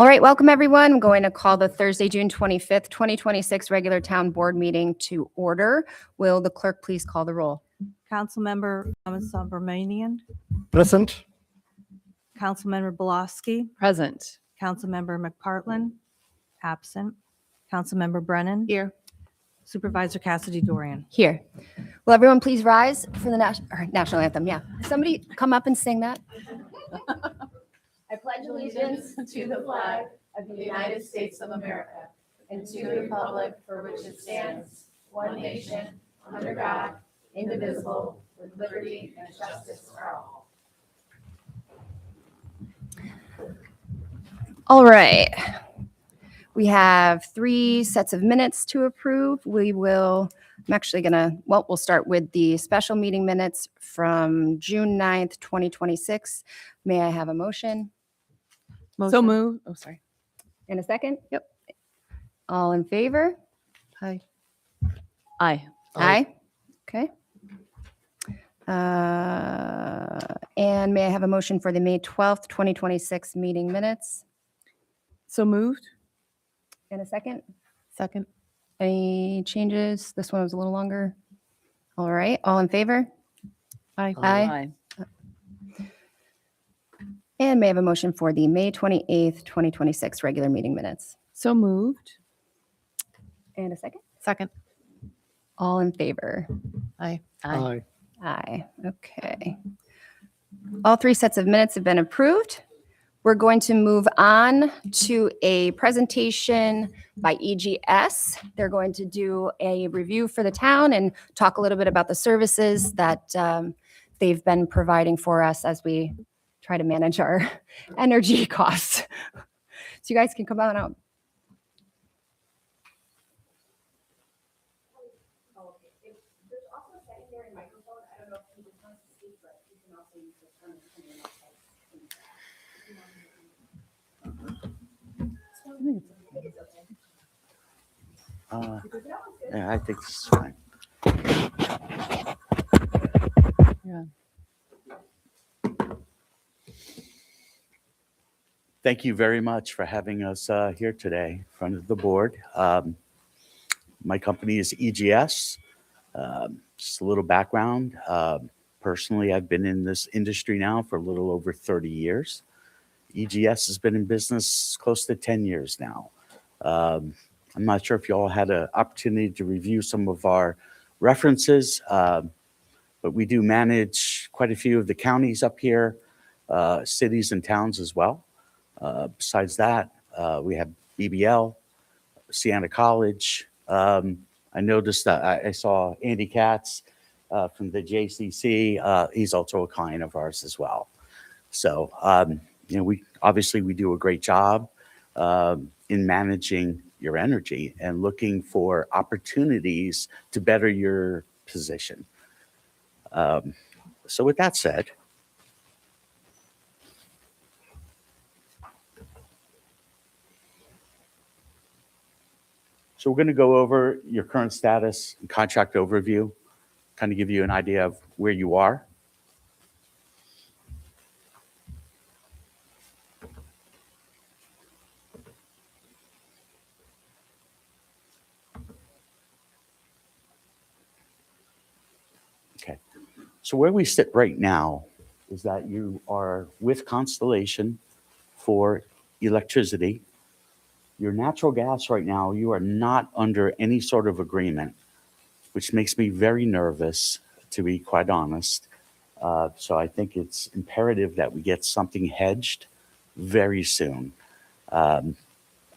All right, welcome everyone. I'm going to call the Thursday, June 25th, 2026 regular town board meeting to order. Will the clerk please call the roll? Councilmember Subramanian, Present. Councilmember Belowski, Present. Councilmember McPartlin, absent. Councilmember Brennan. Here. Supervisor Cassidy Dorian. Here. Will everyone please rise for the national anthem? Yeah. Somebody come up and sing that. I pledge allegiance to the flag of the United States of America and to the republic for which it stands, one nation, under God, indivisible, with liberty and justice for all. All right. We have 3 sets of minutes to approve. We'll start with the special meeting minutes from June 9th, 2026. May I have a motion? So moved. Oh, sorry. In a second? Yep. All in favor? Hi. Aye. Aye. Okay. And may I have a motion for the May 12th, 2026 meeting minutes? So moved. In a second? Second. Any changes? This one was a little longer. All right. All in favor? Aye. Aye. And may I have a motion for the May 28th, 2026 regular meeting minutes? So moved. And a second? Second. All in favor? Aye. Aye. Aye. Okay. All 3 sets of minutes have been approved. We're going to move on to a presentation by EGS. They're going to do a review for the town and talk a little bit about the services that they've been providing for us as we try to manage our energy costs. So you guys can come on out. There's also a secondary microphone. I don't know if he just wants to speak, but you can also use this one. Yeah, I think it's fine. Yeah. Thank you very much for having us here today in front of the board. My company is EGS. Just a little background. Personally, I've been in this industry now for a little over 30 years. EGS has been in business close to 10 years now. I'm not sure if you all had an opportunity to review some of our references, but we do manage quite a few of the counties up here, cities and towns as well. Besides that, we have BBL, Siena College. I noticed that I saw Andy Katz from the JCC. He's also a client of ours as well. So, we do a great job in managing your energy and looking for opportunities to better your position. So with that said, so we're going to go over your current status and contract overview, kind of give you an idea of where you are. Okay, so where we sit right now is that you are with Constellation for electricity. Your natural gas right now, you are not under any sort of agreement, which makes me very nervous, to be quite honest. So I think it's imperative that we get something hedged very soon. I'm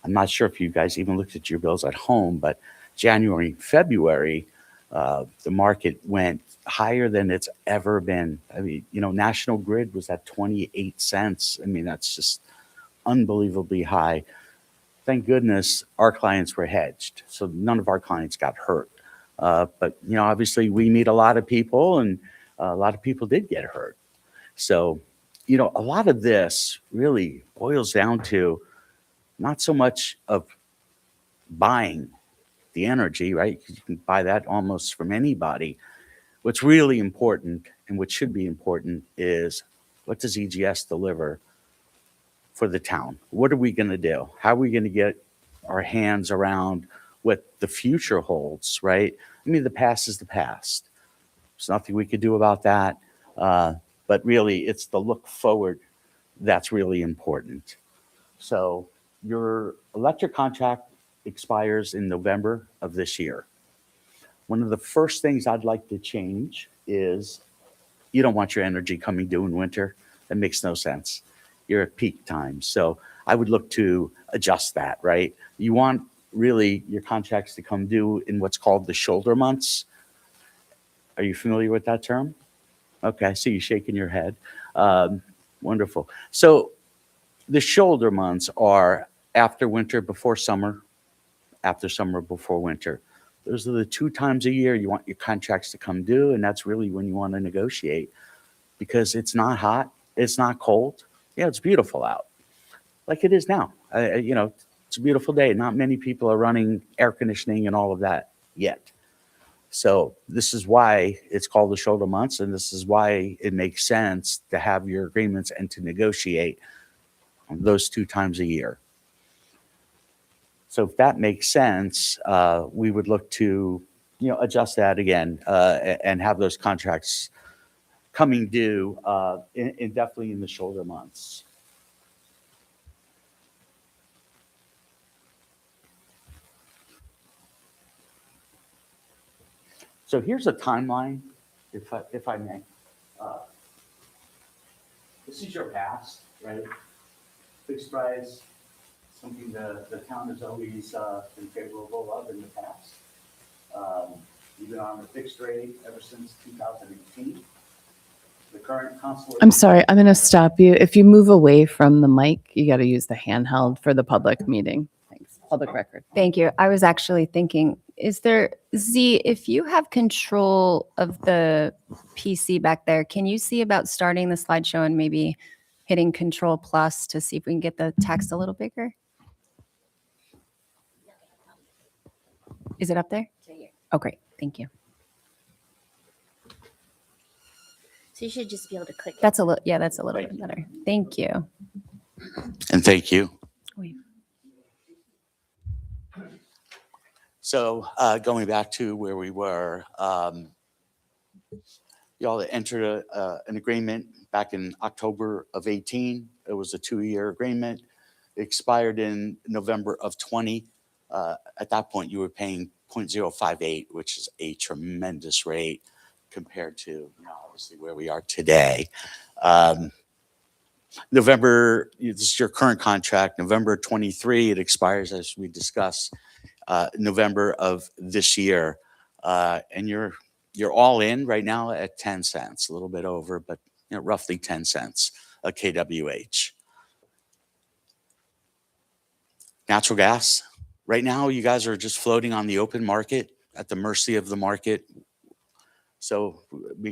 not sure if you guys even looked at your bills at home, but January, February, the market went higher than it's ever been. I mean, National Grid was at 28 cents. I mean, that's just unbelievably high. Thank goodness our clients were hedged, so none of our clients got hurt. But obviously we meet a lot of people, and a lot of people did get hurt. So, a lot of this really boils down to not so much of buying the energy, right? You can buy that almost from anybody. What's really important, and what should be important, is what does EGS deliver for the town. What are we going to do? How are we going to get our hands around what the future holds, right? I mean, the past is the past. There's nothing we could do about that. But really, it's the look forward that's really important. So your electric contract expires in November of this year. One of the first things I'd like to change is you don't want your energy coming due in winter. That makes no sense. You're at peak time. So I would look to adjust that, right? You want really your contracts to come due in what's called the shoulder months. Are you familiar with that term? Okay, I see you shaking your head. Wonderful. So the shoulder months are after winter, before summer, after summer, before winter. Those are the 2 times a year you want your contracts to come due, and that's really when you want to negotiate because it's not hot, it's not cold. Yeah, it's beautiful out, like it is now. It's a beautiful day. Not many people are running air conditioning and all of that yet. So this is why it's called the shoulder months, and this is why it makes sense to have your agreements and to negotiate on those 2 times a year. So if that makes sense, we would look to, adjust that again and have those contracts coming due definitely in the shoulder months. So here's a timeline, if I may. This is your past, right? Fixed price, something the town has always been favorable of in the past. You've been on a fixed rate ever since 2018. The current Constellation. I'm sorry, I'm going to stop you. If you move away from the mic, you got to use the handheld for the public meeting. Thanks. Public record. Thank you. I was actually thinking, if you have control of the PC back there, can you see about starting the slideshow and maybe hitting Control Plus to see if we can get the text a little bigger? Is it up there? Oh, great. Thank you. So you should just be able to click it. That's a little bit better. Thank you. And thank you. Wait. So going back to where we were, y'all entered an agreement back in October of 18. It was a 2-year agreement. It expired in November of 20. At that point, you were paying 0.058, which is a tremendous rate compared to obviously where we are today. This is your current contract, November 23. It expires, as we discussed, November of this year. And you're all in right now at 10 cents, a little bit over, but roughly 10 cents a kWh. Natural gas, right now you guys are just floating on the open market at the mercy of the market. So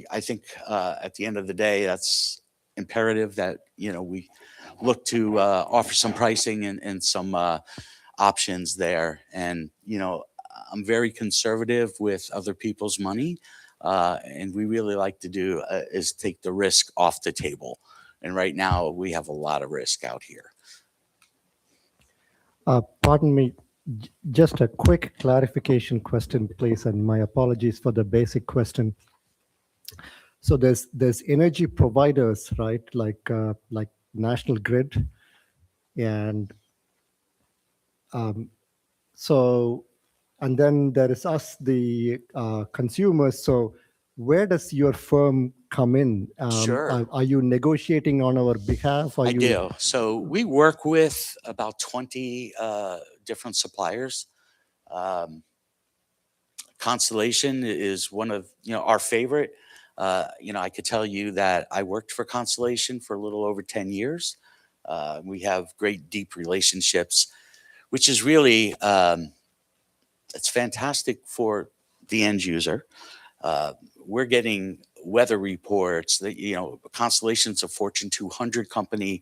I think at the end of the day, that's imperative that, we look to offer some pricing and some options there. And, I'm very conservative with other people's money. And we really like to do is take the risk off the table. And right now we have a lot of risk out here. Pardon me, just a quick clarification question, please, and my apologies for the basic question. So there's energy providers, right, like National Grid, and and then there is us, the consumers. So where does your firm come in? Sure. Are you negotiating on our behalf? I do. So we work with about 20 different suppliers. Constellation is one of our favorite. I could tell you that I worked for Constellation for a little over 10 years. We have great deep relationships, which is really it's fantastic for the end user. We're getting weather reports that, Constellation's a Fortune 200 company.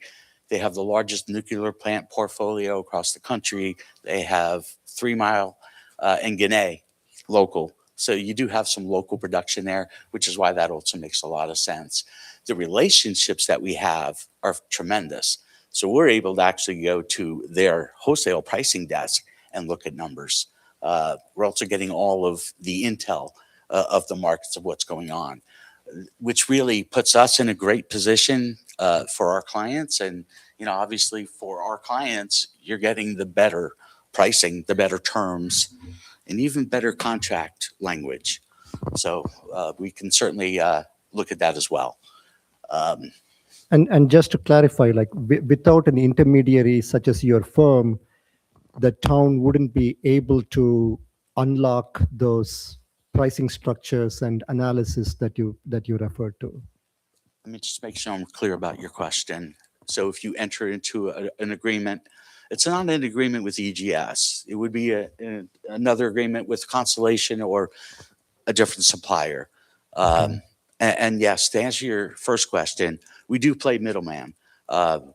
They have the largest nuclear plant portfolio across the country. They have 3 Mile and Gannett local. So you do have some local production there, which is why that also makes a lot of sense. The relationships that we have are tremendous. So we're able to actually go to their wholesale pricing desk and look at numbers. We're also getting all of the intel of the markets of what's going on, which really puts us in a great position for our clients. And, obviously for our clients, you're getting the better pricing, the better terms, and even better contract language. So we can certainly look at that as well. And just to clarify, like without an intermediary such as your firm, the town wouldn't be able to unlock those pricing structures and analysis that you referred to. Let me just make sure I'm clear about your question. So if you enter into an agreement, it's not an agreement with EGS. It would be another agreement with Constellation or a different supplier. And yes, to answer your first question, we do play middleman.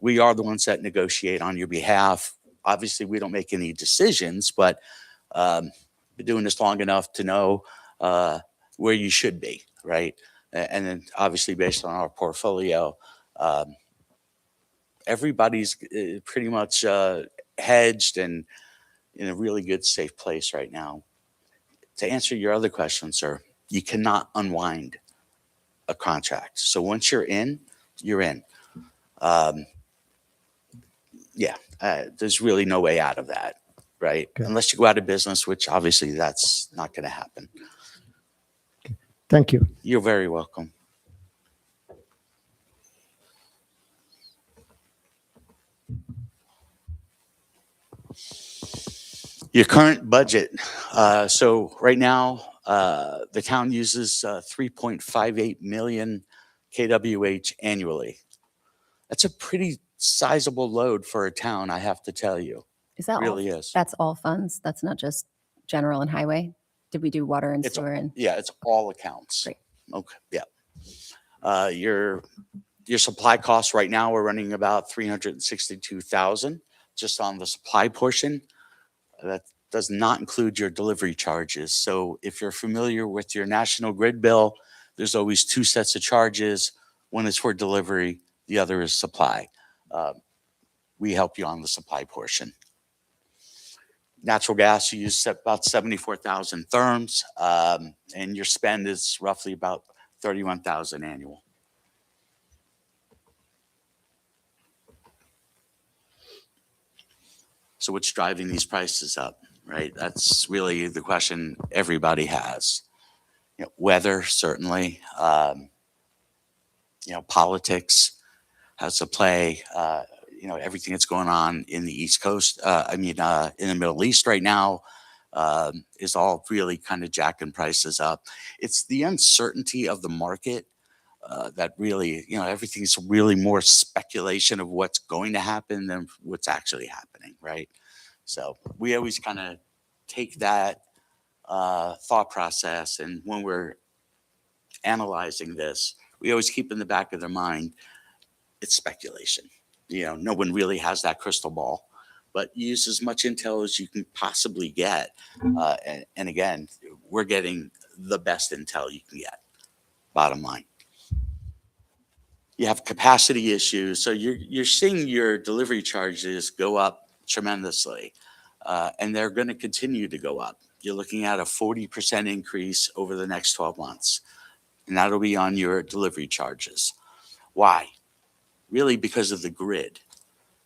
We are the ones that negotiate on your behalf. Obviously, we don't make any decisions, but been doing this long enough to know where you should be, right? And then obviously based on our portfolio, everybody's pretty much hedged and in a really good, safe place right now. To answer your other question, sir, you cannot unwind a contract. So once you're in, you're in. There's really no way out of that, right? Okay. Unless you go out of business, which obviously that's not going to happen. Thank you. You're very welcome. Your current budget. So right now, the town uses 3.58 million kWh annually. That's a pretty sizable load for a town, I have to tell you. Is that Really all? is. That's all funds? That's not just general and highway? Did we do water and It's sewer and? Yeah, it's all accounts. Great. Okay, yeah. Your supply costs right now, we're running about 362,000 just on the supply portion. That does not include your delivery charges. So if you're familiar with your National Grid bill, there's always two sets of charges. One is for delivery, the other is supply. We help you on the supply portion. Natural gas, you use about 74,000 therms, and your spend is roughly about 31,000 annual. So what's driving these prices up, right? That's really the question everybody has. Weather, certainly. Politics has to play. Everything that's going on in the East Coast, in the Middle East right now, is all really kind of jacking prices up. It's the uncertainty of the market that really, everything's really more speculation of what's going to happen than what's actually happening, right? So we always kind of take that thought process, and when we're analyzing this, we always keep in the back of their mind, it's speculation. No one really has that crystal ball, but use as much intel as you can possibly get. And again, we're getting the best intel you can get, bottom line. You have capacity issues. So you're seeing your delivery charges go up tremendously, and they're going to continue to go up. You're looking at a 40% increase over the next 12 months, and that'll be on your delivery charges. Why? Really because of the grid.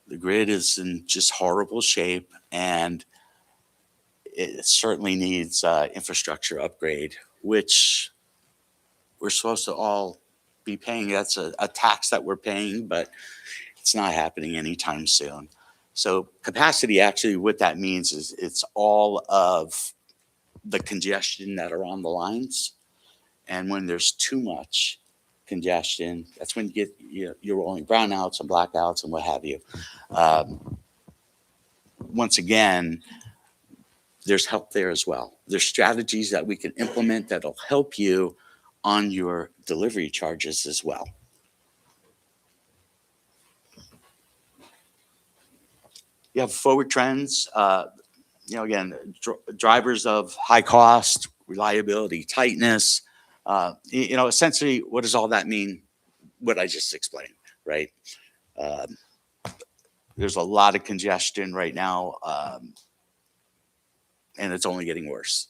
The grid is in just horrible shape, and it certainly needs infrastructure upgrade, which we're supposed to all be paying. That's a tax that we're paying, but it's not happening anytime soon. So capacity, actually what that means is it's all of the congestion that are on the lines. And when there's too much congestion, that's when you get you're rolling brownouts and blackouts and what have you. Once again, there's help there as well. There's strategies that we can implement that'll help you on your delivery charges as well. You have forward trends. Again, drivers of high cost, reliability, tightness. Essentially, what does all that mean? What I just explained, right? there's a lot of congestion right now, and it's only getting worse.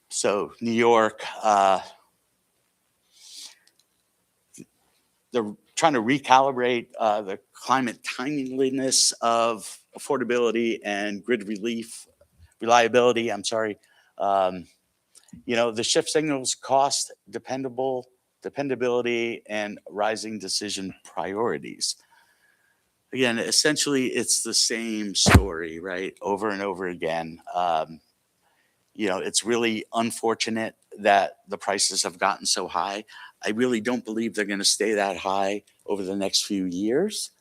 So New York, they're trying to recalibrate the climate timeliness of affordability and grid reliability. I'm sorry. The shift signals cost, dependability, and rising decision priorities. Again, essentially, it's the same story, right? Over and over again. It's really unfortunate that the prices have gotten so high. I really don't believe they're going to stay that high over the next few years.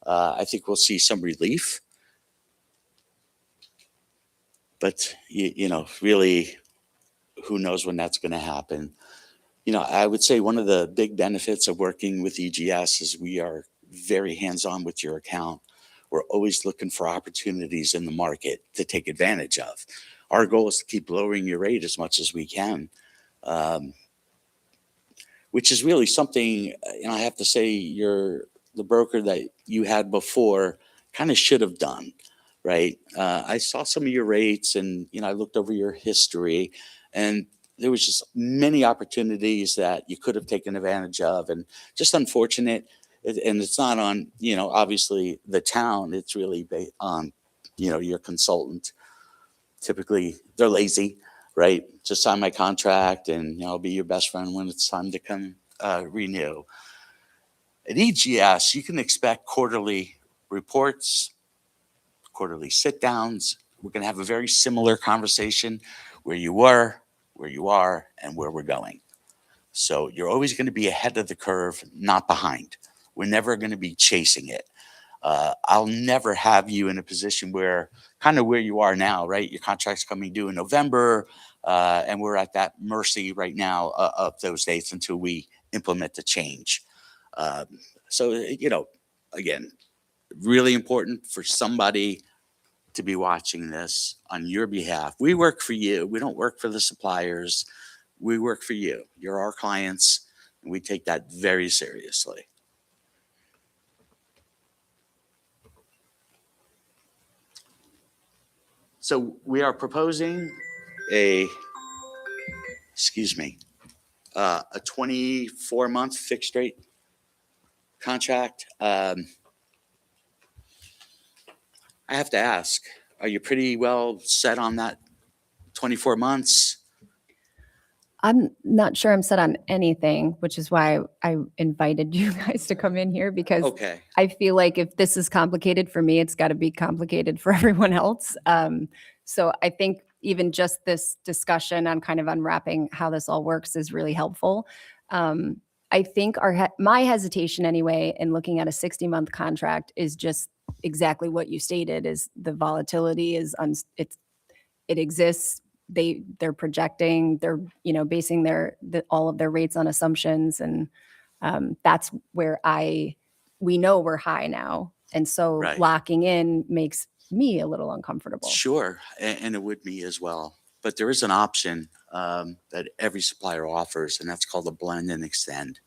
I think we'll see some relief. But, really, who knows when that's going to happen. I would say one of the big benefits of working with EGS is we are very hands-on with your account. We're always looking for opportunities in the market to take advantage of. Our goal is to keep lowering your rate as much as we can, which is really something, I have to say, the broker that you had before kind of should have done, right? I saw some of your rates and, I looked over your history, and there was just many opportunities that you could have taken advantage of, and just unfortunate. And it's not on, obviously the town, it's really based on, your consultant. Typically they're lazy, right? Just sign my contract and I'll be your best friend when it's time to come renew. At EGS, you can expect quarterly reports, quarterly sit downs. We're going to have a very similar conversation where you were, where you are, and where we're going. So you're always going to be ahead of the curve, not behind. We're never going to be chasing it. I'll never have you in a position where kind of where you are now, right? Your contract's coming due in November, and we're at that mercy right now of those dates until we implement the change. So, again, really important for somebody to be watching this on your behalf. We work for you. We don't work for the suppliers. We work for you. You're our clients, and we take that very seriously. So we are proposing a 24-month fixed rate contract. I have to ask, are you pretty well set on that 24 months? I'm not sure I'm set on anything, which is why I invited you guys to come in here, because Okay. I feel like if this is complicated for me, it's got to be complicated for everyone else. So I think even just this discussion on kind of unwrapping how this all works is really helpful. I think my hesitation anyway in looking at a 60-month contract is just exactly what you stated: is the volatility is it exists. They're projecting, they're basing all of their rates on assumptions, and that's where we know we're high now, and so Right. locking in makes me a little uncomfortable. Sure, and it would me as well. But there is an option that every supplier offers, and that's called a blend and extend.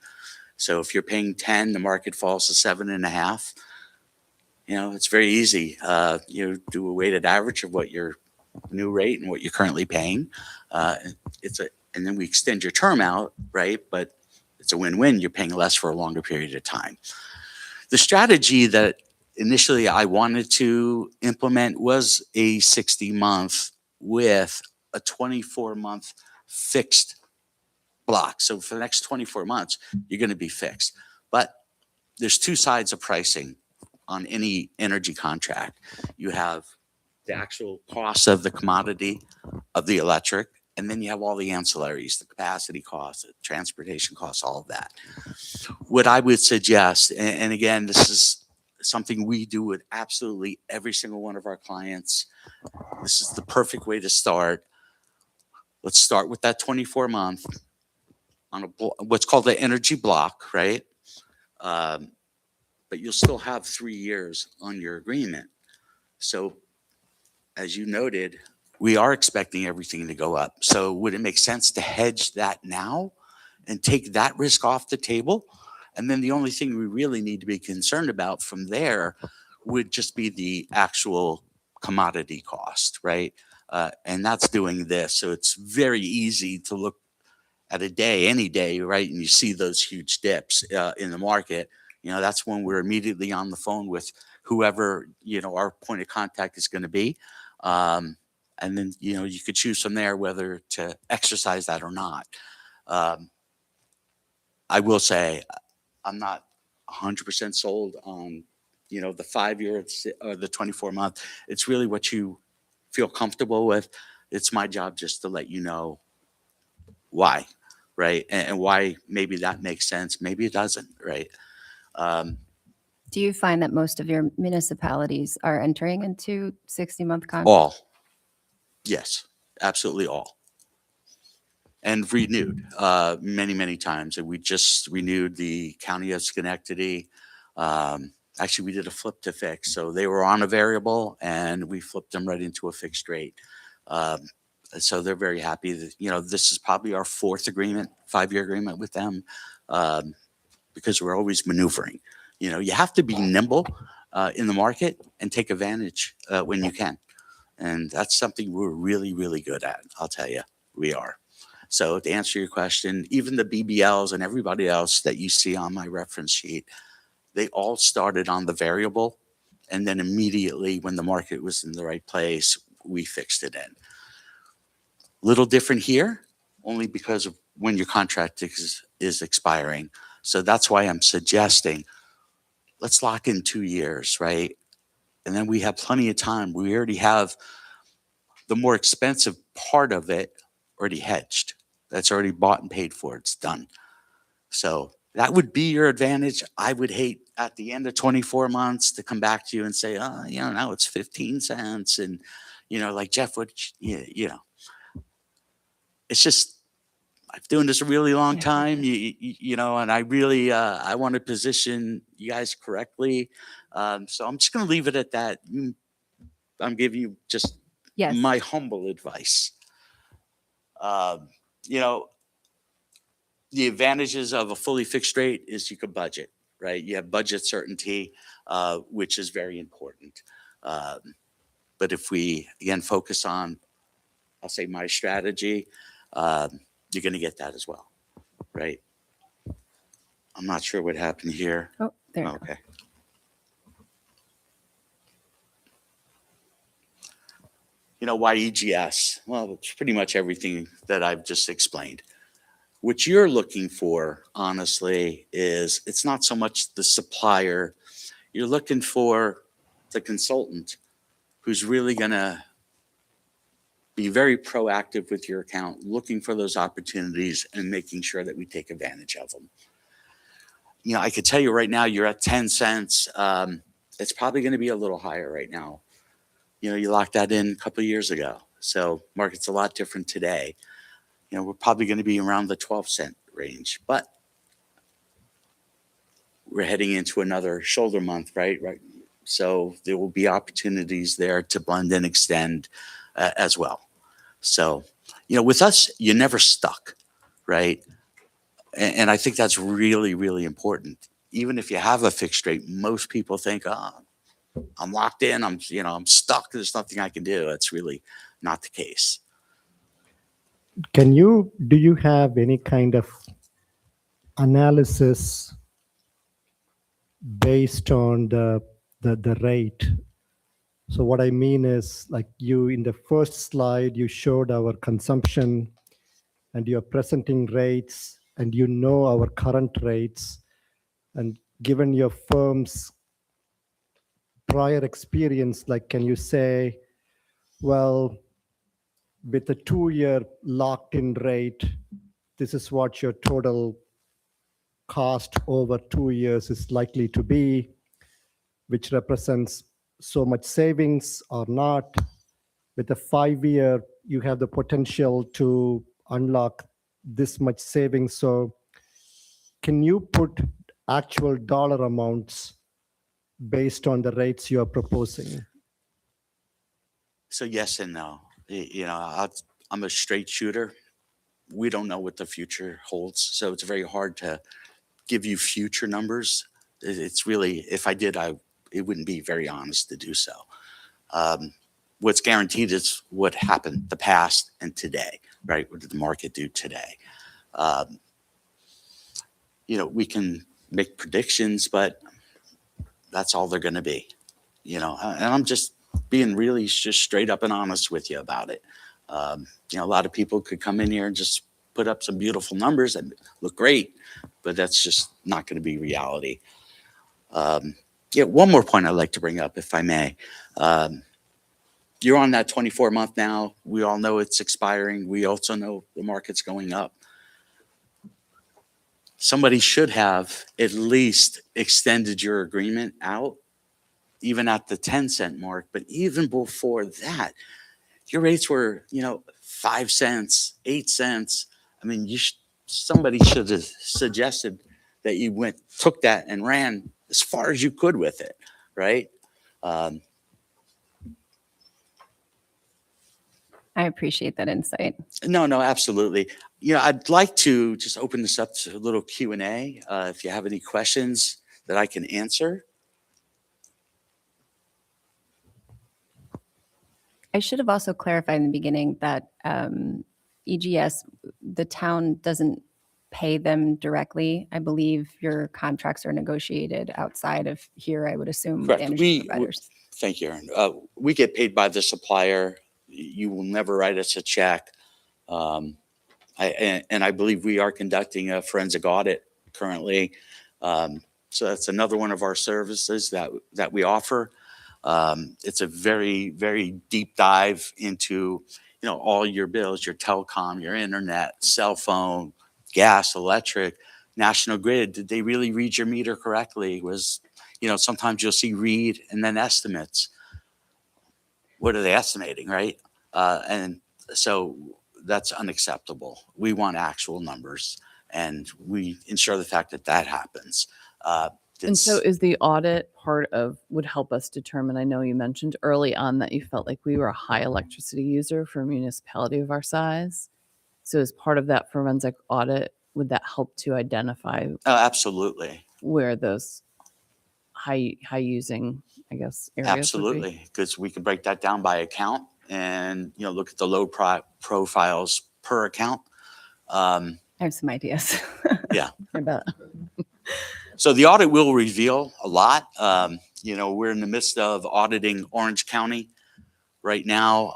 So if you're paying 10, the market falls to 7.5. It's very easy. You do a weighted average of what your new rate and what you're currently paying. And then we extend your term out, right? But it's a win-win. You're paying less for a longer period of time. The strategy that initially I wanted to implement was a 60-month with a 24-month fixed block. So for the next 24 months, you're going to be fixed. But there's two sides of pricing on any energy contract. You have the actual cost of the commodity of the electric, and then you have all the ancilleries, the capacity costs, the transportation costs, all of that. What I would suggest, and again, this is something we do with absolutely every single one of our clients. This is the perfect way to start. Let's start with that 24-month on what's called the energy block, right? But you'll still have 3 years on your agreement. So as you noted, we are expecting everything to go up. So would it make sense to hedge that now and take that risk off the table And then the only thing we really need to be concerned about from there would just be the actual commodity cost, right? And that's doing this. So it's very easy to look at a day, any day, right? And you see those huge dips in the market. That's when we're immediately on the phone with whoever, our point of contact is going to be. And then, you could choose from there whether to exercise that or not. I will say I'm not 100% sold on, the 5-year or the 24-month. It's really what you feel comfortable with. It's my job just to let you know why, right? And why maybe that makes sense. Maybe it doesn't, right? Do you find that most of your municipalities are entering into 60-month contracts? All. Yes, absolutely all. And renewed many, many times. And we just renewed the County of Schenectady. Actually, we did a flip to fix. So they were on a variable and we flipped them right into a fixed rate. So they're very happy that, this is probably our 4th agreement, 5-year agreement with them, because we're always maneuvering. You have to be nimble in the market and take advantage when you can. And that's something we're really, really good at. I'll tell you, we are. So to answer your question, even the BBLs and everybody else that you see on my reference sheet, they all started on the variable. And then immediately when the market was in the right place, we fixed it in. Little different here, only because of when your contract is expiring. So that's why I'm suggesting, let's lock in 2 years, right? And then we have plenty of time. We already have the more expensive part of it already hedged. That's already bought and paid for. It's done. So that would be your advantage. I would hate at the end of 24 months to come back to you and say, oh, now it's 15 cents. And, like Jeff, it's just, I've been doing this a really long time, and I really, I want to position you guys correctly. So I'm just going to leave it at that. I'm giving you just Yes. my humble advice. The advantages of a fully fixed rate is you can budget, right? You have budget certainty, which is very important. But if we, again, focus on, I'll say my strategy, you're going to get that as well, right? I'm not sure what happened here. Oh, there. you go. Okay. Why EGS? Well, it's pretty much everything that I've just explained. What you're looking for, honestly, is it's not so much the supplier. You're looking for the consultant who's really going to be very proactive with your account, looking for those opportunities and making sure that we take advantage of them. I could tell you right now, you're at 10 cents. It's probably going to be a little higher right now. You locked that in a couple of years ago. So market's a lot different today. We're probably going to be around the 12-cent range, but we're heading into another shoulder month, right? So there will be opportunities there to blend and extend as well. So, with us, you're never stuck, right? And I think that's really, really important. Even if you have a fixed rate, most people think, oh, I'm locked in. I'm stuck. There's nothing I can do. That's really not the case. Do you have any kind of analysis based on the rate? So what I mean is, like, in the first slide, you showed our consumption and you're presenting rates and our current rates. And given your firm's prior experience, like, can you say, well, with a 2-year locked-in rate, this is what your total cost over 2 years is likely to be, which represents so much savings or not. With a 5-year, you have the potential to unlock this much savings. So can you put actual dollar amounts based on the rates you are proposing? So yes and no. I'm a straight shooter. We don't know what the future holds, so it's very hard to give you future numbers. It's really, if I did, it wouldn't be very honest to do so. What's guaranteed is what happened the past and today, right? What did the market do today? We can make predictions, but that's all they're going to be, and I'm just being really just straight up and honest with you about it. A lot of people could come in here and just put up some beautiful numbers and look great, but that's just not going to be reality. One more point I'd like to bring up, if I may. You're on that 24-month now. We all know it's expiring. We also know the market's going up. Somebody should have at least extended your agreement out, even at the 10-cent mark. But even before that, your rates were, 5 cents, 8 cents. I mean, somebody should have suggested that you took that and ran as far as you could with it, right? I appreciate that insight. No, absolutely. I'd like to just open this up to a little Q&A. If you have any questions that I can answer. I should have also clarified in the beginning that EGS, the town doesn't pay them directly. I believe your contracts are negotiated outside of here, I would assume, with Correct. energy providers. Thank you, Aaron. We get paid by the supplier. You will never write us a check. I believe we are conducting a forensic audit currently. So that's another one of our services that we offer. It's a very, very deep dive into, all your bills, your telecom, your internet, cell phone, gas, electric, National Grid. Did they really read your meter correctly? Sometimes you'll see read and then estimates. What are they estimating, right? And so that's unacceptable. We want actual numbers, and we ensure the fact that happens. And so is the audit would help us determine, I know you mentioned early on that you felt like we were a high electricity user for a municipality of our size. So as part of that forensic audit, would that help to identify Absolutely. where those high using, I guess, areas would be? Absolutely, because we can break that down by account and, look at the load profiles per account. I have some ideas. Yeah. About So the audit will reveal a lot. We're in the midst of auditing Orange County right now.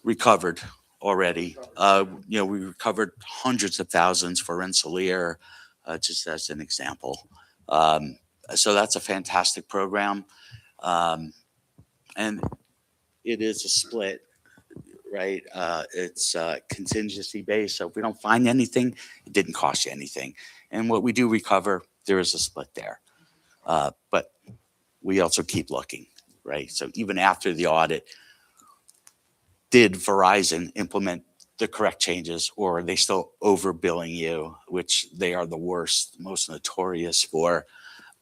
Recovered already. We recovered hundreds of thousands for Rensselaer, just as an example. So that's a fantastic program. And it is a split, right? It's contingency based. So if we don't find anything, it didn't cost you anything. And what we do recover, there is a split there. But we also keep looking, right? So even after the audit, did Verizon implement the correct changes, or are they still overbilling you, which they are the worst, most notorious for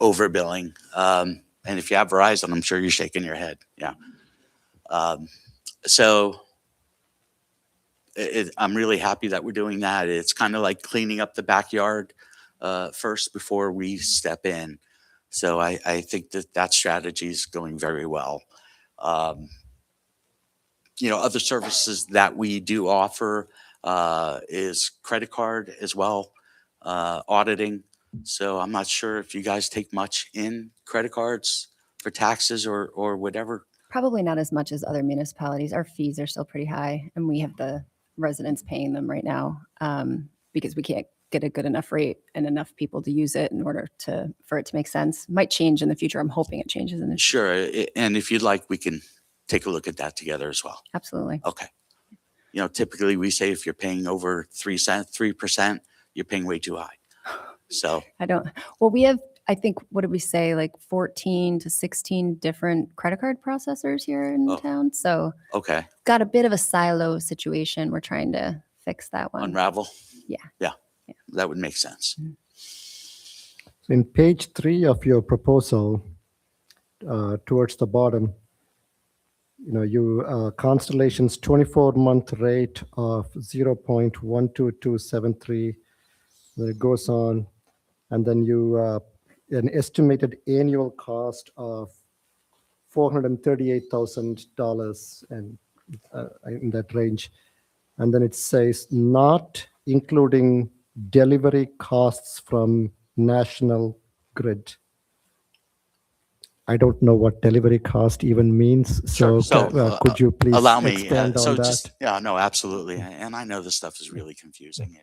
overbilling. And if you have Verizon, I'm sure you're shaking your head. Yeah. So I'm really happy that we're doing that. It's kind of like cleaning up the backyard first before we step in. So I think that strategy is going very well. Other services that we do offer is credit card as well, auditing. So I'm not sure if you guys take much in credit cards for taxes or whatever. probably not as much as other municipalities. Our fees are still pretty high, and we have the residents paying them right now because we can't get a good enough rate and enough people to use it in order for it to make sense. Might change in the future. I'm hoping it changes in the future. Sure. And if you'd like, we can take a look at that together as well. Absolutely. Okay. Typically we say if you're paying over 3%, you're paying way too high. So We have, I think, what did we say, like 14 to 16 different credit card processors here in town. So okay. got a bit of a silo situation. We're trying to fix that one. Unravel. Yeah. That would make sense. In page 3 of your proposal, towards the bottom, Constellation's 24-month rate of 0.12273. Then it goes on, and then an estimated annual cost of $438,000 and in that range. And then it says not including delivery costs from National Grid. I don't know what delivery cost even means. Sure. Could you please Allow me. expand on that? Yeah, no, absolutely. And I know this stuff is really confusing.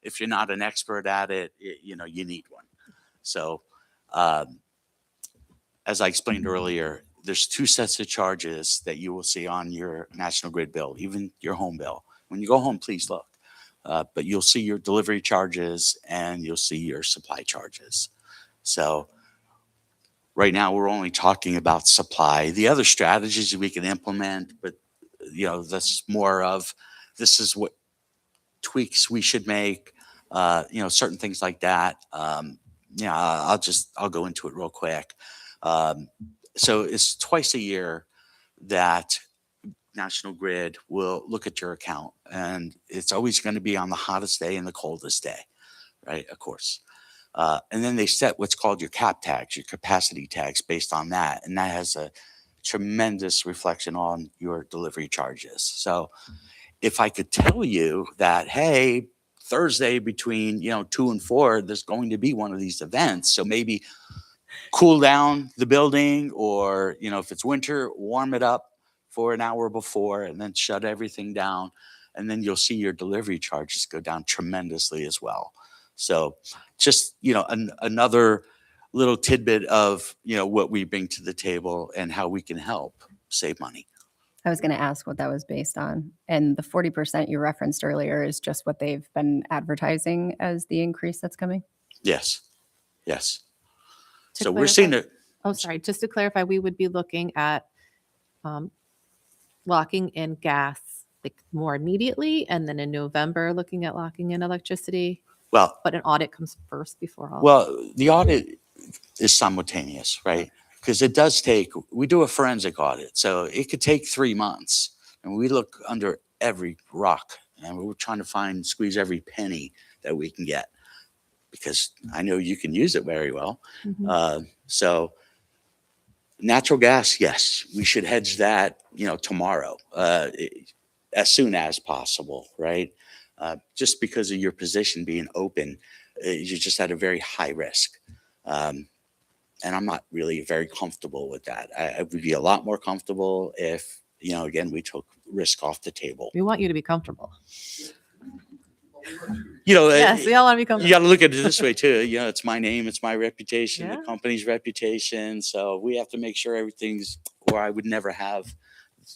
If you're not an expert at it, you need one. So, as I explained earlier, there's two sets of charges that you will see on your National Grid bill, even your home bill. When you go home, please look. But you'll see your delivery charges and you'll see your supply charges. So right now we're only talking about supply. The other strategies we can implement, but that's more of, this is what tweaks we should make, certain things like that. I'll go into it real quick. So it's twice a year that National Grid will look at your account, and it's always going to be on the hottest day and the coldest day, right? Of course. And then they set what's called your cap tags, your capacity tags based on that. And that has a tremendous reflection on your delivery charges. So if I could tell you that, hey, Thursday between 2 and 4, there's going to be one of these events. So maybe cool down the building, or if it's winter, warm it up for an hour before and then shut everything down. And then you'll see your delivery charges go down tremendously as well. So just, another little tidbit of, what we bring to the table and how we can help save money. I was going to ask what that was based on. And the 40% you referenced earlier is just what they've been advertising as the increase that's coming? Yes. Yes. To So we're seeing clarify- it. Oh, sorry. Just to clarify, we would be looking at locking in gas like more immediately, and then in November looking at locking in electricity. Well, But an audit comes first before all. the audit is simultaneous, right? Because it does take, we do a forensic audit. So it could take 3 months, and we look under every rock, and we're trying to squeeze every penny that we can get, because I know you can use it very well. Mhm. So natural gas, yes, we should hedge that, tomorrow, as soon as possible, right? Just because of your position being open, you're just at a very high risk. And I'm not really very comfortable with that. I would be a lot more comfortable if, again, we took risk off the table. We want you to be comfortable. Yes, Yes, we all want to be you comfortable. got to look at it this way too. It's my name, it's my reputation, Yeah. the company's reputation. So we have to make sure everything's, or I would never have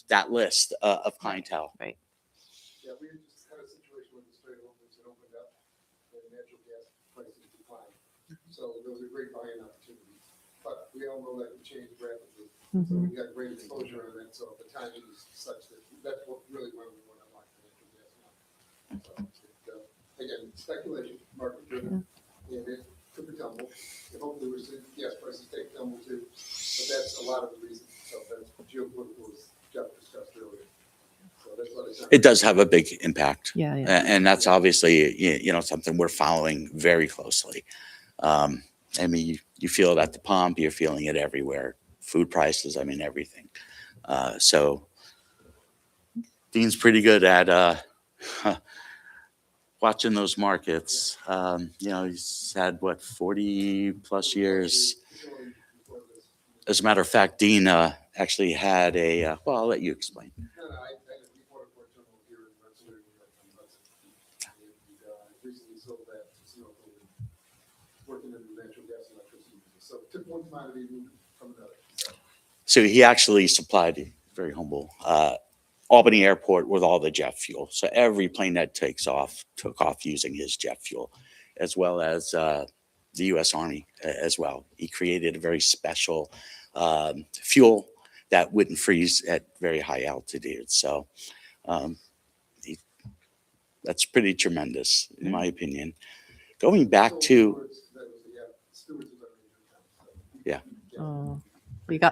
that list of clientele. Right. Yeah, we just had a situation with the Strait of Hormuz that opened up and natural gas prices declined. So there was a great buying opportunity. But we all know that it changed rapidly. So Mhm. we got great exposure on that. So the timing is such that that's what really where we want to lock the natural gas now. So again, speculation, market driven, and it took a tumble. And hopefully we're seeing gas prices take a tumble too. But that's a lot of the reasons. So that's geopolitical, as Jeff discussed earlier. So that's what it's. It does have a big impact. Yeah, yeah. And that's obviously, something we're following very closely. I mean, you feel it at the pump, you're feeling it everywhere. Food prices, everything. So Dean's pretty good at watching those markets. He's had 40 plus years. As a matter of fact, Dean actually had well, I'll let you explain. No, I had a deep water port terminal here in Rensselaer, New York, on Hudson. And I recently sold that to Sunoco, working in the natural gas and electricity business. So it took one commodity moved from another. So he actually supplied, very humble, Albany Airport with all the jet fuel. So every plane that took off using his jet fuel, as well as the U.S. Army as well. He created a very special fuel that wouldn't freeze at very high altitude. So that's pretty tremendous, in my opinion. Going back to, That was the stewards of our major account. Yeah. Oh,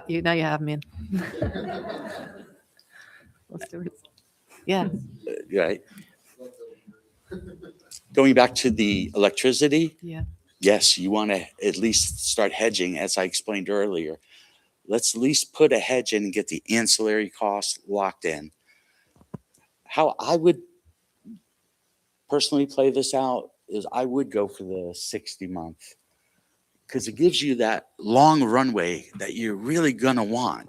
you now you have me. Yeah. Right? Going back to the electricity, Yeah. yes, you want to at least start hedging, as I explained earlier. Let's at least put a hedge in and get the ancillary costs locked in. How I would personally play this out is I would go for the 60-month because it gives you that long runway that you're really going to want.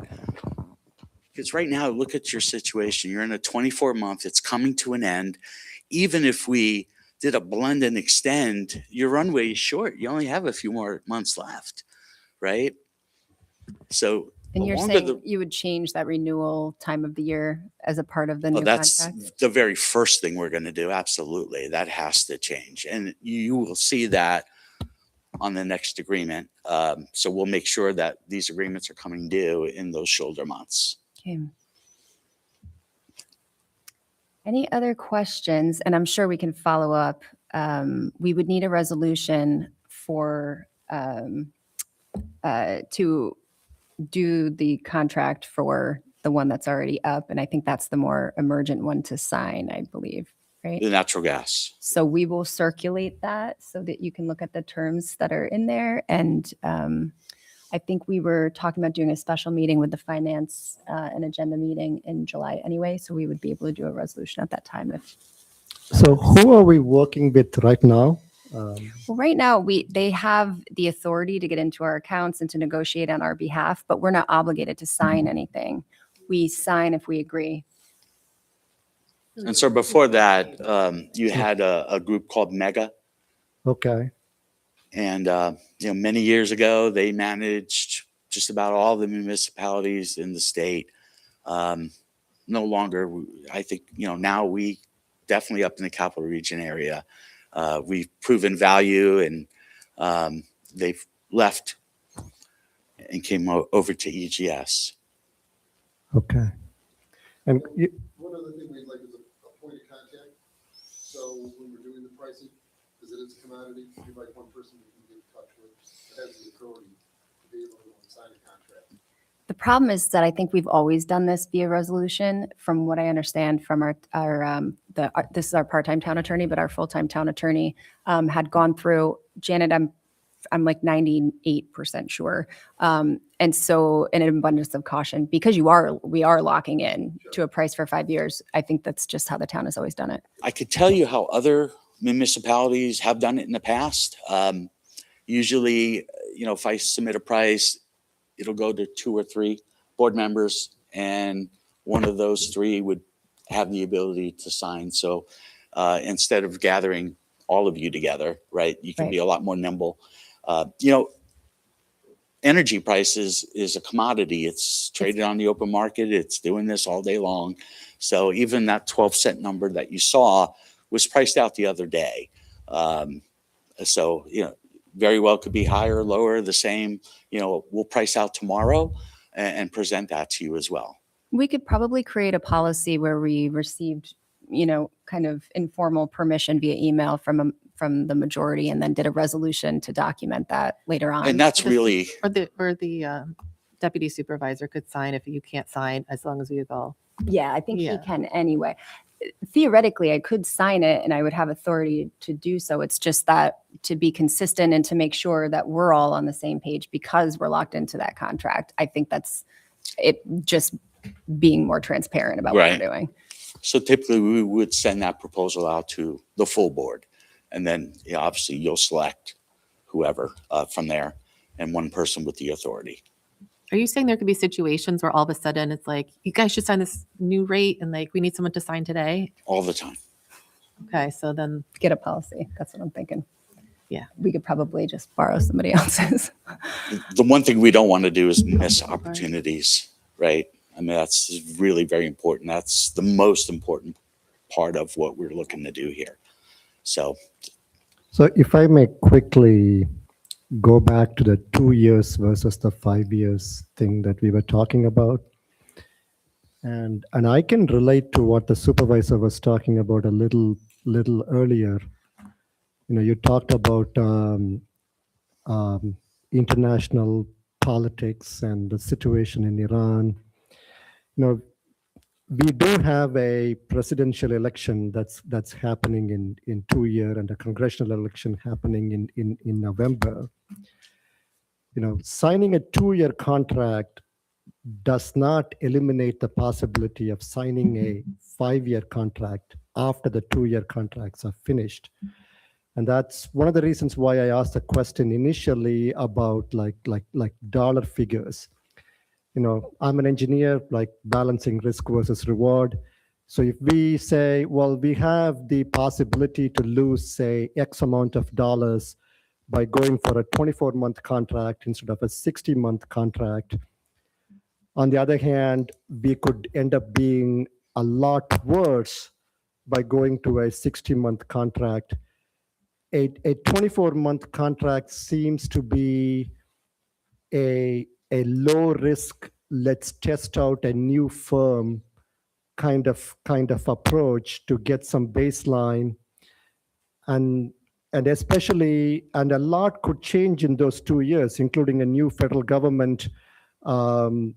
Because right now, look at your situation. You're in a 24-month, it's coming to an end. Even if we did a blend and extend, your runway is short. You only have a few more months left, right? So And the you're longer saying the- you would change that renewal time of the year as a part of the Oh, new that's contract? the very first thing we're going to do. Absolutely. That has to change. And you will see that on the next agreement. So we'll make sure that these agreements are coming due in those shoulder months. Okay. Any other questions? And I'm sure we can follow up. We would need a resolution for to do the contract for the one that's already up. And I think that's the more emergent one to sign, I believe, right? The natural gas. So we will circulate that so that you can look at the terms that are in there. And I think we were talking about doing a special meeting with the finance and agenda meeting in July anyway. So we would be able to do a resolution at that time. So who are we working with right now? Well, right now they have the authority to get into our accounts and to negotiate on our behalf, but we're not obligated to sign anything. We sign if we agree. And so before that, you had a group called Mega. Okay. And, many years ago, they managed just about all the municipalities in the state. No longer, I think, now we definitely up in the capital region area. We've proven value and they've left and came over to EGS. Okay. And One other thing we'd like is a point of contact. So when we're doing the pricing, because it is a commodity, we'd like one person we can get in touch with that has the authority to be able to sign a contract. The problem is that I think we've always done this via resolution. From what I understand from this is our part-time town attorney, but our full-time town attorney had gone through. Janet, I'm like 98% sure. And so in an abundance of caution, because we are locking in to a price for 5 years, I think that's just how the town has always done it. I could tell you how other municipalities have done it in the past. Usually, if I submit a price, it'll go to 2 or 3 board members, and one of those 3 would have the ability to sign. So instead of gathering all of you together, right, you can be a lot more nimble. Energy prices is a commodity. It's traded on the open market. It's doing this all day long. So even that 12-cent number that you saw was priced out the other day. So, very well could be higher, lower, the same. We'll price out tomorrow and present that to you as well. We could probably create a policy where we received, kind of informal permission via email from the majority and then did a resolution to document that later on. And that's really, Or the deputy supervisor could sign if you can't sign, as long as we all. Yeah, I think he Yeah. can anyway. Theoretically, I could sign it and I would have authority to do so. It's just that to be consistent and to make sure that we're all on the same page because we're locked into that contract. I think that's it, just being more transparent about what Right. we're doing. so typically we would send that proposal out to the full board. And then obviously you'll select whoever from there and one person with the authority. Are you saying there could be situations where all of a sudden it's like, you guys should sign this new rate and like, we need someone to sign today? All the time. Okay, so then, Get a policy. That's what I'm thinking. Yeah. We could probably just borrow somebody else's. The one thing we don't want to do is miss opportunities, right? I mean, that's really very important. That's the most important part of what we're looking to do here. So if I may quickly go back to the 2 years versus the 5 years thing that we were talking about. And I can relate to what the supervisor was talking about a little earlier. You talked about international politics and the situation in Iran. we do have a presidential election that's happening in 2 years and a congressional election happening in November. Signing a 2-year contract does not eliminate the possibility of signing a 5-year contract after the 2-year contracts are finished. And that's one of the reasons why I asked the question initially about like dollar figures. I'm an engineer, like balancing risk versus reward. So if we say, well, we have the possibility to lose, say, X amount of dollars by going for a 24-month contract instead of a 60-month contract. On the other hand, we could end up being a lot worse by going to a 60-month contract. A 24-month contract seems to be a low risk, let's test out a new firm kind of approach to get some baseline, and especially, and a lot could change in those 2 years, including a new federal government and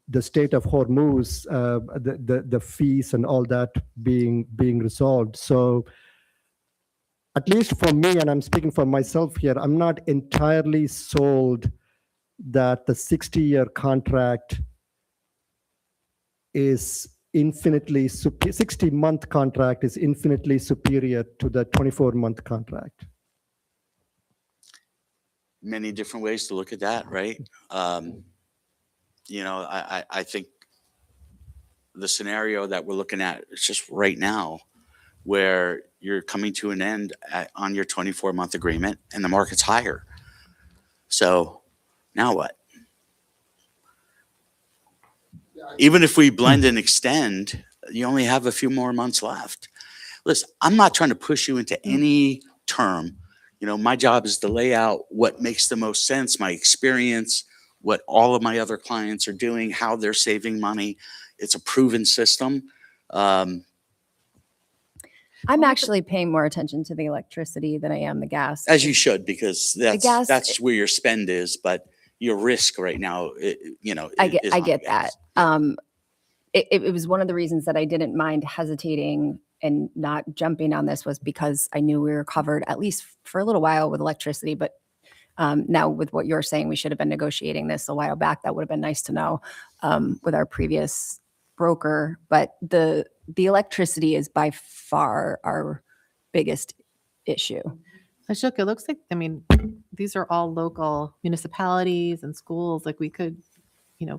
the state of Hormuz, the fees and all that being resolved. So at least for me, and I'm speaking for myself here, I'm not entirely sold that the 60-year contract is 60-month contract is infinitely superior to the 24-month contract. Many different ways to look at that, right? I think the scenario that we're looking at is just right now, where you're coming to an end on your 24-month agreement and the market's higher. So now what? Even if we blend and extend, you only have a few more months left. Listen, I'm not trying to push you into any term. My job is to lay out what makes the most sense, my experience, what all of my other clients are doing, how they're saving money. It's a proven system. I'm actually paying more attention to the electricity than I am the gas. As you should, because gas- that's where your spend is, but your risk right now, I is on get gas. that. It was one of the reasons that I didn't mind hesitating and not jumping on this, was because I knew we were covered at least for a little while with electricity. But now with what you're saying, we should have been negotiating this a while back. That would have been nice to know with our previous broker. But the electricity is by far our biggest issue. Ashok, it looks like, these are all local municipalities and schools. Like we could,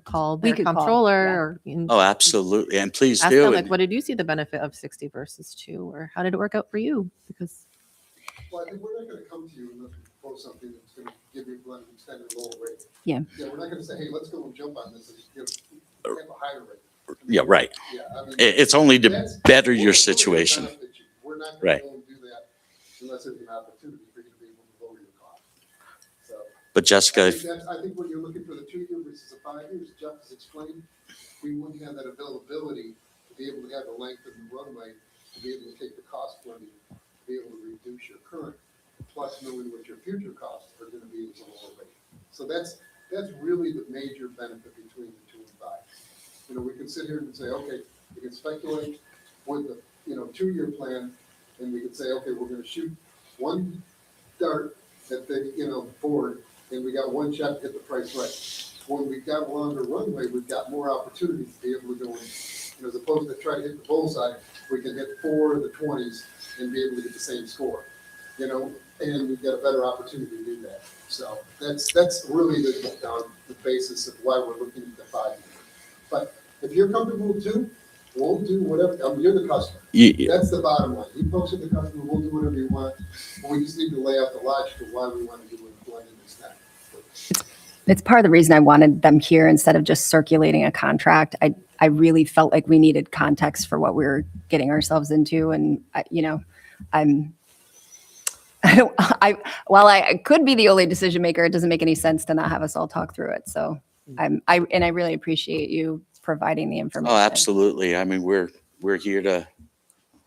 call We their could call, comptroller yeah. or Oh, absolutely. And please ask do. them, And- like, what did you see the benefit of 60 versus 2? Or how did it work out for you? Because Well, I think we're not gonna come to you unless we propose something that's gonna give you a extended lower rate. Yeah. Yeah, we're not gonna say, hey, let's go and jump on this and have a higher rate. Yeah, right. Yeah, It's only to that's- better your we're gonna situation. benefit you. We're not Right. gonna go and do that unless there's an opportunity for you to be able to lower your cost. So. But Jessica, I think when you're looking for the 2-year versus the 5 years, Jeff has explained, we wouldn't have that availability to be able to have the length of the runway, to be able to take the cost from you, to be able to reduce your current, plus knowing what your future costs are gonna be as a lower rate. So that's really the major benefit between the 2 and 5. We can sit here and say, okay, we can speculate with the, 2-year plan, and we can say, okay, we're gonna shoot one dart at the, forward, and we got one shot to hit the price right. When we've got longer runway, we've got more opportunities to be able to go in. As opposed to try to hit the bullseye, we can hit 4 of the 20s and be able to get the same score, and we've got a better opportunity to do that. So that's really the basis of why we're looking at the 5 years. But if you're comfortable with 2, we'll do whatever. You're the customer. That's the bottom line. You folks are the customer. We'll do whatever you want. We just need to lay out the logic of why we want to do it blending this time. It's part of the reason I wanted them here instead of just circulating a contract. I really felt like we needed context for what we were getting ourselves into. And, while I could be the only decision maker, it doesn't make any sense to not have us all talk through it. So I really appreciate you providing the information. oh, absolutely. We're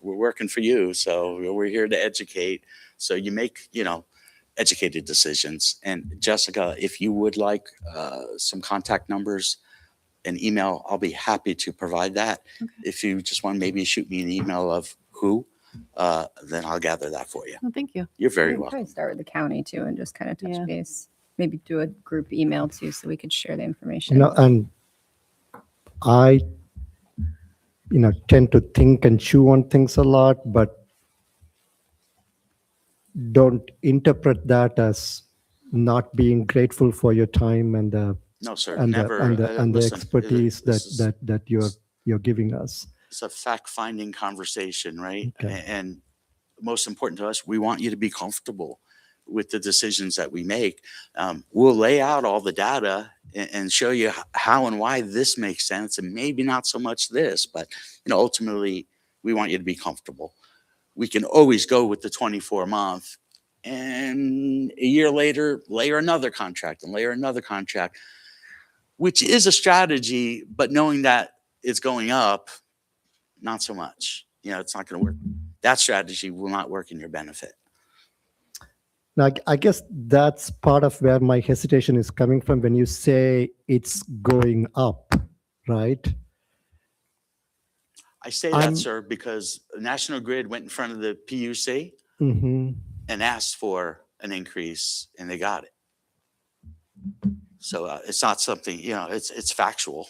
working for you. So we're here to educate. So you make, educated decisions. And Jessica, if you would like some contact numbers an email, I'll be happy to provide that. If you just want to maybe shoot me an email of who, then I'll gather that for you. Well, thank you. You're very We could welcome. probably start with the county too and just kind of touch Yeah. base. Maybe do a group email too, so we could share the information. And I, tend to think and chew on things a lot, but don't interpret that as not being grateful for your time and the No, sir, and never. the listen, expertise this is- that you're giving us. It's a fact-finding conversation, right? Okay. And most important to us, we want you to be comfortable with the decisions that we make. We'll lay out all the data and show you how and why this makes sense, and maybe not so much this, but ultimately, we want you to be comfortable. We can always go with the 24-month, and a year later, layer another contract and layer another contract, which is a strategy, but knowing that it's going up, not so much. It's not going to work. That strategy will not work in your benefit. Now, I guess that's part of where my hesitation is coming from when you say it's going up, right? I say I'm- that, sir, because National Grid went in front of the PUC Mm-hmm. and asked for an increase, and they got it. So it's not something, it's factual.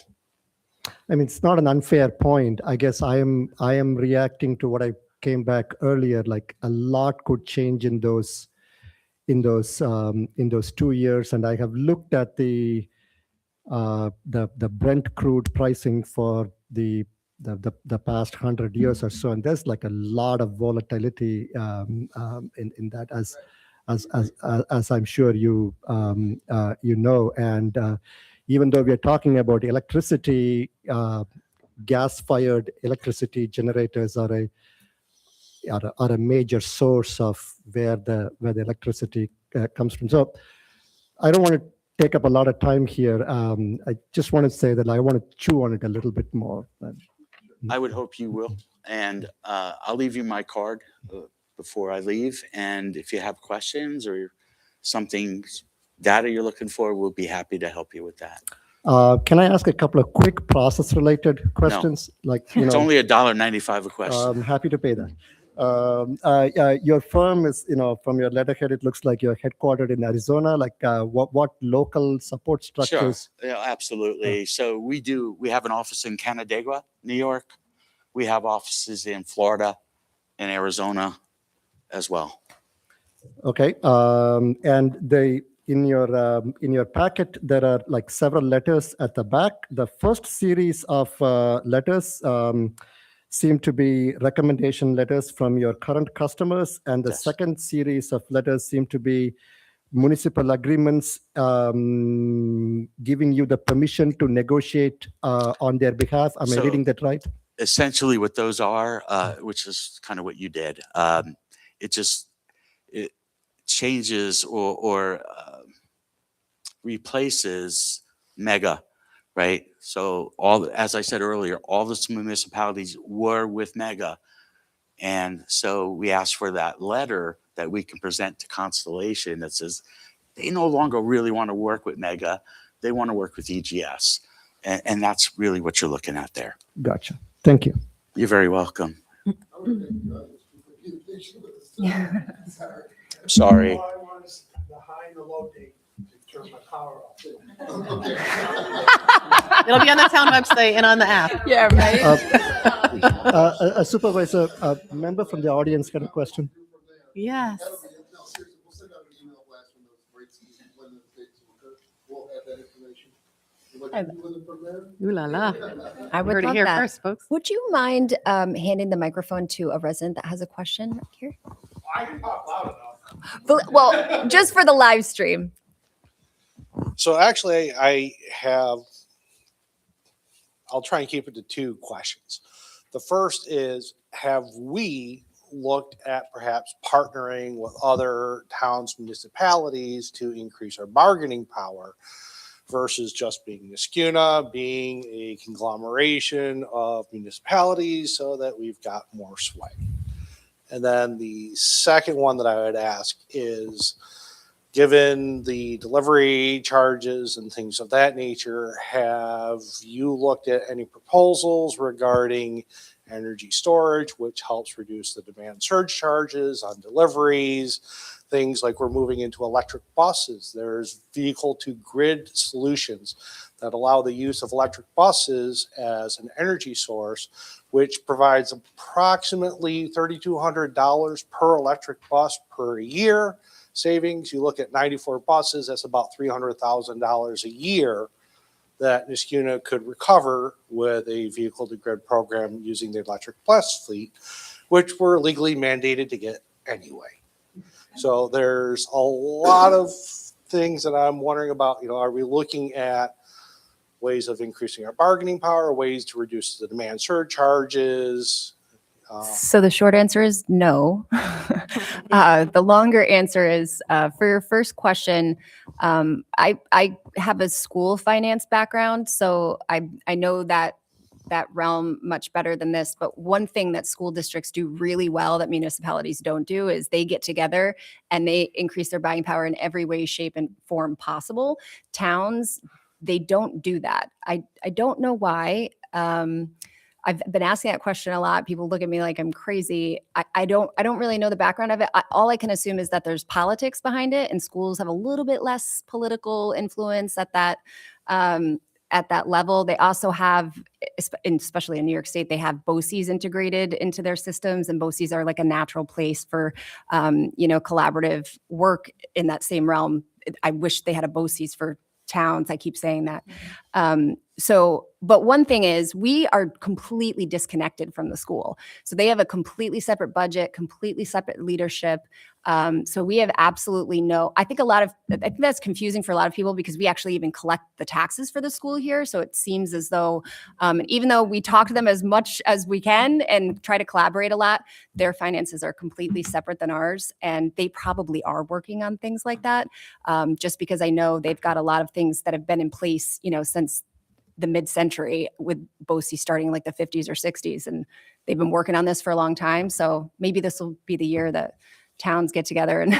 I mean, it's not an unfair point. I guess I am reacting to what I came back earlier. Like a lot could change in those 2 years, and I have looked at the Brent crude pricing for the past 100 years or so, and there's like a lot of volatility in that, as I'm sure you know. And even though we are talking about electricity, gas-fired electricity generators are a major source of where the electricity comes from. So I don't want to take up a lot of time here. I just want to say that I want to chew on it a little bit more. I would hope you will. And I'll leave you my card before I leave. And if you have questions or data you're looking for, we'll be happy to help you with that. Can I ask a couple of quick process-related questions? It's only $1.95 a question. I'm happy to pay that. Your firm is, from your letterhead, it looks like you're headquartered in Arizona. Like, what local support Sure, structures? yeah, absolutely. So we have an office in Canandaigua, New York. We have offices in Florida and Arizona as well. Okay, and in your packet there are like several letters at the back. The first series of letters seem to be recommendation letters from your current customers, and the Yes. second series of letters seem to be municipal agreements giving you the permission to negotiate on their behalf. Am I So- reading that right? Essentially what those are, which is kind of what you did. It changes or replaces mega, right? So as I said earlier, all the municipalities were with mega. And so we asked for that letter that we can present to Constellation that says they no longer really want to work with mega. They want to work with EGS. And that's really what you're looking at there. Gotcha. Thank you. You're very welcome. Sorry. All I want is the high and the low date to turn my power off. It'll be on the town website and on the app. Yeah, right. A supervisor, a member from the audience got a question. Yes. No, seriously, we'll send out an email blast when those rates, when the dates will occur. We'll have that information. And what you do with it from there? Ooh la la. I You would heard it love here that. first, folks. Would you mind handing the microphone to a resident that has a question here? I can talk loud enough. Well, just for the live stream. So actually, I'll try and keep it to two questions. The first is, have we looked at perhaps partnering with other towns, municipalities to increase our bargaining power versus just being Niskuna, being a conglomeration of municipalities so that we've got more sway? And then the second one that I would ask is, given the delivery charges and things of that nature, have you looked at any proposals regarding energy storage, which helps reduce the demand surge charges on deliveries? Things like we're moving into electric buses. There's vehicle to grid solutions that allow the use of electric buses as an energy source, which provides approximately $3,200 per electric bus per year savings. You look at 94 buses, that's about $300,000 a year that Niskuna could recover with a vehicle to grid program using the electric bus fleet, which we're legally mandated to get anyway. So there's a lot of things that I'm wondering about. Are we looking at ways of increasing our bargaining power, ways to reduce the demand surcharges? So the short answer is no. The longer answer is for your first question. I have a school finance background, so I know that realm much better than this. But one thing that school districts do really well that municipalities don't do is they get together and they increase their buying power in every way, shape, and form possible. Towns, they don't do that. I don't know why. I've been asking that question a lot. People look at me like I'm crazy. I don't really know the background of it. All I can assume is that there's politics behind it, and schools have a little bit less political influence at that level. They also have, especially in New York State, they have BOCES integrated into their systems, and BOCES are like a natural place for collaborative work in that same realm. I wish they had a BOCES for towns. I keep saying that. But one thing is we are completely disconnected from the school. So they have a completely separate budget, completely separate leadership. So we have absolutely I think that's confusing for a lot of people because we actually even collect the taxes for the school here. So it seems as though, even though we talk to them as much as we can and try to collaborate a lot, their finances are completely separate than ours. And they probably are working on things like that. Just because I know they've got a lot of things that have been in place, since the mid-century, with BOCES starting like the 50s or 60s. And they've been working on this for a long time. So maybe this will be the year that towns get together and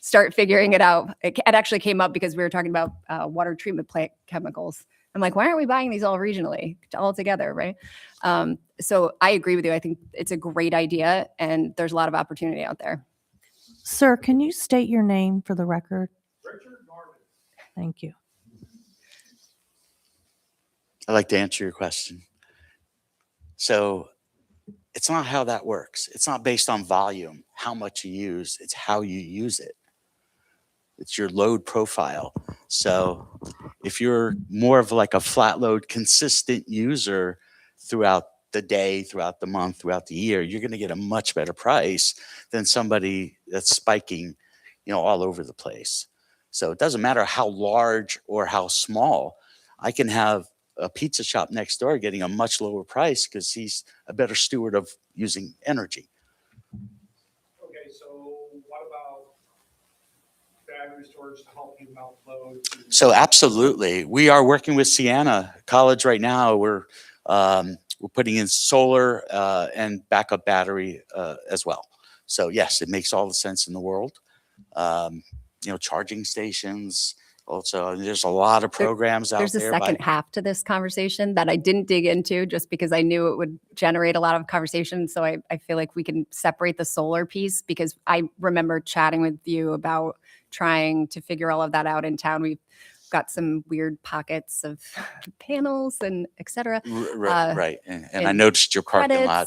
start figuring it out. It actually came up because we were talking about water treatment plant chemicals. I'm like, why aren't we buying these all regionally, all together, right? So I agree with you. I think it's a great idea, and there's a lot of opportunity out there. Sir, can you state your name for the record? Richard Norman. Thank you. I'd like to answer your question. So it's not how that works. It's not based on volume, how much you use. It's how you use it. It's your load profile. So if you're more of like a flat load, consistent user throughout the day, throughout the month, throughout the year, you're going to get a much better price than somebody that's spiking, all over the place. So it doesn't matter how large or how small. I can have a pizza shop next door getting a much lower price because he's a better steward of using energy. Okay, so what about battery storage to help you mount load? So absolutely, we are working with Siena College right now. We're putting in solar and backup battery as well. So yes, it makes all the sense in the world. Charging stations. Also, there's a lot of programs out there. There's a second half to this conversation that I didn't dig into just because I knew it would generate a lot of conversation. So I feel like we can separate the solar piece, because I remember chatting with you about trying to figure all of that out in town. We've got some weird pockets of panels and et cetera. Right. And I noticed your parking lot.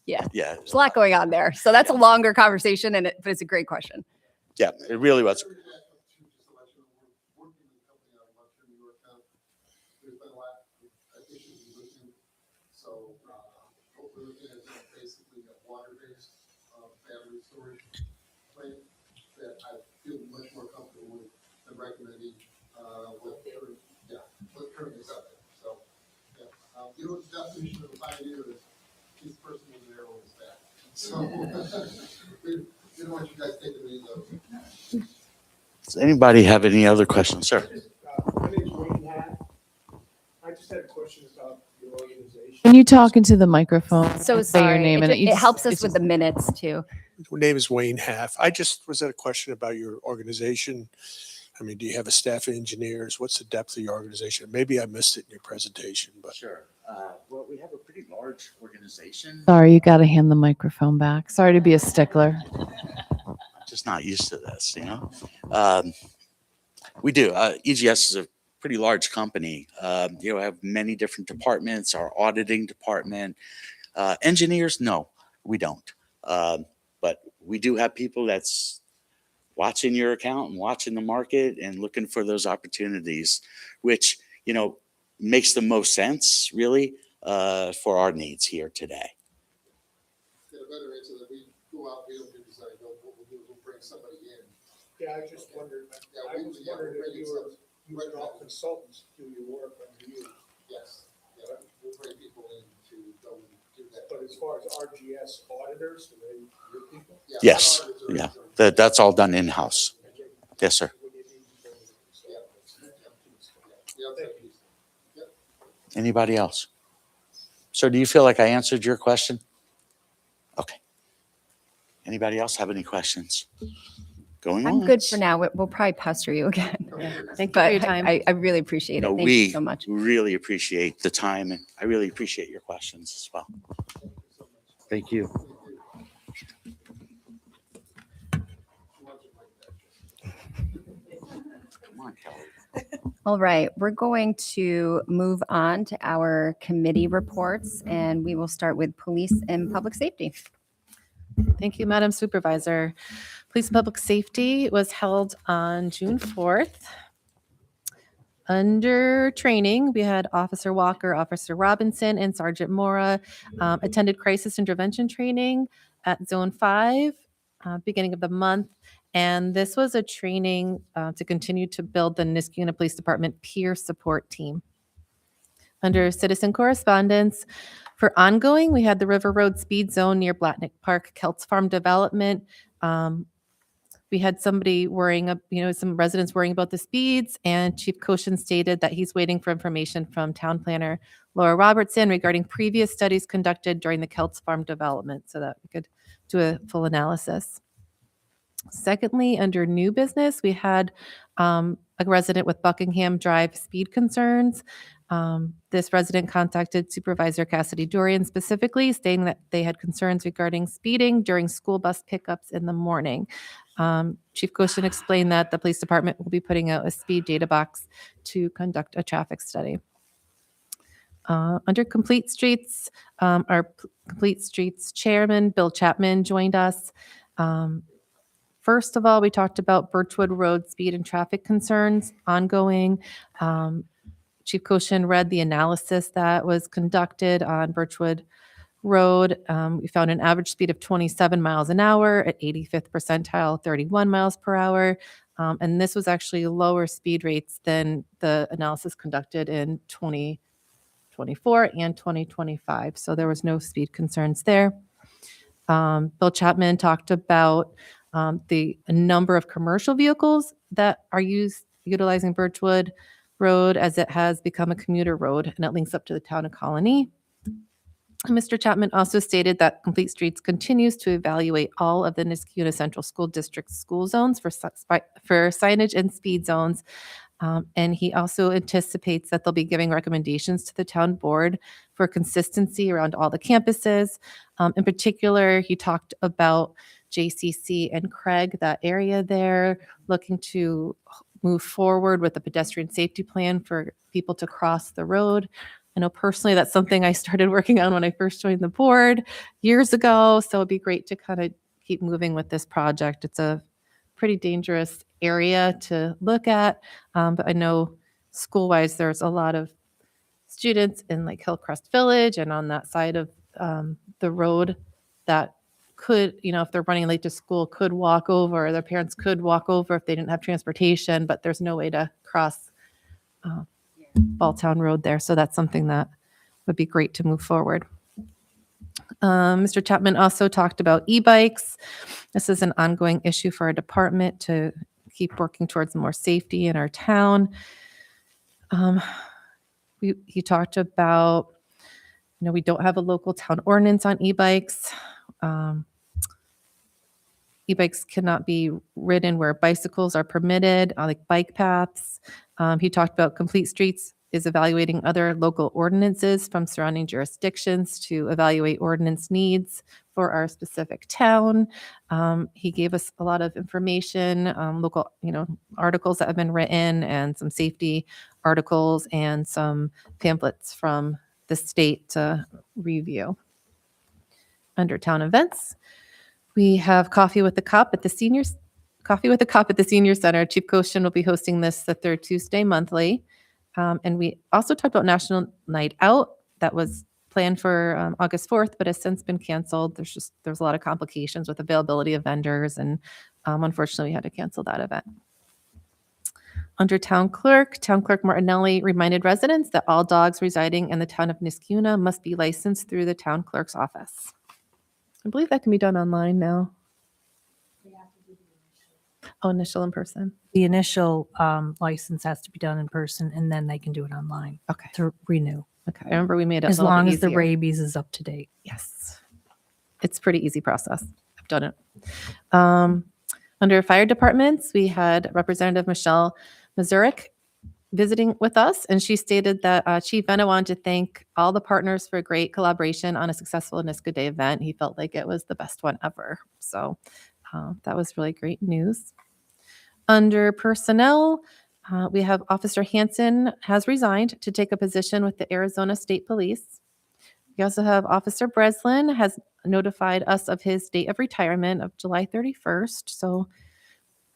Yeah, Yeah. there's a lot going on there. So that's a longer conversation, but it's a great question. Yeah, it really was. So hopefully we can have basically a water-based battery storage plant that I feel much more comfortable with than recommending what currently is out there. So, the definition of a pioneer is this person was there when it's that. So we don't want you guys taking any of those. Does anybody have any other questions, sir? My name's Wayne Hatt. I just had a question about your organization. Can you talk into the microphone? So and say your sorry. name It and ju- you it just- helps us it's with just- the minutes too. name is Wayne Half. I just was at a question about your organization. I mean, do you have a staff of engineers? What's the depth of your organization? Maybe I missed it in your presentation, but Sure. Well, we have a pretty large organization. Sorry, you got to hand the microphone back. Sorry to be a stickler. I'm just not used to this, you know? We do. EGS is a pretty large company. You know, have many different departments, our auditing department. Engineers, no, we don't. But we do have people that's watching your account and watching the market and looking for those opportunities, which, you know, makes the most sense really for our needs here today. Get a better answer that we go out, we don't do design, no, what we'll do is we'll bring somebody in. yeah, I just wondered, Yeah, we- yeah, we're bringing some- using all consultants to do your work under you. Yes, yeah, we'll bring people in to go and do that. But as far as RGS auditors, do they, your people? Yeah, Yes, our auditors are- yeah, that's all done in-house. Yes, sir. Yeah, thank you. Anybody else? So do you feel like I answered your question? Okay. Anybody else have any questions? Going on. I'm good for now. We'll probably pester you again. Thank you But for your time. I really appreciate it. No, Thank we you so much. really appreciate the time and I really appreciate your questions as well. Thank you. Come on, Kelly. All right, we're going to move on to our committee reports, and we will start with police and public safety. Thank you, Madam Supervisor. Police and Public Safety was held on June 4th. Under training, we had Officer Walker, Officer Robinson, and Sergeant Mora attended crisis intervention training at Zone 5, beginning of the month. And this was a training to continue to build the Niskayuna Police Department peer support team. Under citizen correspondence, for ongoing, we had the River Road Speed Zone near Blatnick Park, Kelts Farm Development. We had somebody worrying, some residents worrying about the speeds, and Chief Koshin stated that he's waiting for information from Town Planner Laura Robertson regarding previous studies conducted during the Kelts Farm development so that we could do a full analysis. Secondly, under new business, we had a resident with Buckingham Drive speed concerns. This resident contacted Supervisor Cassidy Dorian specifically, stating that they had concerns regarding speeding during school bus pickups in the morning. Chief Koshin explained that the police department will be putting out a speed data box to conduct a traffic study. Under Complete Streets, our Complete Streets chairman, Bill Chapman, joined us. First of all, we talked about Birchwood Road speed and traffic concerns ongoing. Chief Koshin read the analysis that was conducted on Birchwood Road. We found an average speed of 27 miles an hour at 85th percentile, 31 miles per hour. And this was actually lower speed rates than the analysis conducted in 2024 and 2025. So there was no speed concerns there. Bill Chapman talked about the number of commercial vehicles that are utilizing Birchwood Road as it has become a commuter road and it links up to the town of Colony. Mr. Chapman also stated that Complete Streets continues to evaluate all of the Niskayuna Central School District school zones for signage and speed zones. And he also anticipates that they'll be giving recommendations to the town board for consistency around all the campuses. In particular, he talked about JCC and Craig, that area there, looking to move forward with a pedestrian safety plan for people to cross the road. I know personally that's something I started working on when I first joined the board years ago. So it'd be great to kind of keep moving with this project. It's a pretty dangerous area to look at. But I know school-wise, there's a lot of students in like Hillcrest Village and on that side of the road that could, if they're running late to school, could walk over, or their parents could walk over if they didn't have transportation, but there's no way to cross Balltown Road there. So that's something that would be great to move forward. Mr. Chapman also talked about e-bikes. This is an ongoing issue for our department to keep working towards more safety in our town. He talked about, we don't have a local town ordinance on e-bikes. E-bikes cannot be ridden where bicycles are permitted, like bike paths. He talked about Complete Streets is evaluating other local ordinances from surrounding jurisdictions to evaluate ordinance needs for our specific town. He gave us a lot of information, local, articles that have been written and some safety articles and some pamphlets from the state to review. Under town events, we have Coffee with the Cop at the Senior Center. Chief Koshin will be hosting this the third Tuesday monthly. And we also talked about National Night Out that was planned for August 4th, but has since been canceled. There's a lot of complications with availability of vendors, and unfortunately we had to cancel that event. Under Town Clerk Martinelli reminded residents that all dogs residing in the town of Niskuna must be licensed through the town clerk's office. I believe that can be done online now. Oh, initial in person. The initial license has to be done in person, and then they can do it online Okay. to renew, Okay. I remember we made it as a little long bit as the easier. rabies is up to date. Yes. It's a pretty easy process. I've done it. Under fire departments, we had Representative Michelle Mazurik visiting with us, and she stated that Chief Venna wanted to thank all the partners for a great collaboration on a successful Niska Day event. He felt like it was the best one ever. So that was really great news. Under personnel, we have Officer Hansen has resigned to take a position with the Arizona State Police. We also have Officer Breslin has notified us of his date of retirement of July 31st. So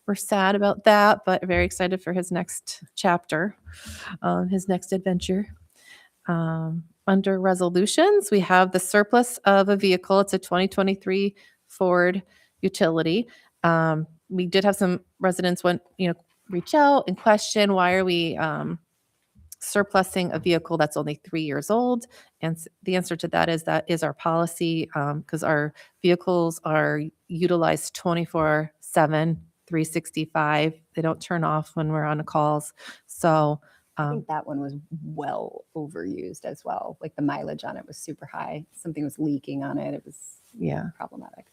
we're sad about that, but very excited for his next chapter, his next adventure. Under resolutions, we have the surplus of a vehicle. It's a 2023 Ford utility. We did have some residents reach out and question, why are we surplusing a vehicle that's only 3 years old? And the answer to that is our policy, because our vehicles are utilized 24/7, 365. They don't turn off when we're on calls. So I think that one was well overused as well. Like the mileage on it was super high. Something was leaking on it. It was yeah. problematic.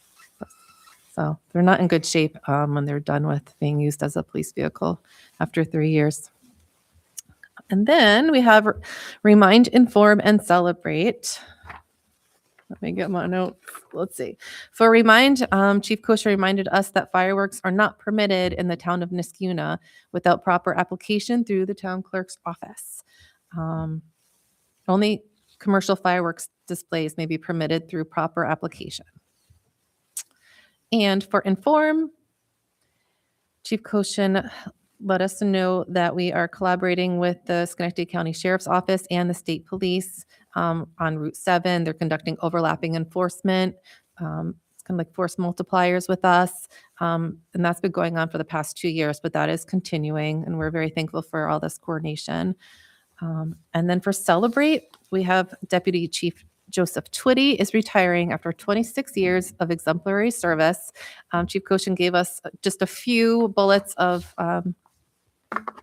So they're not in good shape when they're done with being used as a police vehicle after 3 years. And then we have Remind, Inform, and Celebrate. Let me get my notes. Let's see. For Remind, Chief Kosher reminded us that fireworks are not permitted in the town of Niskuna without proper application through the town clerk's office. Only commercial fireworks displays may be permitted through proper application. And for Inform, Chief Koshin let us know that we are collaborating with the Schenectady County Sheriff's Office and the State Police on Route 7. They're conducting overlapping enforcement. It's kind of like force multipliers with us. And that's been going on for the past 2 years, but that is continuing. And we're very thankful for all this coordination. And then for Celebrate, we have Deputy Chief Joseph Twitty is retiring after 26 years of exemplary service. Chief Koshin gave us just a few bullets of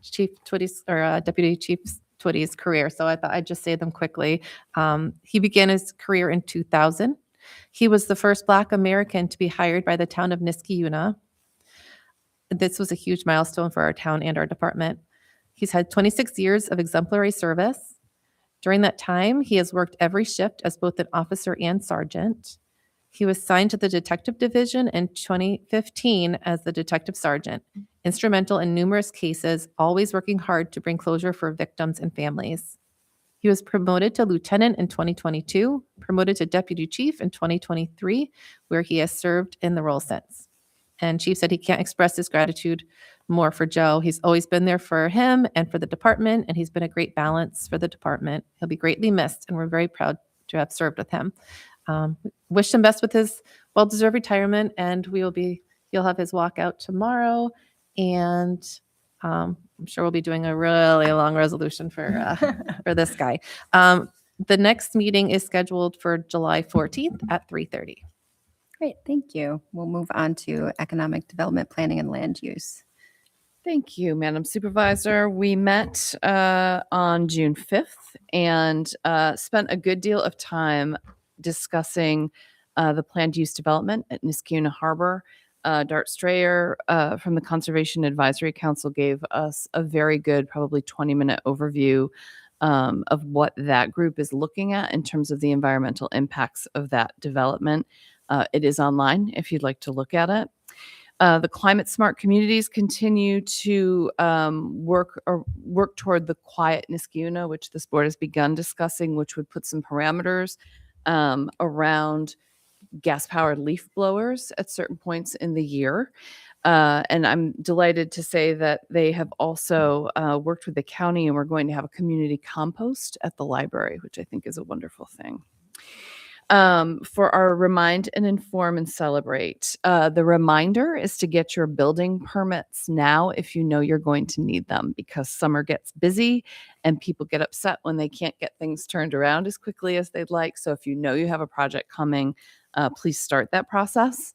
Chief Twitty's or Deputy Chief Twitty's career, so I thought I'd just say them quickly. He began his career in 2000. He was the first Black American to be hired by the town of Niskayuna. This was a huge milestone for our town and our department. He's had 26 years of exemplary service. During that time, he has worked every shift as both an officer and sergeant. He was signed to the detective division in 2015 as the detective sergeant, instrumental in numerous cases, always working hard to bring closure for victims and families. He was promoted to lieutenant in 2022, promoted to deputy chief in 2023, where he has served in the role since. And Chief said he can't express his gratitude more for Joe. He's always been there for him and for the department, and he's been a great balance for the department. He'll be greatly missed, and we're very proud to have served with him. Wish him best with his well-deserved retirement, and he'll have his walkout tomorrow, and I'm sure we'll be doing a really long resolution for this guy. The next meeting is scheduled for July 14th at 3:30. Great, thank you. We'll move on to economic development planning and land use. Thank you, Madam Supervisor. We met on June 5th and spent a good deal of time discussing the planned use development at Niskayuna Harbor. Dart Strayer from the Conservation Advisory Council gave us a very good, probably 20-minute overview of what that group is looking at in terms of the environmental impacts of that development. It is online if you'd like to look at it. The climate smart communities continue to work toward the quiet Niskayuna, which this board has begun discussing, which would put some parameters around gas-powered leaf blowers at certain points in the year. And I'm delighted to say that they have also worked with the county, and we're going to have a community compost at the library, which I think is a wonderful thing. For our Remind and Inform and Celebrate, the reminder is to get your building permits now if you know you're going to need them, because summer gets busy and people get upset when they can't get things turned around as quickly as they'd like. So if you know you have a project coming, please start that process.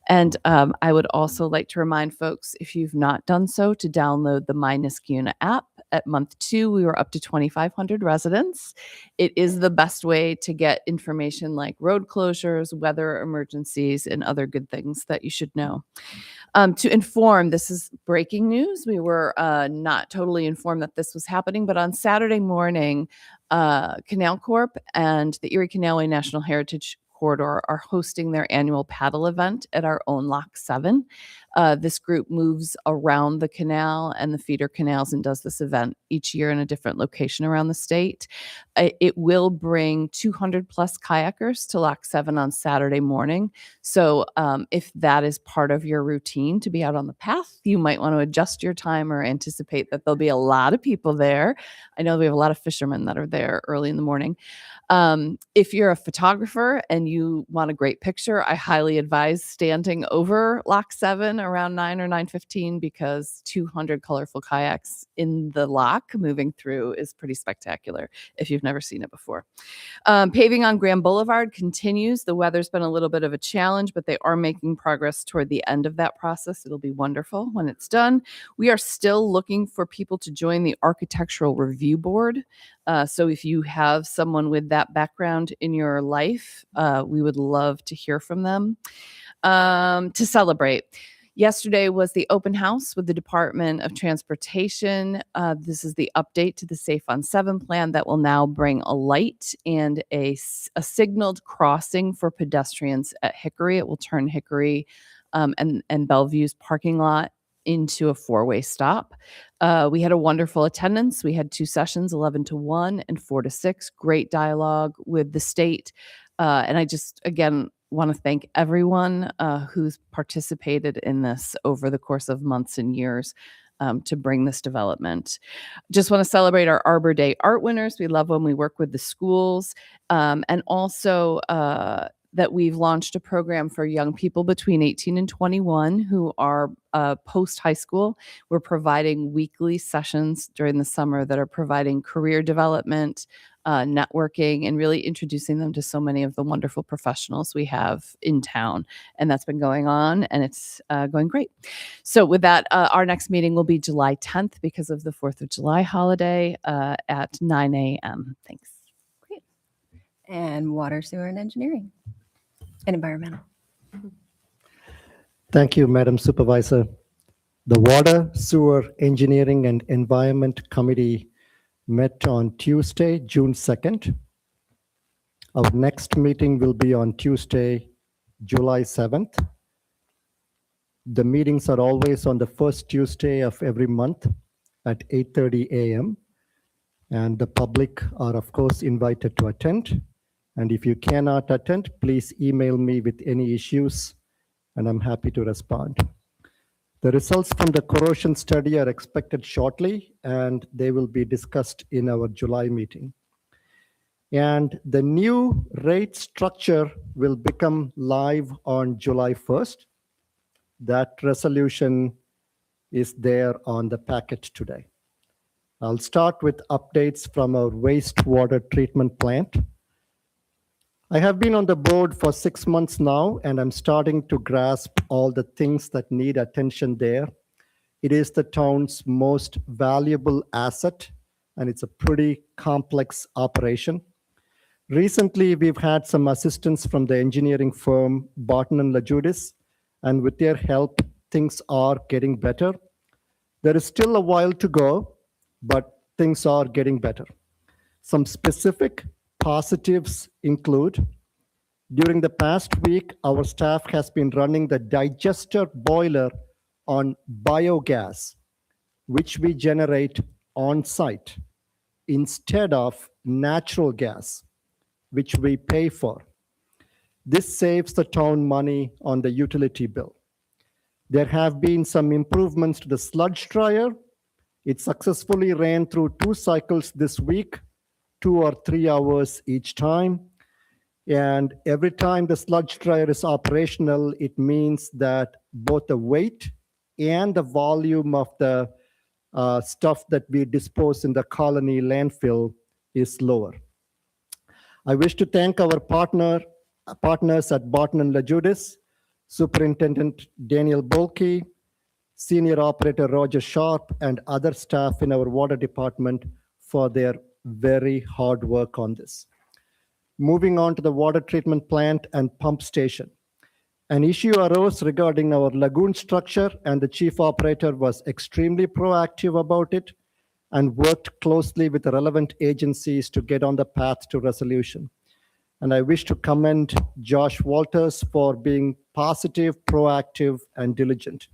And I would also like to remind folks, if you've not done so, to download the My Niskayuna app. At month 2, we were up to 2,500 residents. It is the best way to get information like road closures, weather emergencies, and other good things that you should know. To inform, this is breaking news. We were not totally informed that this was happening, but on Saturday morning, Canal Corp and the Erie Canalway National Heritage Corridor are hosting their annual paddle event at our own Lock 7. This group moves around the canal and the feeder canals and does this event each year in a different location around the state. It will bring 200 plus kayakers to Lock 7 on Saturday morning. So if that is part of your routine to be out on the path, you might want to adjust your time or anticipate that there'll be a lot of people there. I know we have a lot of fishermen that are there early in the morning. If you're a photographer and you want a great picture, I highly advise standing over Lock 7 around 9 or 9:15, because 200 colorful kayaks in the lock moving through is pretty spectacular if you've never seen it before. Paving on Graham Boulevard continues. The weather's been a little bit of a challenge, but they are making progress toward the end of that process. It'll be wonderful when it's done. We are still looking for people to join the Architectural Review Board. So if you have someone with that background in your life, we would love to hear from them. To celebrate, yesterday was the open house with the Department of Transportation. This is the update to the Safe on 7 plan that will now bring a light and a signaled crossing for pedestrians at Hickory. It will turn Hickory and Bellevue's parking lot into a 4-way stop. We had a wonderful attendance. We had 2 sessions, 11 to 1 and 4 to 6. Great dialogue with the state. And I just, again, want to thank everyone who's participated in this over the course of months and years to bring this development. Just want to celebrate our Arbor Day art winners. We love when we work with the schools, and also that we've launched a program for young people between 18 and 21 who are post-high school. We're providing weekly sessions during the summer that are providing career development, networking, and really introducing them to so many of the wonderful professionals we have in town. And that's been going on, and it's going great. So with that, our next meeting will be July 10th because of the 4th of July holiday at 9 a.m. Thanks. And water, sewer, and engineering and environmental. Thank you, Madam Supervisor. The Water, Sewer, Engineering, and Environment Committee met on Tuesday, June 2nd. Our next meeting will be on Tuesday, July 7th. The meetings are always on the first Tuesday of every month at 8:30 a.m. And the public are, of course, invited to attend. And if you cannot attend, please email me with any issues, and I'm happy to respond. The results from the corrosion study are expected shortly, and they will be discussed in our July meeting. And the new rate structure will become live on July 1st. That resolution is there on the packet today. I'll start with updates from our wastewater treatment plant. I have been on the board for 6 months now, and I'm starting to grasp all the things that need attention there. It is the town's most valuable asset, and it's a pretty complex operation. Recently, we've had some assistance from the engineering firm Barton & LaJudas, and with their help, things are getting better. There is still a while to go, but things are getting better. Some specific positives include, during the past week, our staff has been running the digester boiler on biogas, which we generate on site, instead of natural gas, which we pay for. This saves the town money on the utility bill. There have been some improvements to the sludge dryer. It successfully ran through 2 cycles this week, 2 or 3 hours each time. And every time the sludge dryer is operational, it means that both the weight and the volume of the stuff that we dispose in the colony landfill is lower. I wish to thank our partners at Barton and LaJudas, Superintendent Daniel Bolke, Senior Operator Roger Sharp, and other staff in our water department for their very hard work on this. Moving on to the water treatment plant and pump station. An issue arose regarding our lagoon structure, and the chief operator was extremely proactive about it and worked closely with the relevant agencies to get on the path to resolution. And I wish to commend Josh Walters for being positive, proactive, and diligent.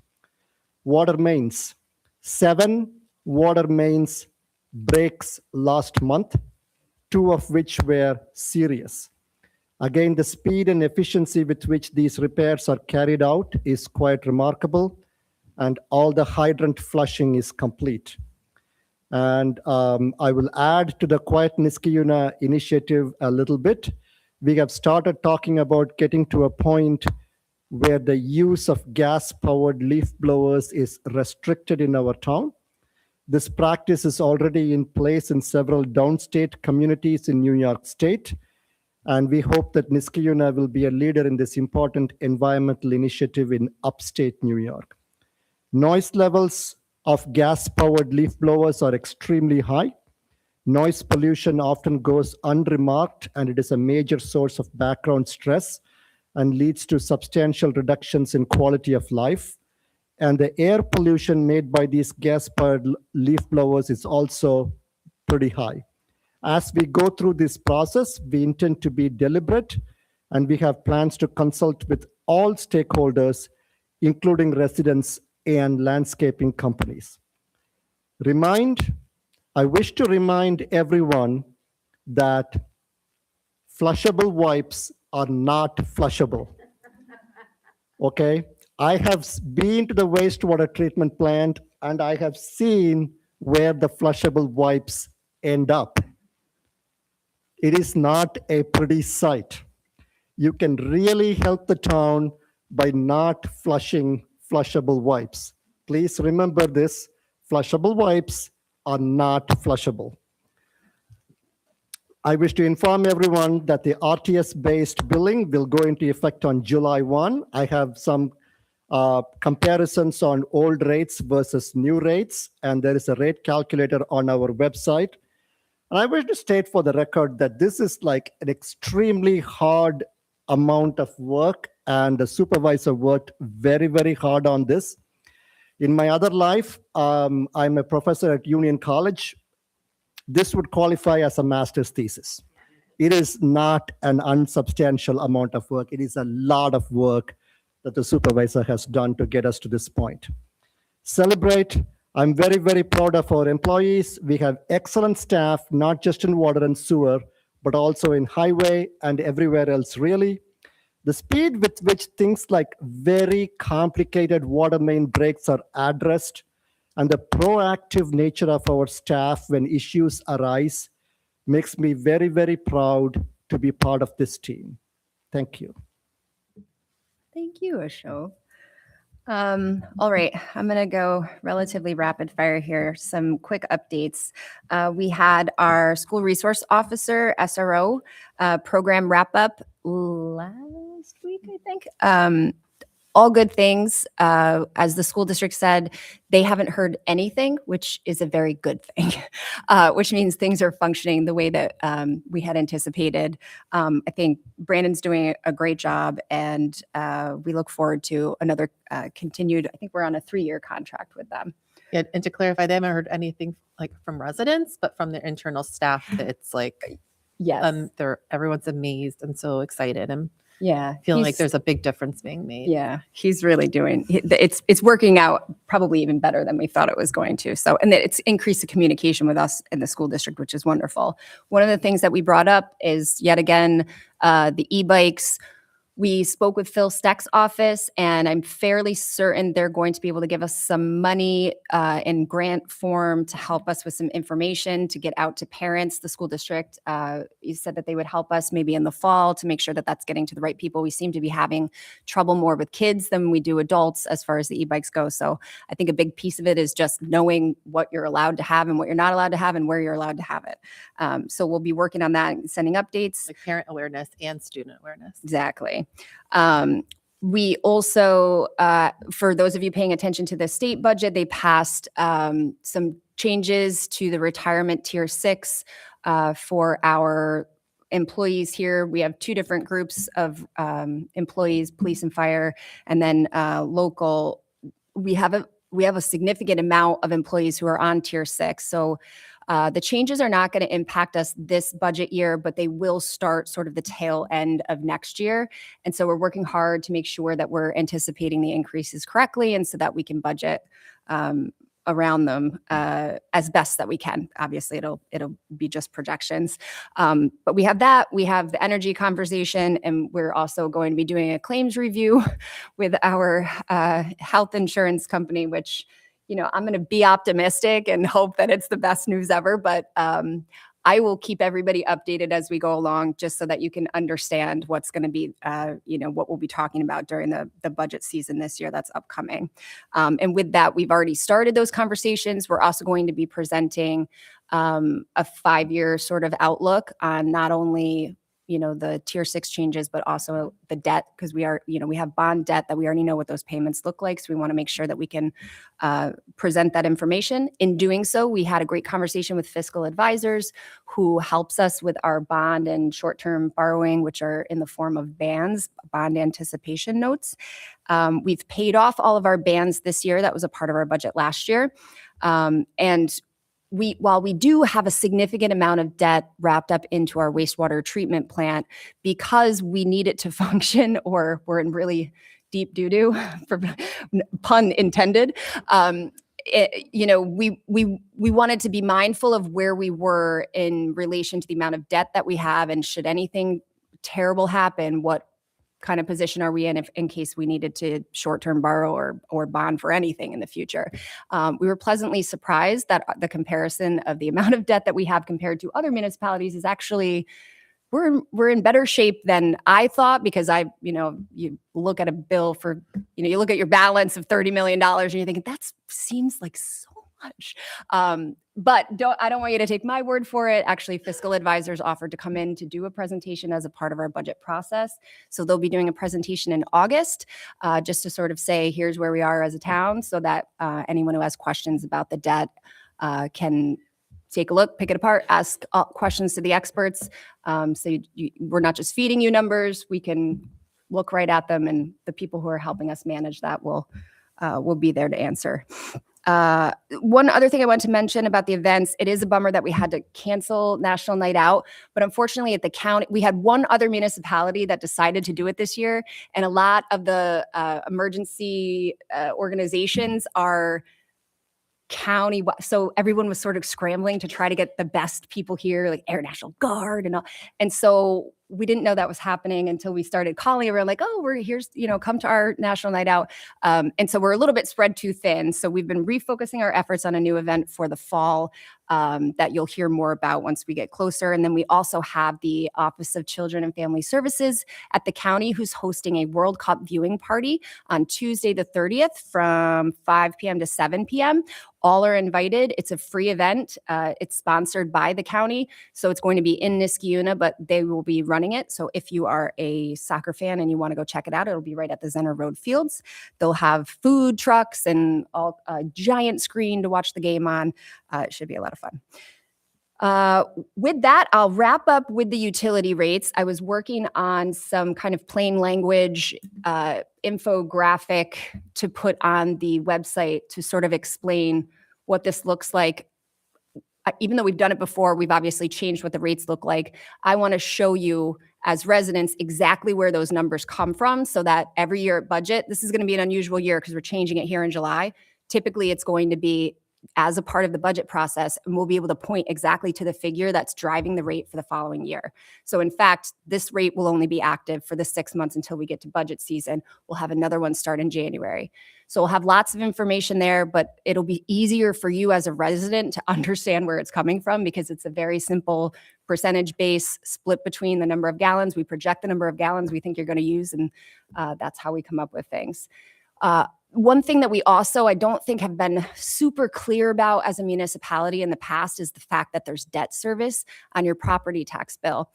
Water mains. 7 water mains breaks last month, 2 of which were serious. Again, the speed and efficiency with which these repairs are carried out is quite remarkable, and all the hydrant flushing is complete. And I will add to the Quiet Niskayuna initiative a little bit. We have started talking about getting to a point where the use of gas-powered leaf blowers is restricted in our town. This practice is already in place in several downstate communities in New York State, and we hope that Niskayuna will be a leader in this important environmental initiative in upstate New York. Noise levels of gas-powered leaf blowers are extremely high. Noise pollution often goes unremarked, and it is a major source of background stress and leads to substantial reductions in quality of life. And the air pollution made by these gas-powered leaf blowers is also pretty high. As we go through this process, we intend to be deliberate, and we have plans to consult with all stakeholders, including residents and landscaping companies. I wish to remind everyone that flushable wipes are not flushable. Okay? I have been to the wastewater treatment plant, and I have seen where the flushable wipes end up. It is not a pretty sight. You can really help the town by not flushing flushable wipes. Please remember this, flushable wipes are not flushable. I wish to inform everyone that the RTS-based billing will go into effect on July 1. I have some comparisons on old rates versus new rates, and there is a rate calculator on our website. And I wish to state for the record that this is like an extremely hard amount of work, and the supervisor worked very, very hard on this. In my other life, I'm a professor at Union College. This would qualify as a master's thesis. It is not an unsubstantial amount of work. It is a lot of work that the supervisor has done to get us to this point. Celebrate. I'm very, very proud of our employees. We have excellent staff, not just in water and sewer, but also in highway and everywhere else, really. The speed with which things like very complicated water main breaks are addressed, and the proactive nature of our staff when issues arise makes me very, very proud to be part of this team. Thank you. Thank you, Ashok. All right, I'm going to go relatively rapid fire here. Some quick updates. We had our school resource officer, SRO, program wrap up last week, I think. all good things. As the school district said, they haven't heard anything, which is a very good thing, which means things are functioning the way that we had anticipated. I think Brandon's doing a great job, and we look forward to another continued, I think we're on a 3-year contract with them. Yeah, and to clarify, they haven't heard anything like from residents, but from their internal staff. It's like Yes. everyone's amazed and so excited and Yeah. feeling like he's- there's a big difference being made. Yeah, he's really doing, it's working out probably even better than we thought it was going to. So, and it's increased the communication with us in the school district, which is wonderful. One of the things that we brought up is yet again, the e-bikes. We spoke with Phil Steck's office, and I'm fairly certain they're going to be able to give us some money in grant form to help us with some information to get out to parents. The school district, you said that they would help us maybe in the fall to make sure that that's getting to the right people. We seem to be having trouble more with kids than we do adults as far as the e-bikes go. So I think a big piece of it is just knowing what you're allowed to have and what you're not allowed to have and where you're allowed to have it. So we'll be working on that and sending updates. Like parent awareness and student awareness. Exactly. We also, for those of you paying attention to the state budget, they passed some changes to the retirement tier 6 for our employees here. We have 2 different groups of employees, police and fire, and then local. We have a significant amount of employees who are on tier 6. So the changes are not going to impact us this budget year, but they will start sort of the tail end of next year. And so we're working hard to make sure that we're anticipating the increases correctly and so that we can budget around them as best that we can. Obviously, it'll be just projections. But we have that. We have the energy conversation, and we're also going to be doing a claims review with our health insurance company, which I'm going to be optimistic and hope that it's the best news ever, but I will keep everybody updated as we go along just so that you can understand what's going to be, what we'll be talking about during the budget season this year that's upcoming. And with that, we've already started those conversations. We're also going to be presenting a 5-year sort of outlook on not only the tier 6 changes, but also the debt, because we have bond debt that we already know what those payments look like. So we want to make sure that we can present that information. In doing so, we had a great conversation with fiscal advisors who helps us with our bond and short-term borrowing, which are in the form of bands, bond anticipation notes. We've paid off all of our bands this year. That was a part of our budget last year. And while we do have a significant amount of debt wrapped up into our wastewater treatment plant, because we need it to function, or we're in really deep doo-doo, pun intended, we wanted to be mindful of where we were in relation to the amount of debt that we have, and should anything terrible happen, what kind of position are we in case we needed to short-term borrow or bond for anything in the future. We were pleasantly surprised that the comparison of the amount of debt that we have compared to other municipalities is actually, we're in better shape than I thought, because you look at a bill for, you look at your balance of $30 million and you're thinking, that seems like so much. But I don't want you to take my word for it. Actually, fiscal advisors offered to come in to do a presentation as a part of our budget process. So they'll be doing a presentation in August, just to sort of say, here's where we are as a town, so that anyone who has questions about the debt can take a look, pick it apart, ask questions to the experts. So we're not just feeding you numbers. We can look right at them, and the people who are helping us manage that will be there to answer. One other thing I want to mention about the events, it is a bummer that we had to cancel National Night Out, but unfortunately at the county, we had one other municipality that decided to do it this year, and a lot of the emergency organizations are county, so everyone was sort of scrambling to try to get the best people here, like Air National Guard and all. And so we didn't know that was happening until we started calling everyone, like, oh, here's, come to our National Night Out. And so we're a little bit spread too thin. So we've been refocusing our efforts on a new event for the fall that you'll hear more about once we get closer. And then we also have the Office of Children and Family Services at the county, who's hosting a World Cup viewing party on Tuesday the 30th from 5 p.m. to 7 p.m. All are invited. It's a free event. It's sponsored by the county. So it's going to be in Niskayuna, but they will be running running it. So if you are a soccer fan and you want to go check it out, it'll be right at the Zenner Road Fields. They'll have food trucks and a giant screen to watch the game on. It should be a lot of fun. With that, I'll wrap up with the utility rates. I was working on some kind of plain language infographic to put on the website to sort of explain what this looks like. Even though we've done it before, we've obviously changed what the rates look like. I want to show you as residents exactly where those numbers come from so that every year at budget, this is going to be an unusual year because we're changing it here in July. Typically, it's going to be as a part of the budget process, and we'll be able to point exactly to the figure that's driving the rate for the following year. So in fact, this rate will only be active for the 6 months until we get to budget season. We'll have another one start in January. So we'll have lots of information there, but it'll be easier for you as a resident to understand where it's coming from because it's a very simple percentage base split between the number of gallons. We project the number of gallons we think you're going to use, and that's how we come up with things. One thing that we also, I don't think have been super clear about as a municipality in the past is the fact that there's debt service on your property tax bill.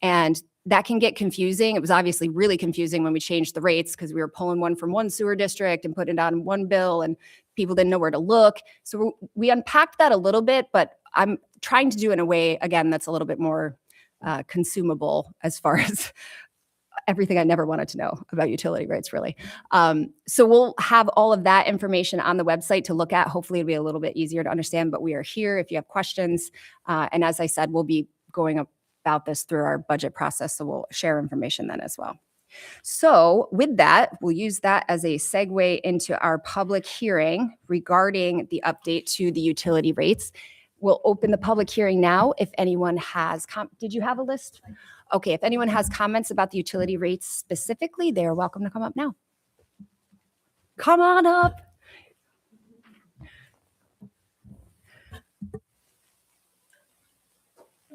And that can get confusing. It was obviously really confusing when we changed the rates because we were pulling one from one sewer district and putting it on one bill and people didn't know where to look. So we unpacked that a little bit, but I'm trying to do it in a way, again, that's a little bit more consumable as far as everything I never wanted to know about utility rates, really. So we'll have all of that information on the website to look at. Hopefully it'll be a little bit easier to understand, but we are here if you have questions. And as I said, we'll be going about this through our budget process, so we'll share information then as well. So with that, we'll use that as a segue into our public hearing regarding the update to the utility rates. We'll open the public hearing now. If anyone has, did you have a list? Okay, if anyone has comments about the utility rates specifically, they're welcome to come up now. Come on up.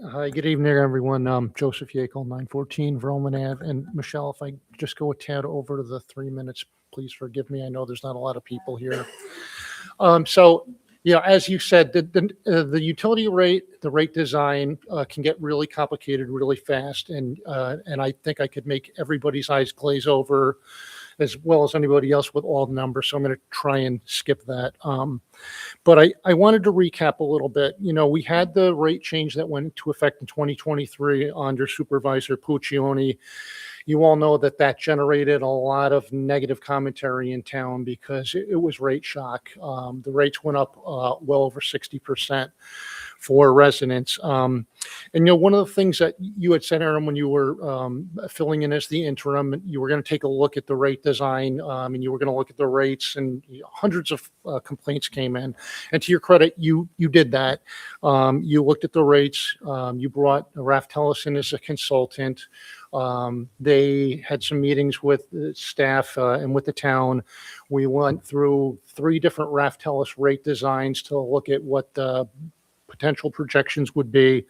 Hi, good evening, everyone. Joseph Yekel, 914 Vroman Ave. And Michelle, if I just go a tad over to the 3 minutes, please forgive me. I know there's not a lot of people here. Yeah, as you said, the utility rate, the rate design can get really complicated really fast. And I think I could make everybody's eyes glaze over as well as anybody else with all the numbers. So I'm going to try and skip that. But I wanted to recap a little bit. You know, we had the rate change that went into effect in 2023 under Supervisor Puccioni. You all know that generated a lot of negative commentary in town because it was rate shock. The rates went up well over 60% for residents. And, you know, one of the things that you had said, Aaron, when you were filling in as the interim, you were going to take a look at the rate design and you were going to look at the rates, and hundreds of complaints came in. And to your credit, you did that. You looked at the rates. You brought Raftellus in as a consultant. They had some meetings with the staff and with the town. We went through 3 different Raftellus rate designs to look at what the potential projections would be.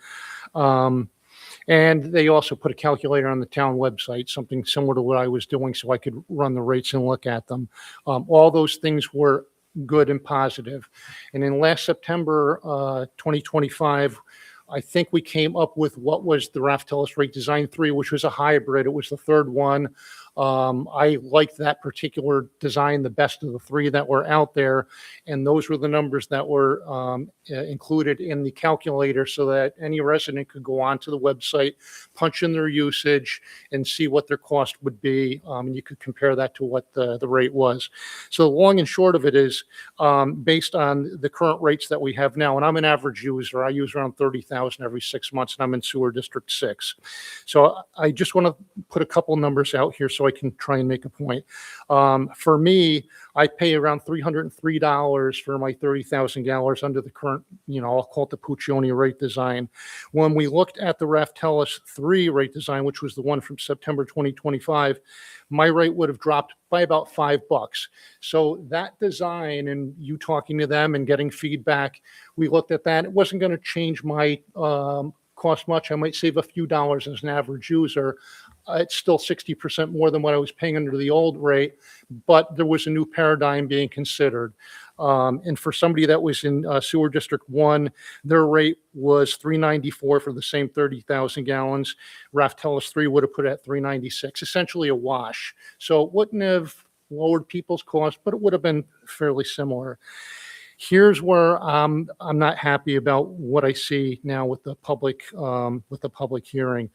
And they also put a calculator on the town website, something similar to what I was doing so I could run the rates and look at them. All those things were good and positive. And in last September 2025, I think we came up with what was the Raftellus Rate Design 3, which was a hybrid. It was the third one. I liked that particular design the best of the 3 that were out there. And those were the numbers that were included in the calculator so that any resident could go onto the website, punch in their usage, and see what their cost would be. And you could compare that to what the rate was. So the long and short of it is based on the current rates that we have now, and I'm an average user. I use around 30,000 every 6 months, and I'm in Sewer District 6. So I just want to put a couple numbers out here so I can try and make a point. For me, I pay around $303 for my 30,000 gallons under the current, you know, I'll call it the Puccioni rate design. When we looked at the Raftellus 3 rate design, which was the one from September 2025, my rate would have dropped by about $5. So that design, and you talking to them and getting feedback, we looked at that. It wasn't going to change my cost much. I might save a few dollars as an average user. It's still 60% more than what I was paying under the old rate, but there was a new paradigm being considered. And for somebody that was in sewer district 1, their rate was $3.94 for the same 30,000 gallons. Raftellus 3 would have put it at $3.96, essentially a wash. So it wouldn't have lowered people's costs, but it would have been fairly similar. Here's where I'm not happy about what I see now with the public hearing.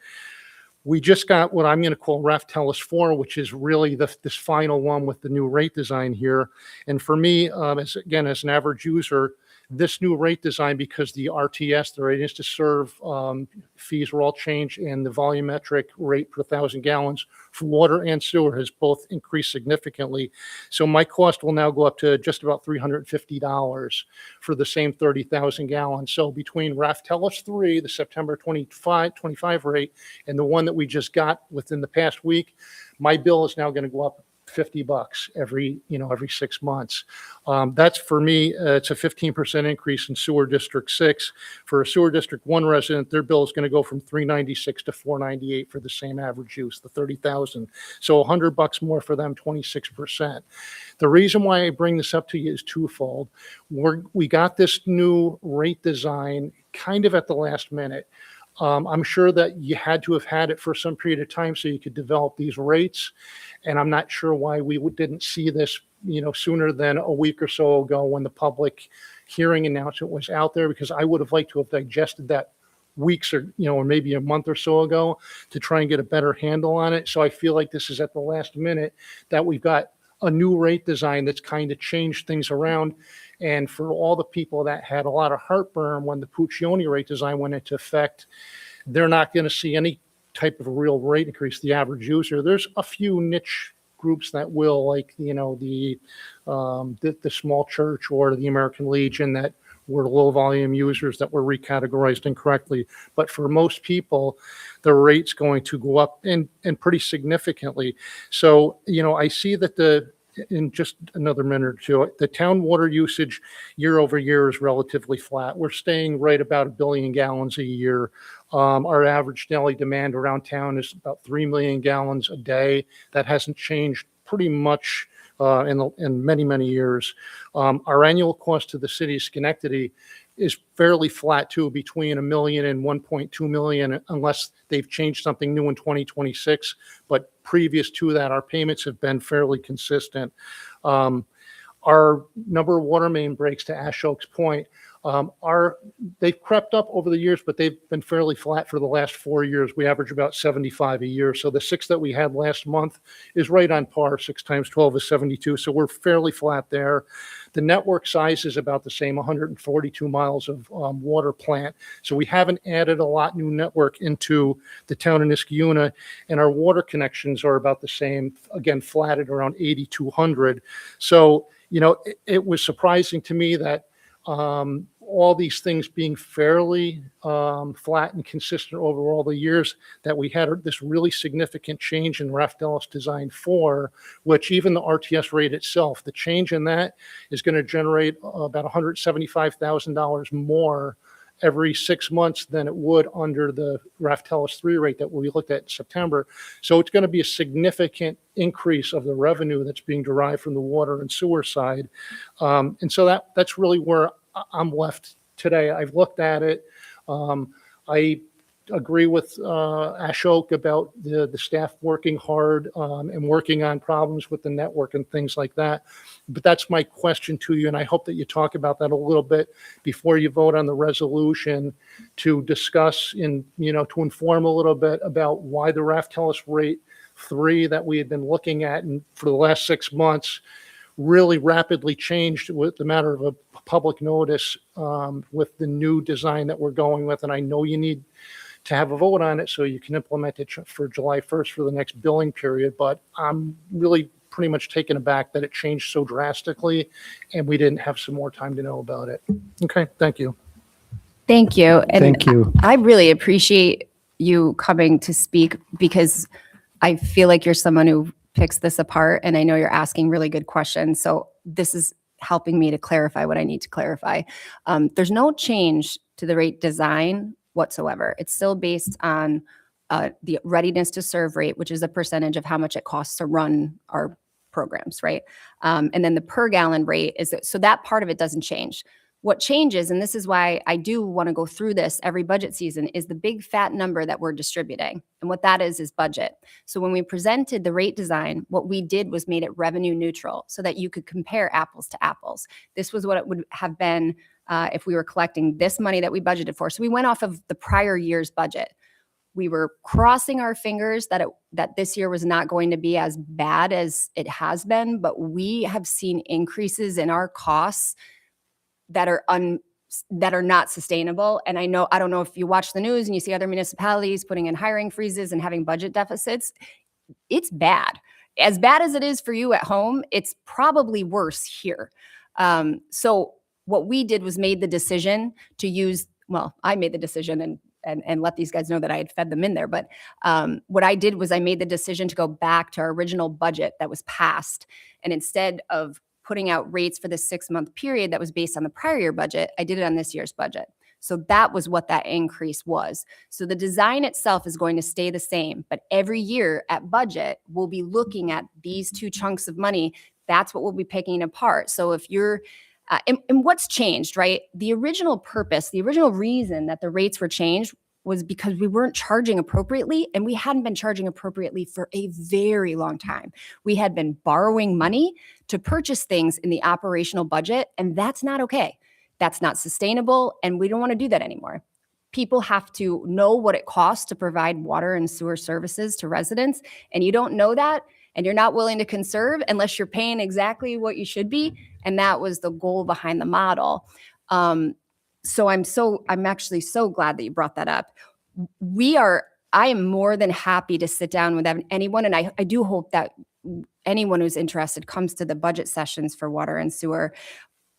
We just got what I'm going to call Raftellus 4, which is really this final one with the new rate design here. And for me, as an average user, this new rate design, because the RTS, the radius to serve fees were all changed, and the volumetric rate per 1,000 gallons for water and sewer has both increased significantly. So my cost will now go up to just about $350 for the same 30,000 gallons. So between Raftellus 3, the September 25 rate, and the one that we just got within the past week, my bill is now going to go up $50 every 6 months. That's for me, it's a 15% increase in sewer district 6. For a sewer district 1 resident, their bill is going to go from $396 to $498 for the same average use, the 30,000. So $100 more for them, 26%. The reason why I bring this up to you is twofold. We got this new rate design kind of at the last minute. I'm sure that you had to have had it for some period of time so you could develop these rates. And I'm not sure why we didn't see this, sooner than a week or so ago when the public hearing announcement was out there, because I would have liked to have digested that weeks or maybe a month or so ago to try and get a better handle on it. So I feel like this is at the last minute that we've got a new rate design that's kind of changed things around. And for all the people that had a lot of heartburn when the Puccioni rate design went into effect, they're not going to see any type of a real rate increase. The average user, there's a few niche groups that will, like the small church or the American Legion, that were low volume users that were recategorized incorrectly. But for most people, the rate's going to go up and pretty significantly. So, I see that in just another minute or two, the town water usage year over year is relatively flat. We're staying right about 1 billion gallons a year. Our average daily demand around town is about 3 million gallons a day. That hasn't changed pretty much in many, many years. Our annual cost to the city of Schenectady is fairly flat too, between $1 million and $1.2 million, unless they've changed something new in 2026. But previous to that, our payments have been fairly consistent. Our number of water main breaks, to Ash Oak's point, they've crept up over the years, but they've been fairly flat for the last 4 years. We average about 75 a year. So the 6 that we had last month is right on par. 6 times 12 is 72. So we're fairly flat there. The network size is about the same, 142 miles of water plant. So we haven't added a lot new network into the town of Niskayuna, and our water connections are about the same, again, flat at around 8,200. So, it was surprising to me that all these things being fairly flat and consistent over all the years, that we had this really significant change in Raftellus Design 4, which even the RTS rate itself, the change in that is going to generate about $175,000 more every 6 months than it would under the Raftellus 3 rate that we looked at in September. So it's going to be a significant increase of the revenue that's being derived from the water and sewer side. And so that's really where I'm left today. I've looked at it. I agree with Ash Oak about the staff working hard and working on problems with the network and things like that. But that's my question to you, and I hope that you talk about that a little bit before you vote on the resolution, to discuss to inform a little bit about why the Raftellus rate 3 that we had been looking at and for the last 6 months really rapidly changed with the matter of a public notice with the new design that we're going with. And I know you need to have a vote on it so you can implement it for July 1st for the next billing period. But I'm really pretty much taken aback that it changed so drastically and we didn't have some more time to know about it. Okay, thank you. Thank you. And Thank you. I really appreciate you coming to speak, because I feel like you're someone who picks this apart, and I know you're asking really good questions. So this is helping me to clarify what I need to clarify. There's no change to the rate design whatsoever. It's still based on the readiness to serve rate, which is a percentage of how much it costs to run our programs, right? And then the per gallon rate is, so that part of it doesn't change. What changes, and this is why I do want to go through this every budget season, is the big fat number that we're distributing. And what that is budget. So when we presented the rate design, what we did was made it revenue neutral so that you could compare apples to apples. This was what it would have been if we were collecting this money that we budgeted for. So we went off of the prior year's budget. We were crossing our fingers that that this year was not going to be as bad as it has been, but we have seen increases in our costs that are not sustainable. And I don't know if you watch the news and you see other municipalities putting in hiring freezes and having budget deficits. It's bad. As bad as it is for you at home, it's probably worse here. So what we did was made the decision to use, well, I made the decision and let these guys know that I had fed them in there. But what I did was I made the decision to go back to our original budget that was passed. And instead of putting out rates for this 6-month period that was based on the prior year budget, I did it on this year's budget. So that was what that increase was. So the design itself is going to stay the same, but every year at budget, we'll be looking at these two chunks of money. That's what we'll be picking apart. So if you're, and what's changed, right? The original purpose, the original reason that the rates were changed was because we weren't charging appropriately, and we hadn't been charging appropriately for a very long time. We had been borrowing money to purchase things in the operational budget, and that's not okay. That's not sustainable, and we don't want to do that anymore. People have to know what it costs to provide water and sewer services to residents, and you don't know that, and you're not willing to conserve unless you're paying exactly what you should be, and that was the goal behind the model. So I'm actually so glad that you brought that up. I am more than happy to sit down with anyone, and I do hope that anyone who's interested comes to the budget sessions for water and sewer.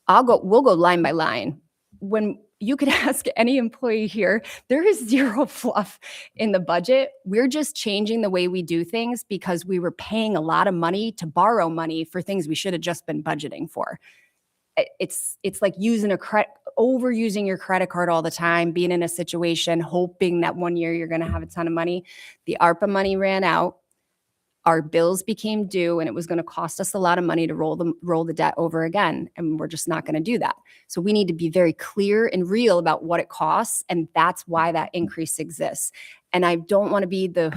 We'll go line by line. When you could ask any employee here, there is zero fluff in the budget. We're just changing the way we do things because we were paying a lot of money to borrow money for things we should have just been budgeting for. It's like overusing your credit card all the time, being in a situation, hoping that one year you're going to have a ton of money. The ARPA money ran out. Our bills became due, and it was going to cost us a lot of money to roll the debt over again. And we're just not going to do that. So we need to be very clear and real about what it costs. And that's why that increase exists. And I don't want to be the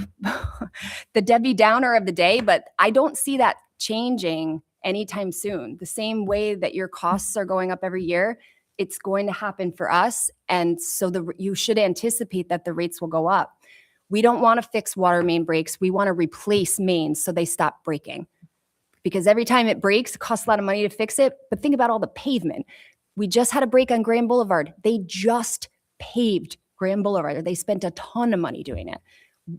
Debbie Downer of the day, but I don't see that changing anytime soon. The same way that your costs are going up every year, it's going to happen for us. And so you should anticipate that the rates will go up. We don't want to fix water main breaks. We want to replace mains so they stop breaking. Because every time it breaks, it costs a lot of money to fix it. But think about all the pavement. We just had a break on Grand Boulevard. They just paved Grand Boulevard. They spent a ton of money doing it.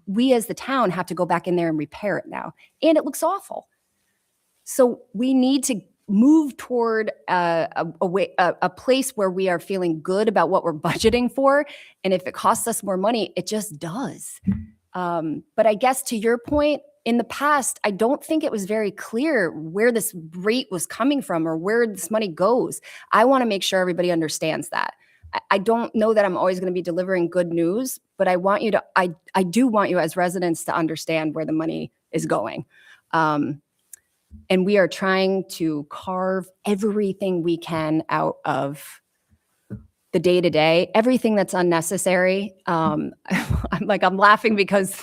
We as the town have to go back in there and repair it now. And it looks awful. So we need to move toward a place where we are feeling good about what we're budgeting for. And if it costs us more money, it just does. But I guess to your point, in the past, I don't think it was very clear where this rate was coming from or where this money goes. I want to make sure everybody understands that. I don't know that I'm always going to be delivering good news, but I want you to, I do want you as residents to understand where the money is going. And we are trying to carve everything we can out of the day-to-day, everything that's unnecessary. I'm laughing because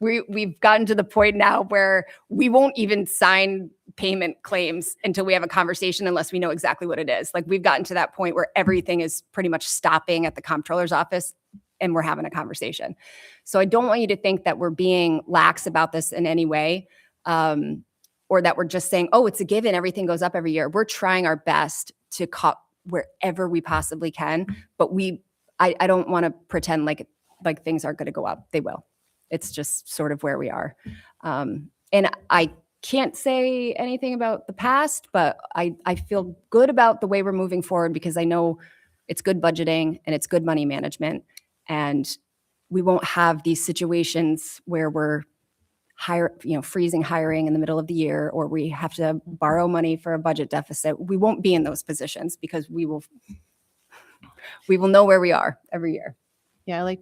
we've gotten to the point now where we won't even sign payment claims until we have a conversation unless we know exactly what it is. Like we've gotten to that point where everything is pretty much stopping at the comptroller's office and we're having a conversation. So I don't want you to think that we're being lax about this in any way. Or that we're just saying, oh, it's a given, everything goes up every year. We're trying our best to cut wherever we possibly can, but I don't want to pretend like things aren't going to go up. They will. It's just sort of where we are. And I can't say anything about the past, but I feel good about the way we're moving forward because I know it's good budgeting and it's good money management. And we won't have these situations where we're freezing hiring in the middle of the year, or we have to borrow money for a budget deficit. We won't be in those positions because we will know where we are every year. Yeah, I like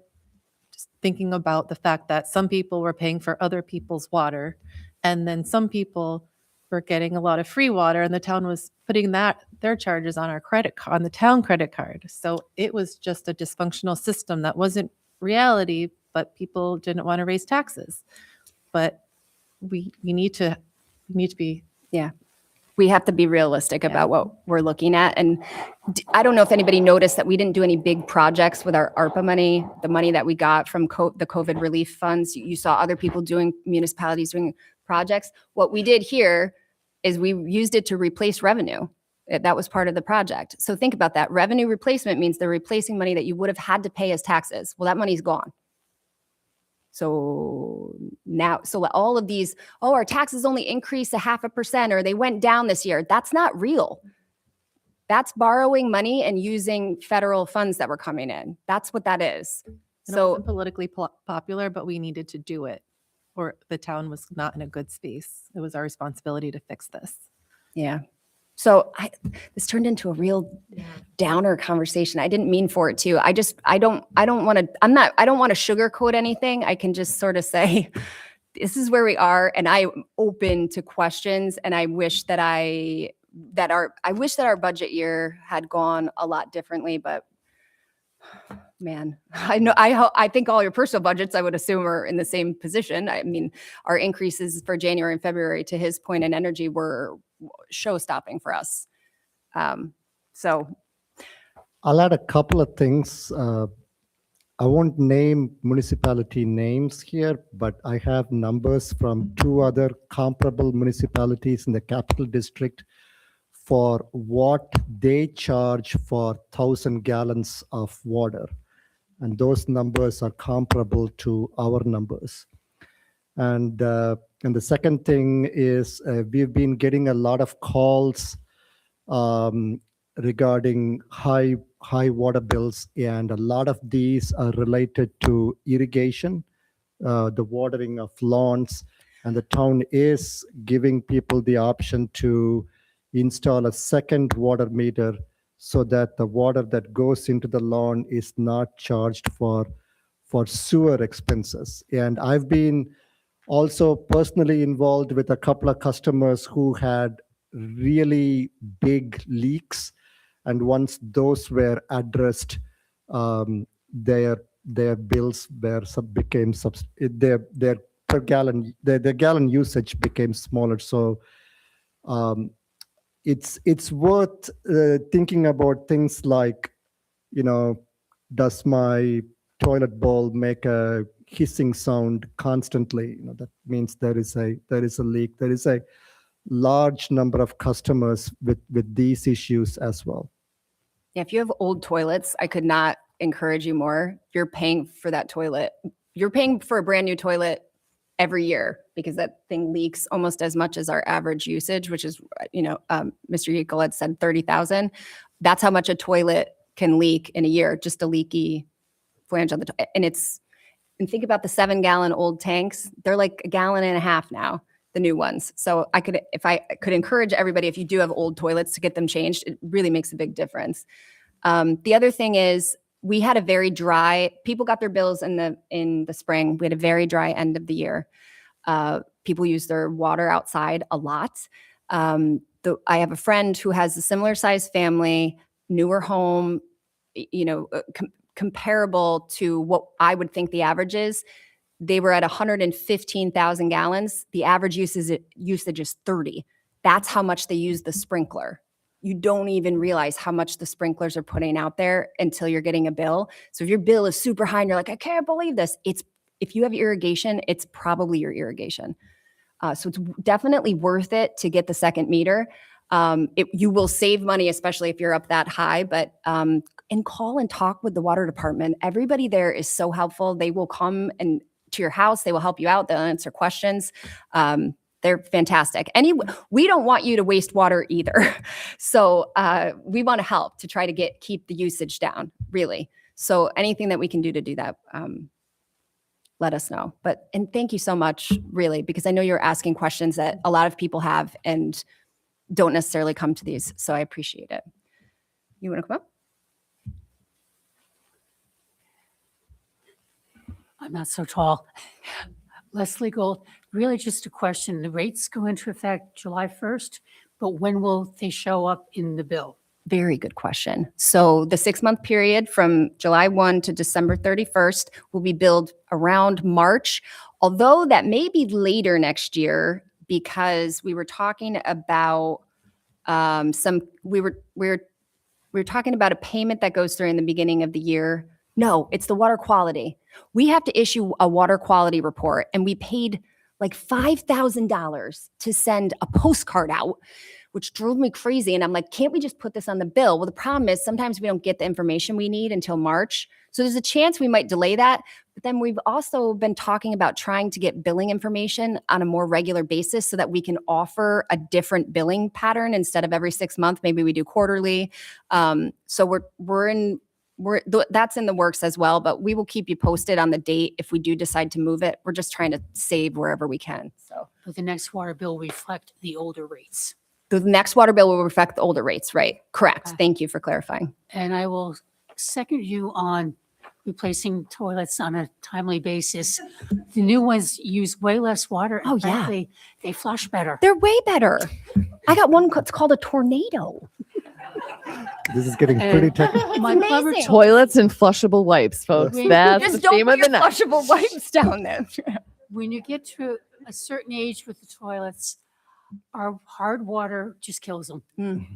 just thinking about the fact that some people were paying for other people's water, and then some people were getting a lot of free water, and the town was putting their charges on our on the town credit card. So it was just a dysfunctional system that wasn't reality, but people didn't want to raise taxes. But we need to be. We have to be realistic Yeah. about what we're looking at. And I don't know if anybody noticed that we didn't do any big projects with our ARPA money, the money that we got from the COVID relief funds. You saw other people municipalities doing projects. What we did here is we used it to replace revenue. That was part of the project. So think about that. Revenue replacement means they're replacing money that you would have had to pay as taxes. Well, that money's gone. So now, all of these, our taxes only increased 0.5% or they went down this year. That's not real. That's borrowing money and using federal funds that were coming in. That's what that is. And it So wasn't politically popular, but we needed to do it, or the town was not in a good space. It was our responsibility to fix this. yeah. So this turned into a real downer conversation. I didn't mean for it to. I don't want to sugarcoat anything. I can just sort of say, this is where we are, and I'm open to questions. And I wish that our budget year had gone a lot differently, but man, I think all your personal budgets, I would assume, are in the same position. I mean, our increases for January and February, to his point, in energy were show-stopping for us. So I'll add a couple of things. I won't name municipality names here, but I have numbers from 2 other comparable municipalities in the capital district for what they charge for 1,000 gallons of water. And those numbers are comparable to our numbers. And the second thing is we've been getting a lot of calls regarding high water bills, and a lot of these are related to irrigation, the watering of lawns, and the town is giving people the option to install a second water meter so that the water that goes into the lawn is not charged for sewer expenses. And I've been also personally involved with a couple of customers who had really big leaks, and once those were addressed, their bills became their per gallon their gallon usage became smaller. So it's worth thinking about things like, does my toilet bowl make a hissing sound constantly? That means there is a leak. There is a large number of customers with these issues as well. yeah, if you have old toilets, I could not encourage you more. You're paying for that toilet. You're paying for a brand new toilet every year because that thing leaks almost as much as our average usage, which is, Mr. Yekel had said 30,000. That's how much a toilet can leak in a year, just a leaky flange on the toilet. And think about the 7-gallon old tanks. They're like 1.5 gallons now, the new ones. So if I could encourage everybody, if you do have old toilets, to get them changed, it really makes a big difference. The other thing is, we had a very dry, people got their bills in the spring. We had a very dry end of the year. People use their water outside a lot. I have a friend who has a similar sized family, newer home, comparable to what I would think the average is. They were at 115,000 gallons. The average usage is 30. That's how much they use the sprinkler. You don't even realize how much the sprinklers are putting out there until you're getting a bill. So if your bill is super high and you're like, I can't believe this, if you have irrigation, it's probably your irrigation. So it's definitely worth it to get the second meter. You will save money, especially if you're up that high, but and call and talk with the water department. Everybody there is so helpful. They will come to your house. They will help you out. They'll answer questions. They're fantastic. We don't want you to waste water either. So we want to help to try to keep the usage down, really. So anything that we can do to do that, let us know. And thank you so much, really, because I know you're asking questions that a lot of people have and don't necessarily come to these. So I appreciate it. You want to come up? I'm not so tall. Leslie Gold, really just a question. The rates go into effect July 1st, but when will they show up in the bill? Very good question. So the 6-month period from July 1 to December 31st will be billed around March, although that may be later next year because we were talking about we were talking about a payment that goes through in the beginning of the year. No, it's the water quality. We have to issue a water quality report, and we paid like $5,000 to send a postcard out, which drove me crazy. And I'm like, can't we just put this on the bill? Well, the problem is sometimes we don't get the information we need until March. So there's a chance we might delay that. But then we've also been talking about trying to get billing information on a more regular basis so that we can offer a different billing pattern instead of every 6 months. Maybe we do quarterly. So that's in the works as well, but we will keep you posted on the date if we do decide to move it. We're just trying to save wherever we can. So But the next water bill will reflect the older rates. the next water bill will reflect the older rates, right? Correct. Okay. Thank you for clarifying. And I will second you on replacing toilets on a timely basis. The new ones use way less water. and Oh, yeah. frankly, they flush better. They're way better. I got one it's called a tornado. This is getting pretty And technical. my clever amazing. Toilets and flushable wipes, folks. Yes. That's Just the don't theme put of your the night. flushable wipes down there. when you get to a certain age with the toilets, our hard water just kills them. Mm.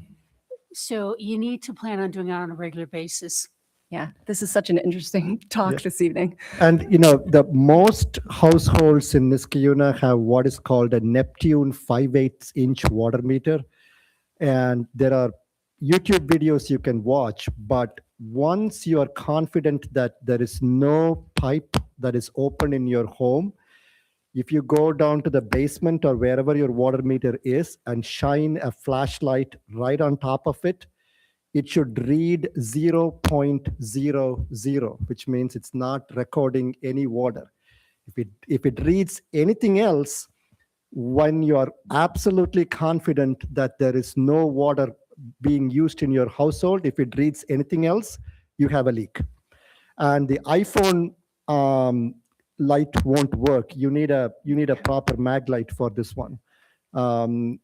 So you need to plan on doing it on a regular basis. Yeah, this is such an interesting talk Yeah. this evening. And the most households in Niskayuna have what is called a Neptune 5/8 inch water meter. And there are YouTube videos you can watch, but once you are confident that there is no pipe that is open in your home, if you go down to the basement or wherever your water meter is and shine a flashlight right on top of it, it should read 0.00, which means it's not recording any water. If it reads anything else, when you are absolutely confident that there is no water being used in your household, if it reads anything else, you have a leak. And the iPhone light won't work. You need a proper mag light for this one. And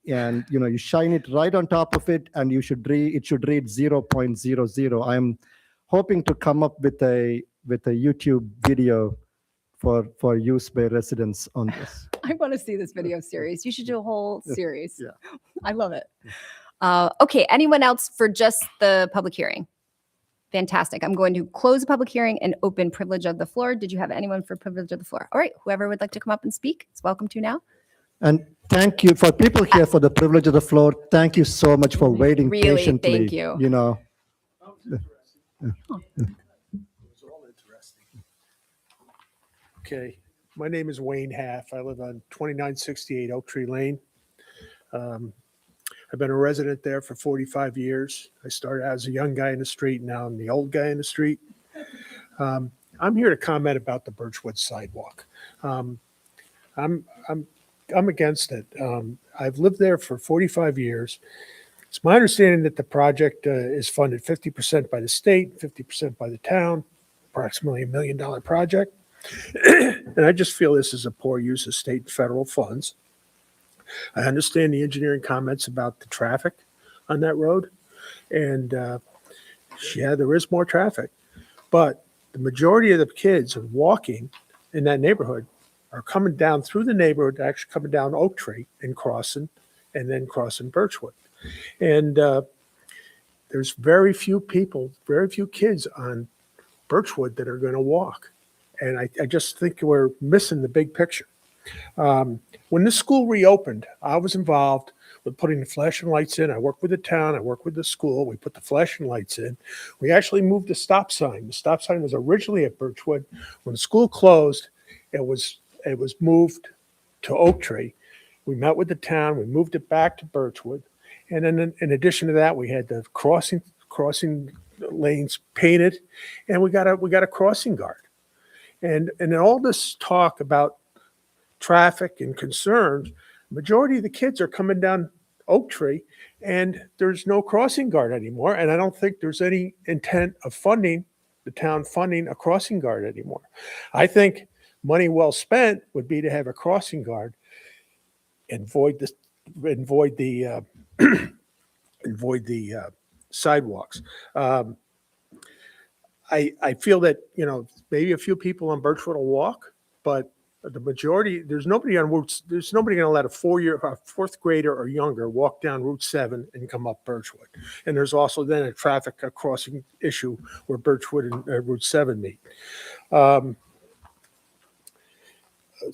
you shine it right on top of it, and it should read 0.00. I'm hoping to come up with a YouTube video for use by residents on this. I want to see this video series. You should do a whole series. Yeah. I love it. Okay, anyone else for just the public hearing? Fantastic. I'm going to close the public hearing and open privilege of the floor. Did you have anyone for privilege of the floor? All right, whoever would like to come up and speak is welcome to now. And thank you for people here for the privilege of the floor. Thank you so much for waiting Really, patiently. thank you. It was all interesting. Okay, my name is Wayne Half. I live on 2968 Oak Tree Lane. I've been a resident there for 45 years. I started as a young guy in the street, now I'm the old guy in the street. I'm here to comment about the Birchwood sidewalk. I'm against it. I've lived there for 45 years. It's my understanding that the project is funded 50% by the state, 50% by the town, approximately $1 million project. And I just feel this is a poor use of state and federal funds. I understand the engineering comments about the traffic on that road. And yeah, there is more traffic. But the majority of the kids walking in that neighborhood are coming down through the neighborhood, actually coming down Oak Tree and then crossing Birchwood. And there's very few people, very few kids on Birchwood that are going to walk. And I just think we're missing the big picture. When this school reopened, I was involved with putting the flashing lights in. I worked with the town, I worked with the school. We put the flashing lights in. We actually moved the stop sign. The stop sign was originally at Birchwood. When the school closed, it was moved to Oak Tree. We met with the town, we moved it back to Birchwood. And then in addition to that, we had the crossing lanes painted, and we got a crossing guard. And in all this talk about traffic and concerns, majority of the kids are coming down Oak Tree, and there's no crossing guard anymore. And I don't think there's any intent of the town funding a crossing guard anymore. I think money well spent would be to have a crossing guard and void the and void the sidewalks. I feel that, maybe a few people on Birchwood will walk, but the majority, there's nobody going to let a fourth grader or younger walk down Route 7 and come up Birchwood. And there's also then a crossing issue where Birchwood and Route 7 meet. Let's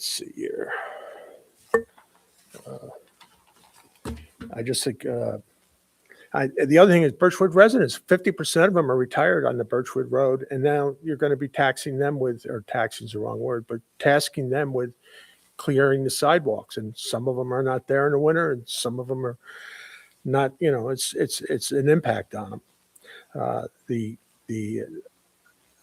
see here. I just think, the other thing is Birchwood residents, 50% of them are retired on the Birchwood Road, and now you're going to be taxing them taxing's the wrong word, but tasking them with clearing the sidewalks. And some of them are not there in the winter, and some of them are not, it's an impact on them. The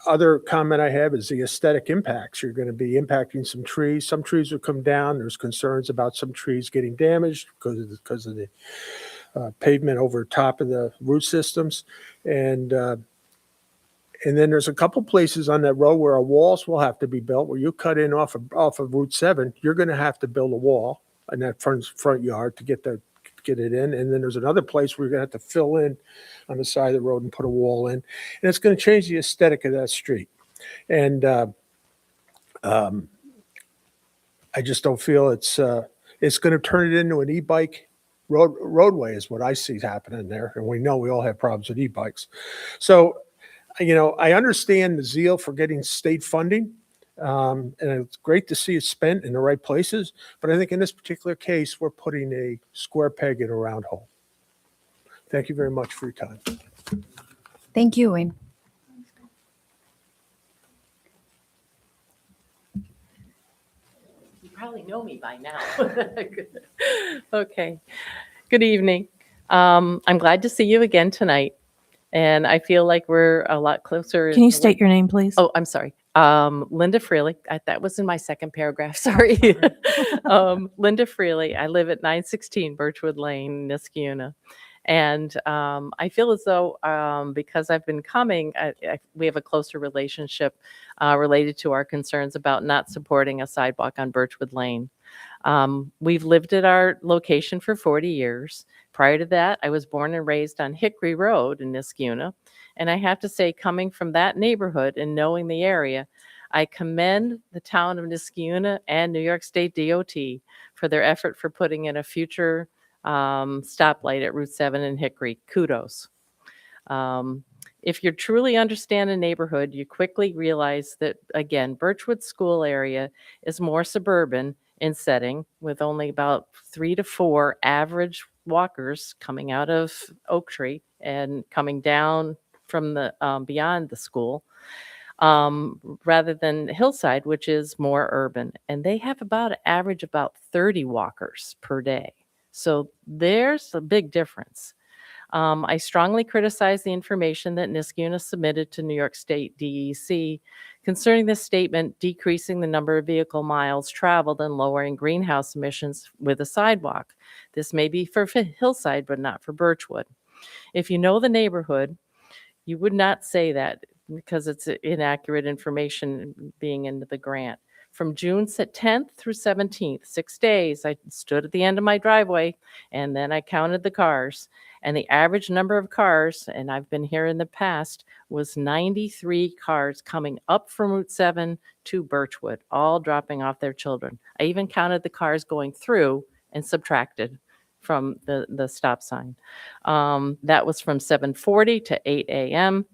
other comment I have is the aesthetic impacts. You're going to be impacting some trees. Some trees will come down. There's concerns about some trees getting damaged because of the pavement over top of the root systems. And then there's a couple places on that road where walls will have to be built. Where you cut in off of Route 7, you're going to have to build a wall in that front yard to get it in. And then there's another place where you're going to have to fill in on the side of the road and put a wall in. And it's going to change the aesthetic of that street. And I just don't feel it's going to turn it into an e-bike roadway is what I see happening there. And we know we all have problems with e-bikes. So, I understand the zeal for getting state funding. And it's great to see it spent in the right places. But I think in this particular case, we're putting a square peg in a round hole. Thank you very much for your time. Thank you, Wayne. You probably know me by now. Okay. Good evening. I'm glad to see you again tonight. And I feel like we're a lot closer. Can you state your name, please? Oh, I'm sorry. Linda Freely. That was in my second paragraph. Sorry. Linda Freely. I live at 916 Birchwood Lane, Niskayuna. And I feel as though because I've been coming, we have a closer relationship related to our concerns about not supporting a sidewalk on Birchwood Lane. We've lived at our location for 40 years. Prior to that, I was born and raised on Hickory Road in Niskayuna. And I have to say, coming from that neighborhood and knowing the area, I commend the town of Niskayuna and New York State DOT for their effort for putting in a future stoplight at Route 7 in Hickory. Kudos. If you truly understand a neighborhood, you quickly realize that, again, Birchwood School area is more suburban in setting, with only about 3 to 4 average walkers coming out of Oak Tree and coming down from the beyond the school, rather than Hillside, which is more urban. And they have average about 30 walkers per day. So there's a big difference. I strongly criticize the information that Niskayuna submitted to New York State DEC concerning this statement decreasing the number of vehicle miles traveled and lowering greenhouse emissions with a sidewalk. This may be for Hillside, but not for Birchwood. If you know the neighborhood, you would not say that because it's inaccurate information being into the grant. From June 10th through 17th, 6 days, I stood at the end of my driveway and then I counted the cars. And the average number of cars, and I've been here in the past, was 93 cars coming up from Route 7 to Birchwood, all dropping off their children. I even counted the cars going through and subtracted from the stop sign. That was from 7:40 to 8 a.m.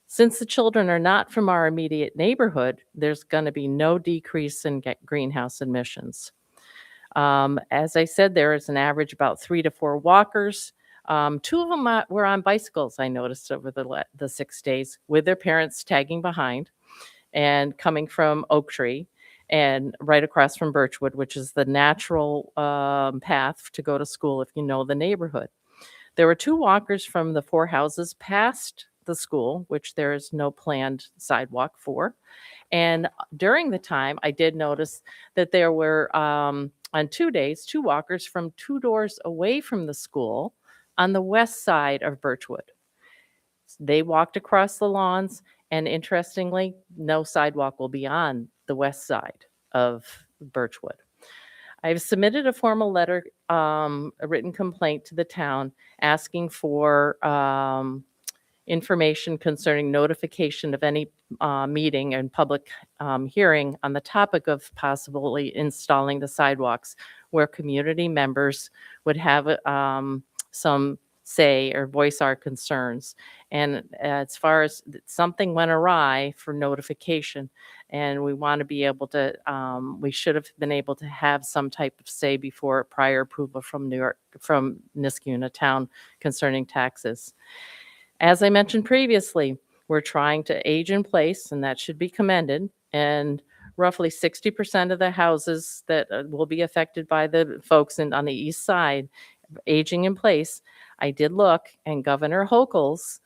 Since the children are not from our immediate neighborhood, there's going to be no decrease in greenhouse emissions. As I said, there is an average about 3 to 4 walkers. 2 of them were on bicycles, I noticed, over the 6 days, with their parents tagging behind and coming from Oak Tree and right across from Birchwood, which is the natural path to go to school if you know the neighborhood. There were 2 walkers from the 4 houses past the school, which there is no planned sidewalk for. And during the time, I did notice that there were, on 2 days, 2 walkers from 2 doors away from the school on the west side of Birchwood. They walked across the lawns, and interestingly, no sidewalk will be on the west side of Birchwood. I've submitted a formal letter, a written complaint to the town asking for information concerning notification of any meeting and public hearing on the topic of possibly installing the sidewalks where community members would have some say or voice our concerns. And as far as something went awry for notification, and we want to be able to, we should have been able to have some type of say before prior approval from Niskayuna Town concerning taxes. As I mentioned previously, we're trying to age in place, and that should be commended. And roughly 60% of the houses that will be affected by the folks on the east side aging in place. I did look, and Governor Hochul's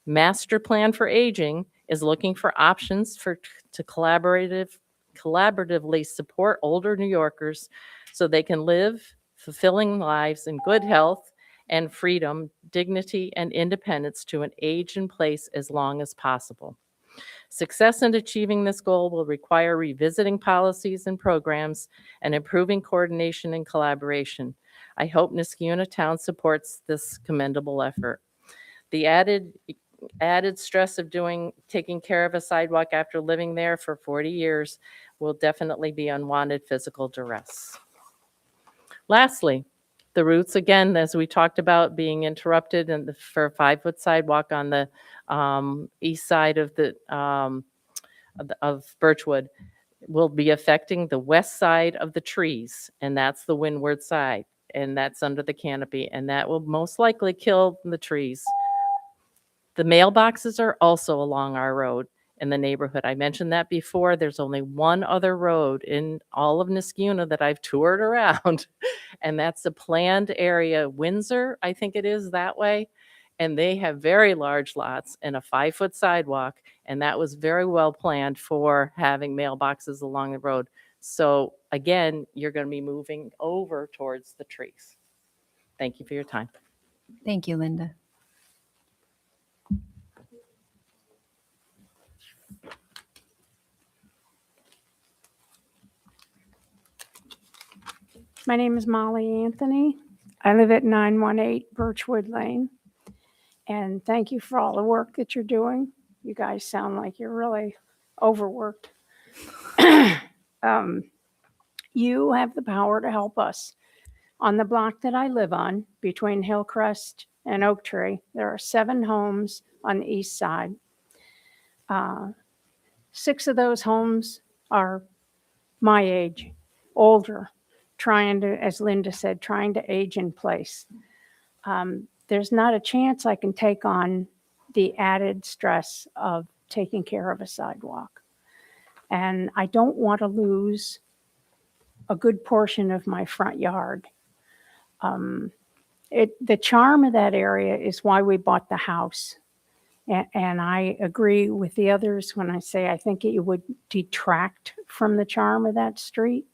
master plan for aging is looking for options to collaboratively support older New Yorkers so they can live fulfilling lives in good health and freedom, dignity, and independence to an age in place as long as possible. Success in achieving this goal will require revisiting policies and programs and improving coordination and collaboration. I hope Niskayuna Town supports this commendable effort. The added stress of taking care of a sidewalk after living there for 40 years will definitely be unwanted physical duress. Lastly, the routes, again, as we talked about, being interrupted and for a 5-foot sidewalk on the east side of Birchwood will be affecting the west side of the trees, and that's the windward side, and that's under the canopy, and that will most likely kill the trees. The mailboxes are also along our road in the neighborhood. I mentioned that before. There's only one other road in all of Niskayuna that I've toured around, and that's the planned area, Windsor, I think it is that way. And they have very large lots and a 5-foot sidewalk, and that was very well planned for having mailboxes along the road. So again, you're going to be moving over towards the trees. Thank you for your time. Thank you, Linda. My name is Molly Anthony. I live at 918 Birchwood Lane. And thank you for all the work that you're doing. You guys sound like you're really overworked. You have the power to help us. On the block that I live on, between Hillcrest and Oak Tree, there are 7 homes on the east side. 6 of those homes are my age, older, trying to, as Linda said, trying to age in place. There's not a chance I can take on the added stress of taking care of a sidewalk. And I don't want to lose a good portion of my front yard. The charm of that area is why we bought the house. And I agree with the others when I say I think it would detract from the charm of that street.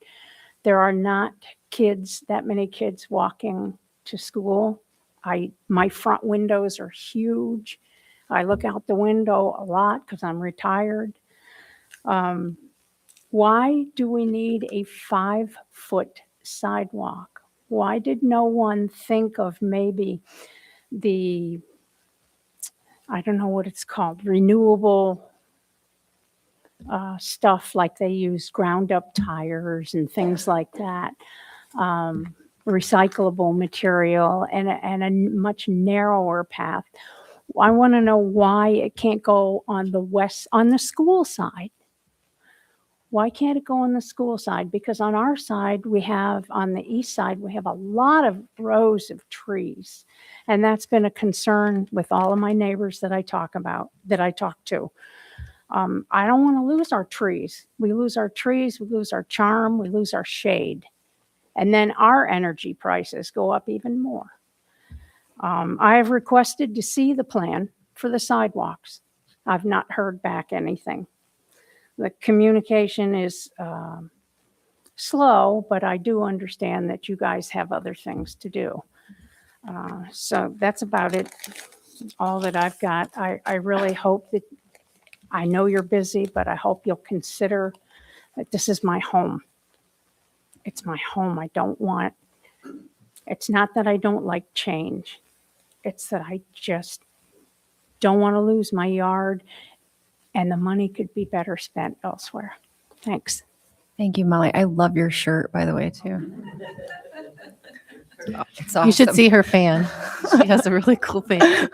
There are not that many kids walking to school. My front windows are huge. I look out the window a lot because I'm retired. Why do we need a 5-foot sidewalk? Why did no one think of maybe I don't know what it's called, renewable stuff like they use ground up tires and things like that, recyclable material and a much narrower path. I want to know why it can't go on the school side. Why can't it go on the school side? Because on our side, on the east side, we have a lot of rows of trees. And that's been a concern with all of my neighbors that I talk to. I don't want to lose our trees. We lose our trees, we lose our charm, we lose our shade. And then our energy prices go up even more. I have requested to see the plan for the sidewalks. I've not heard back anything. The communication is slow, but I do understand that you guys have other things to do. So that's about it, all that I've got. I really hope that, I know you're busy, but I hope you'll consider Like, this is my home. It's my home. I don't want, it's not that I don't like change. It's that I just don't want to lose my yard, and the money could be better spent elsewhere. Thanks. Thank you, Molly. I love your shirt, by the way, too. It's awesome. You should see her fan. She has a really cool fan.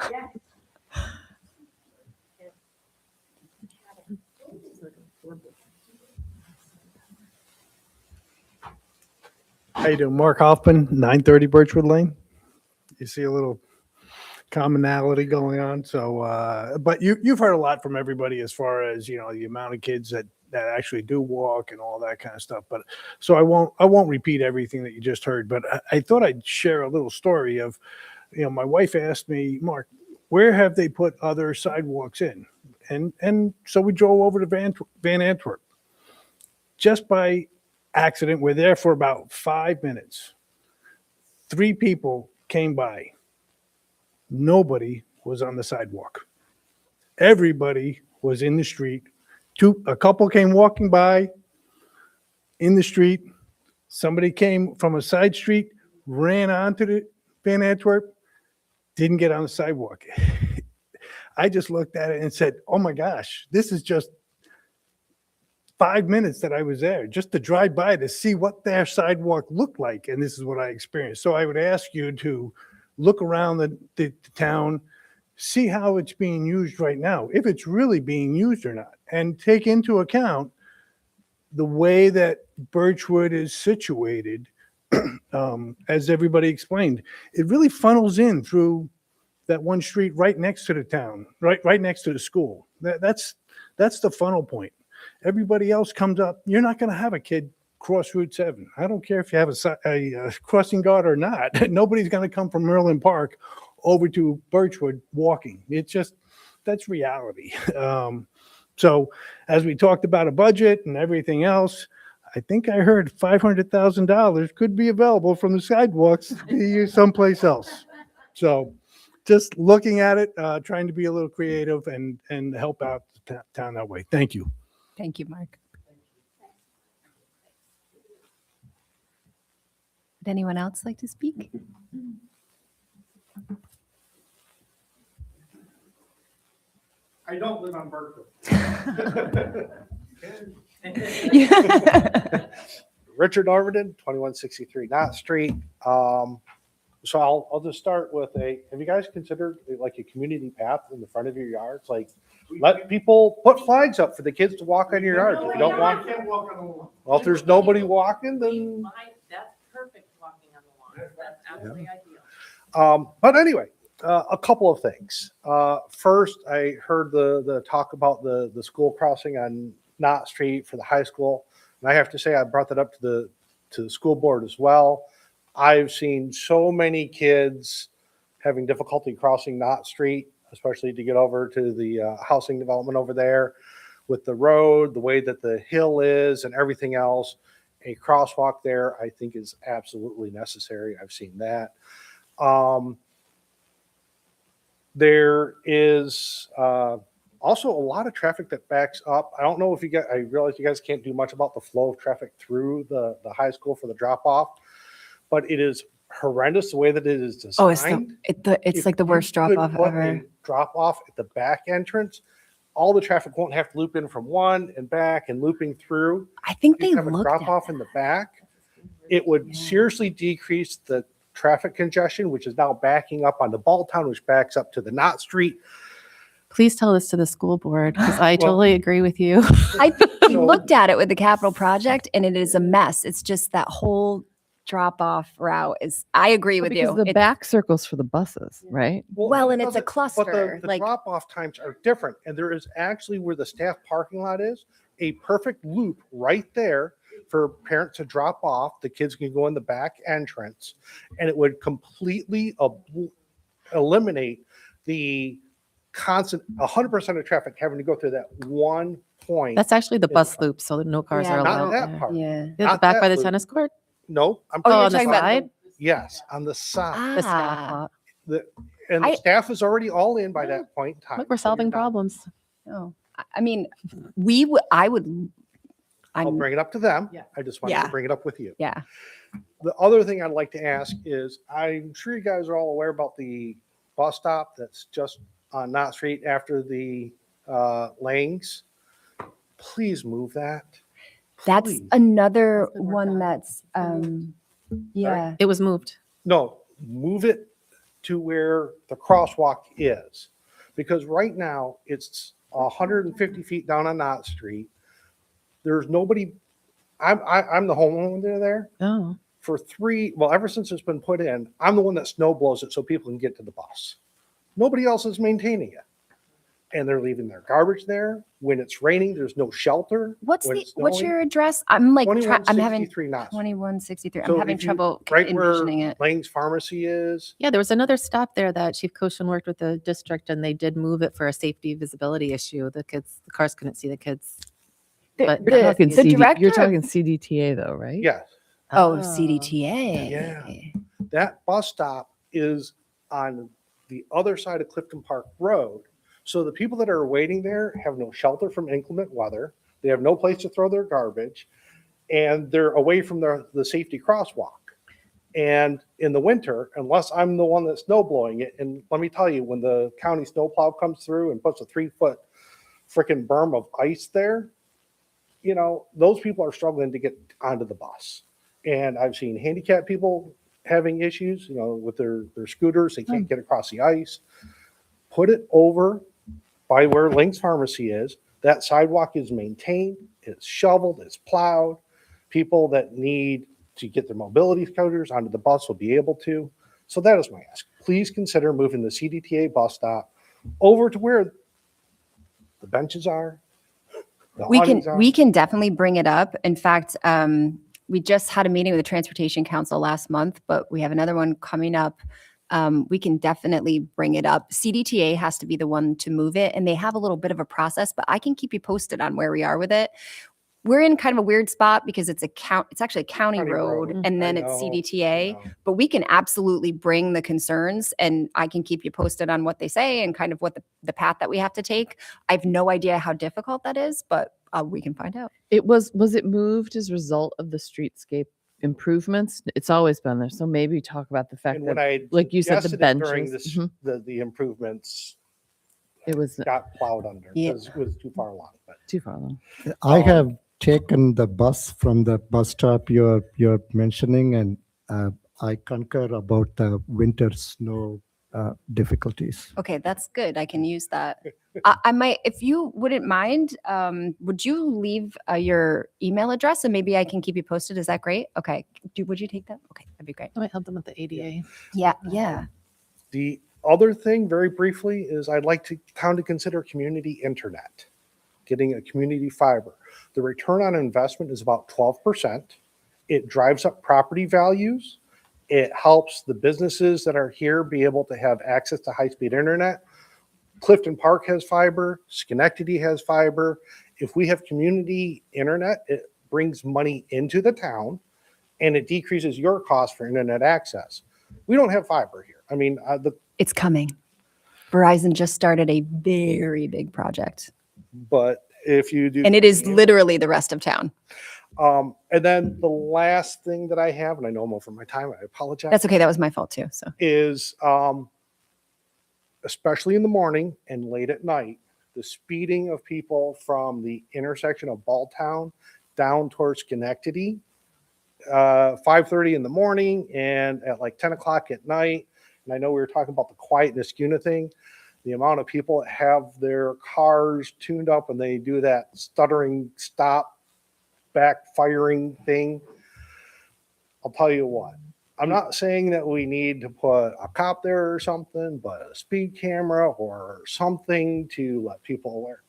How you doing? Mark Hoffman, 930 Birchwood Lane. You see a little commonality going on. So, but you've heard a lot from everybody as far as, you know, the amount of kids that actually do walk and all that kind of stuff. But so I won't repeat everything that you just heard, but I thought I'd share a little story of, you know, my wife asked me, Mark, where have they put other sidewalks in? And so we drove over to Van Antwerp. Just by accident, we're there for about 5 minutes. 3 people came by. Nobody was on the sidewalk. Everybody was in the street. A couple came walking by in the street. Somebody came from a side street, ran onto the Van Antwerp, didn't get on the sidewalk. I just looked at it and said, oh my gosh, this is just 5 minutes that I was there just to drive by to see what their sidewalk looked like. And this is what I experienced. So I would ask you to look around the town, see how it's being used right now, if it's really being used or not, and take into account the way that Birchwood is situated. As everybody explained, it really funnels in through that one street right next to the town, right next to the school. That's the funnel point. Everybody else comes up. You're not going to have a kid cross Route 7. I don't care if you have a crossing guard or not. Nobody's going to come from Merlin Park over to Birchwood walking. It's just, that's reality. So as we talked about a budget and everything else, I think I heard $500,000 could be available from the sidewalks to be used someplace else. So just looking at it, trying to be a little creative and help out the town that way. Thank you. Thank you, Mark. Would anyone else like to speak? I don't live on Berkeley. Richard Arviden, 2163 Knott Street. So I'll just start with have you guys considered like a community path in the front of your yards? Like let people put flags up for the kids to walk on your yard. If you don't want, well, if there's nobody walking, then. That's perfect walking on the lawn. That's absolutely ideal. But anyway, a couple of things. First, I heard the talk about the school crossing on Knott Street for the high school. And I have to say, I brought that up to the school board as well. I've seen so many kids having difficulty crossing Knott Street, especially to get over to the housing development over there with the road, the way that the hill is and everything else. A crosswalk there, I think, is absolutely necessary. I've seen that. There is also a lot of traffic that backs up. I don't know if you guys, I realize you guys can't do much about the flow of traffic through the high school for the drop off, but it is horrendous the way that it is designed. Oh, it's like the worst drop off ever. Drop off at the back entrance. All the traffic won't have to loop in from one and back and looping through. I think they have a looked drop at off in the back. It would seriously decrease the traffic congestion, which is now backing up onto Balltown, which backs up to the Knott Street. Please tell this to the school board because I totally agree with you. I think we So- looked at it with the capital project and it is a mess. It's just that whole drop off route is, I agree with you. Because the It's- back circles for the buses, right? Well, and it's a But cluster, the like- drop off times are different. And there is actually where the staff parking lot is, a perfect loop right there for parents to drop off. The kids can go in the back entrance and it would completely eliminate the constant 100% of traffic having to go through that one point. That's actually the bus loop, so no cars Yeah, are not allowed that there. part. Yeah. Yeah, Not back that by the loop. tennis court? No, I'm Oh, you're on the talking about side? yes, on the side. The staff Ah, lot. And the I- staff is already all in by that point in time. Look, we're So you're solving not- problems. no. I mean, I would I'll I'm, bring it up to them. Yeah. I just wanted Yeah. to bring it up with you. yeah. The other thing I'd like to ask is, I'm sure you guys are all aware about the bus stop that's just on Knott Street after the Langs. Please move that. That's Please. another That's been worked one on. that's, yeah. It was moved. No, move it to where the crosswalk is. Because right now, it's 150 feet down on Knott Street. There's nobody, I'm the homeowner there. Oh. Ever since it's been put in, I'm the one that snow blows it so people can get to the bus. Nobody else is maintaining it. And they're leaving their garbage there. When it's raining, there's no shelter. What's When the, it's what's snowing, your address? I'm like, I'm having 2163 Knott Street. 2163. So I'm having if you- trouble Right where envisioning it. Lang's Pharmacy is. Yeah, there was another stop there that Chief Koshin worked with the district and they did move it for a safety visibility issue. The cars couldn't see the kids. But You're talking, the director you're of- talking CDTA though, right? Yes. Oh, Ah. CDTA. Yeah. That bus stop is on the other side of Clifton Park Road. So the people that are waiting there have no shelter from inclement weather. They have no place to throw their garbage, and they're away from the safety crosswalk. And in the winter, unless I'm the one that's snow blowing it, and let me tell you, when the county snowplow comes through and puts a 3-foot freaking berm of ice there, you know, those people are struggling to get onto the bus. And I've seen handicapped people having issues, you know, with their scooters. They can't get across the ice. Put it over by where Link's Pharmacy is. That sidewalk is maintained, it's shoveled, it's plowed. People that need to get their mobility scooters onto the bus will be able to. So that is my ask. Please consider moving the CDTA bus stop over to where the benches are. the awnings are. We can definitely bring it up. In fact, we just had a meeting with the Transportation Council last month, but we have another one coming up. We can definitely bring it up. CDTA has to be the one to move it, and they have a little bit of a process, but I can keep you posted on where we are with it. We're in kind of a weird spot because it's actually a county road, and then it's CDTA, but we can absolutely bring the concerns, and I can keep you posted on what they say and kind of what the path that we have to take. I have no idea how difficult that is, but we can find out. Was it moved as a result of the streetscape improvements? It's always been there. So maybe talk about the fact And when that, I like you said, the suggested it during benches. the improvements It was got plowed under Yeah. because it was too far along. But too far along. I have taken the bus from the bus stop you're mentioning, and I concur about the winter snow difficulties. Okay, that's good. I can use that. I might, if you wouldn't mind, would you leave your email address and maybe I can keep you posted? Is that great? Okay. Would you take that? Okay, that'd be great. I might help them with the ADA. Yeah, yeah. the other thing, very briefly, is I'd like town to consider community internet, getting a community fiber. The return on investment is about 12%. It drives up property values. It helps the businesses that are here be able to have access to high-speed internet. Clifton Park has fiber. Schenectady has fiber. If we have community internet, it brings money into the town, and it decreases your cost for internet access. We don't have fiber here. I mean, It's coming. Verizon just started a very big project, but if you do, and it is literally the rest of town. And then the last thing that I have, and I know I'm over my time, I apologize. That's okay. That was my fault too. So Is especially in the morning and late at night, the speeding of people from the intersection of Balltown down towards Schenectady, 5:30 in the morning and at like 10 o'clock at night. And I know we were talking about the quiet Niskuna thing. The amount of people that have their cars tuned up and they do that stuttering stop backfiring thing. I'll tell you what, I'm not saying that we need to put a cop there or something, but a speed camera or something to let people aware.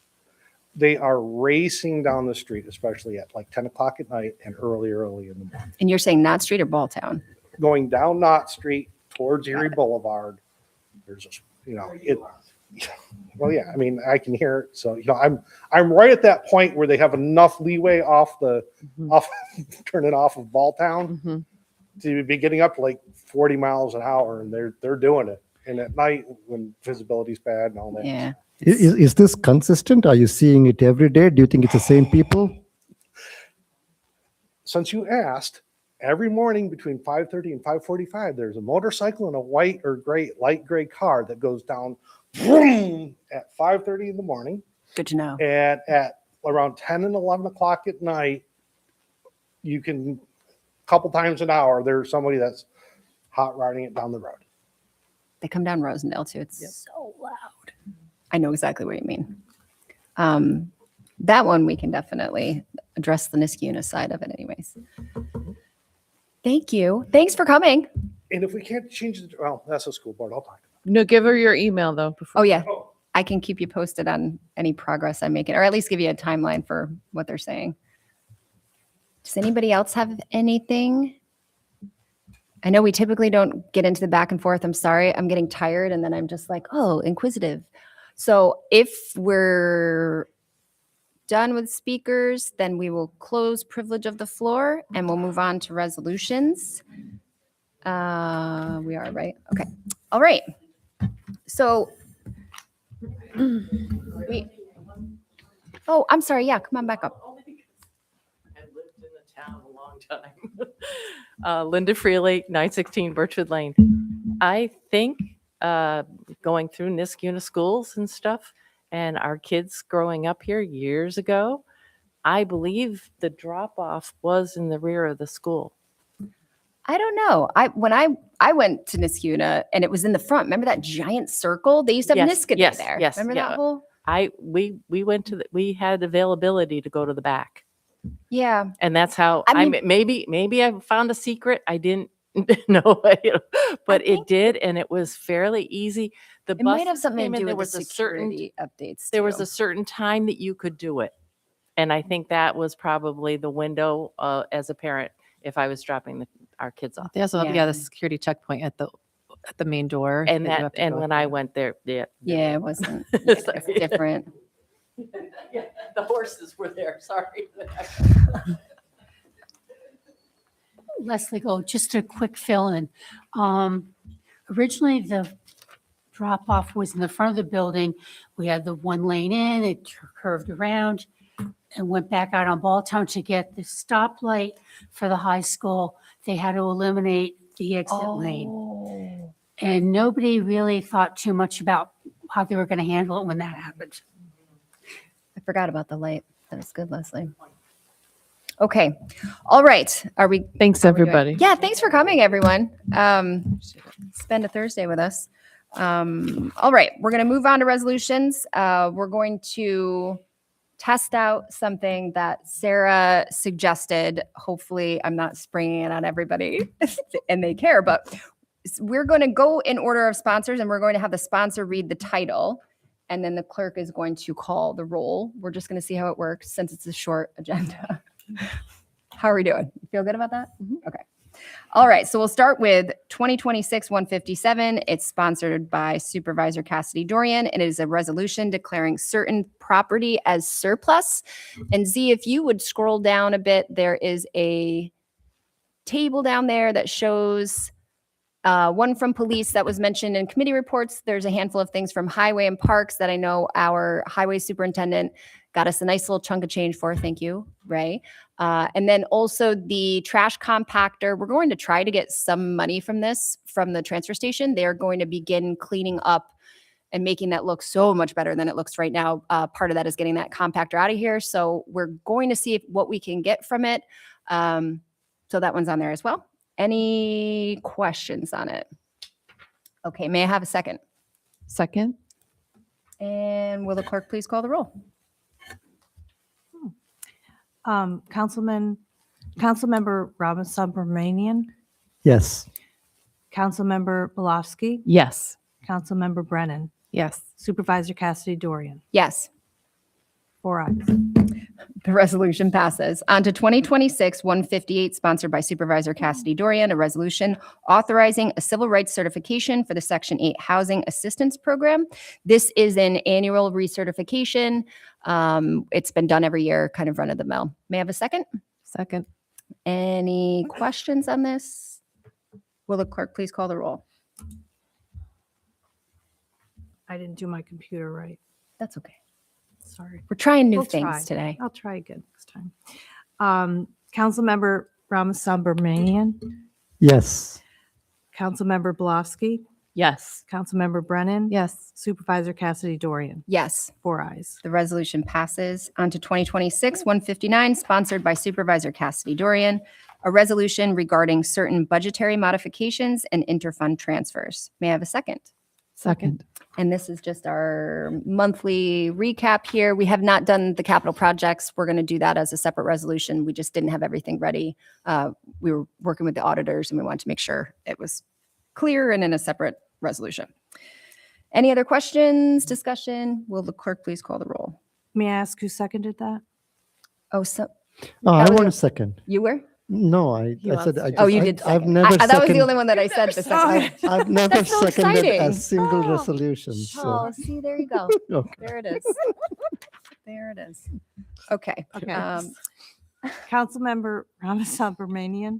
They are racing down the street, especially at like 10 o'clock at night and early in the morning. and you're saying Knott Street or Balltown? Going down Knott Street towards Erie Boulevard, there's just, you know, well, yeah, I mean, I can hear it. So, you know, I'm right at that point where they have enough leeway off turning off of Balltown to be getting up to like 40 miles an hour, and they're doing it. And at night when visibility's bad and all that. Yeah. Is this consistent? Are you seeing it every day? Do you think it's the same people? since you asked, every morning between 5:30 and 5:45, there's a motorcycle and a white or light gray car that goes down vroom, at 5:30 in the morning. Good to know. And at around 10 and 11 o'clock at night, you can, a couple times an hour, there's somebody that's hot riding it down the road. They come down Rosendale too. It's Yep. so loud. I know exactly what you mean. That one we can definitely address the Niskayuna side of it anyways. Thank you. Thanks for coming. And if we can't change it, well, that's a school board. I'll talk. No, give her your email though. Before. Oh yeah. I can keep you posted on any progress I'm making, or at least give you a timeline for what they're saying. Does anybody else have anything? I know we typically don't get into the back and forth. I'm sorry. I'm getting tired and then I'm just like, oh, inquisitive. So if we're done with speakers, then we will close privilege of the floor and we'll move on to resolutions. We are, right? Okay. All right. So oh, I'm sorry. Yeah, come on back up. I've lived in the town a long time. Linda Freely, 916 Birchwood Lane. I think going through Niskayuna schools and stuff, and our kids growing up here years ago, I believe the drop off was in the rear of the school. I don't know. When I went to Niskayuna and it was in the front. Remember that giant circle? They used to have Yes, Niskayuna yes, there. yes, Remember yeah. that whole? We went to we had availability to go to the back, Yeah. and that's how I I mean- maybe I found a secret I didn't know, but it did, and it was fairly easy. The It might have buses something came to in, do there with the was a certain security updates. there was too. a certain time that you could do it, and I think that was probably the window as a parent if I was dropping our kids off. They also have, Yeah. the security checkpoint at the main door. And you have to and go when through. I went there, yeah, Yeah, it wasn't. Yeah, it's Sorry. different. yeah, the horses were there. Sorry. Leslie Go, just a quick fill-in. Originally, the drop-off was in the front of the building. We had the one lane in, it curved around and went back out on Balltown to get the stoplight for the high school. They had to eliminate the exit lane. Oh. And nobody really thought too much about how they were going to handle it when that happened. I forgot about the light. That was good, Leslie. Okay. All right. Are we? Thanks, are we good? everybody. Yeah. Thanks for coming, everyone. Spend a Thursday with us. All right. We're going to move on to resolutions. We're going to test out something that Sarah suggested. Hopefully, I'm not springing it on everybody and they care, but we're going to go in order of sponsors and we're going to have the sponsor read the title. And then the clerk is going to call the roll. We're just going to see how it works since it's a short agenda. How are we doing? Feel good about that? Okay. All right. So we'll start with 2026-157. It's sponsored by Supervisor Cassidy Dorian. And it is a resolution declaring certain property as surplus. And Z, if you would scroll down a bit, there is a table down there that shows one from police that was mentioned in committee reports. There's a handful of things from highway and parks that I know our highway superintendent got us a nice little chunk of change for. Thank you, Ray. And then also the trash compactor. We're going to try to get some money from this from the transfer station. They're going to begin cleaning up and making that look so much better than it looks right now. Part of that is getting that compactor out of here. So we're going to see what we can get from it. So that one's on there as well. Any questions on it? Okay, may I have a second? Second. And will the clerk please call the roll? Councilmember Robin Subramanian, Yes. Councilmember Belofsky, Yes. Councilmember Brennan, Yes. Supervisor Cassidy Dorian. Yes. 4 ayes. The resolution passes. On to 2026-158, sponsored by Supervisor Cassidy Dorian, a resolution authorizing a civil rights certification for the Section 8 Housing Assistance Program. This is an annual recertification. It's been done every year, kind of run of the mill. May I have a second? Second. Any questions on this? Will the clerk please call the roll? I didn't do my computer right. That's okay. Sorry. We're trying new We'll things try. today. I'll try again next time. Councilmember Ramasubramanian, Yes. Councilmember Bluffsky, Yes. Councilmember Brennan. Yes. Supervisor Cassidy Dorian. Yes. 4 ayes. The resolution passes. On to 2026-159, sponsored by Supervisor Cassidy Dorian, a resolution regarding certain budgetary modifications and interfund transfers. May I have a second? Second. And this is just our monthly recap here. We have not done the capital projects. We're going to do that as a separate resolution. We just didn't have everything ready. We were working with the auditors and we wanted to make sure it was clear and in a separate resolution. Any other questions, discussion? Will the clerk please call the roll? May I ask who seconded that? Oh, so I That want a was second. you were? No, I He said, wants I to. Oh, just- you I- did. I've second. never that was the seconded. only one that I said the second. I've never That's so seconded exciting. a single Oh. resolution. Oh, So, see, there you go. okay. There it is. There it is. Okay. Okay. Councilmember Ramasubramanian,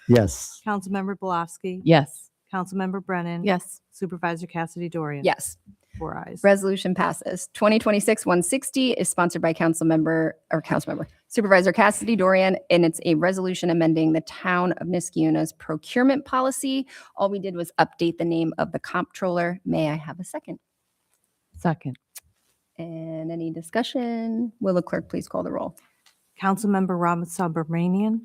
Yes. Councilmember Bluffsky. Yes. Councilmember Brennan. Yes. Supervisor Cassidy Dorian. Yes. 4 ayes. Resolution passes. 2026-160 is sponsored by Councilmember Supervisor Cassidy Dorian, and it's a resolution amending the town of Niskiuna's procurement policy. All we did was update the name of the comptroller. May I have a second? Second. And any discussion? Will the clerk please call the roll? Councilmember Ramasubramanian,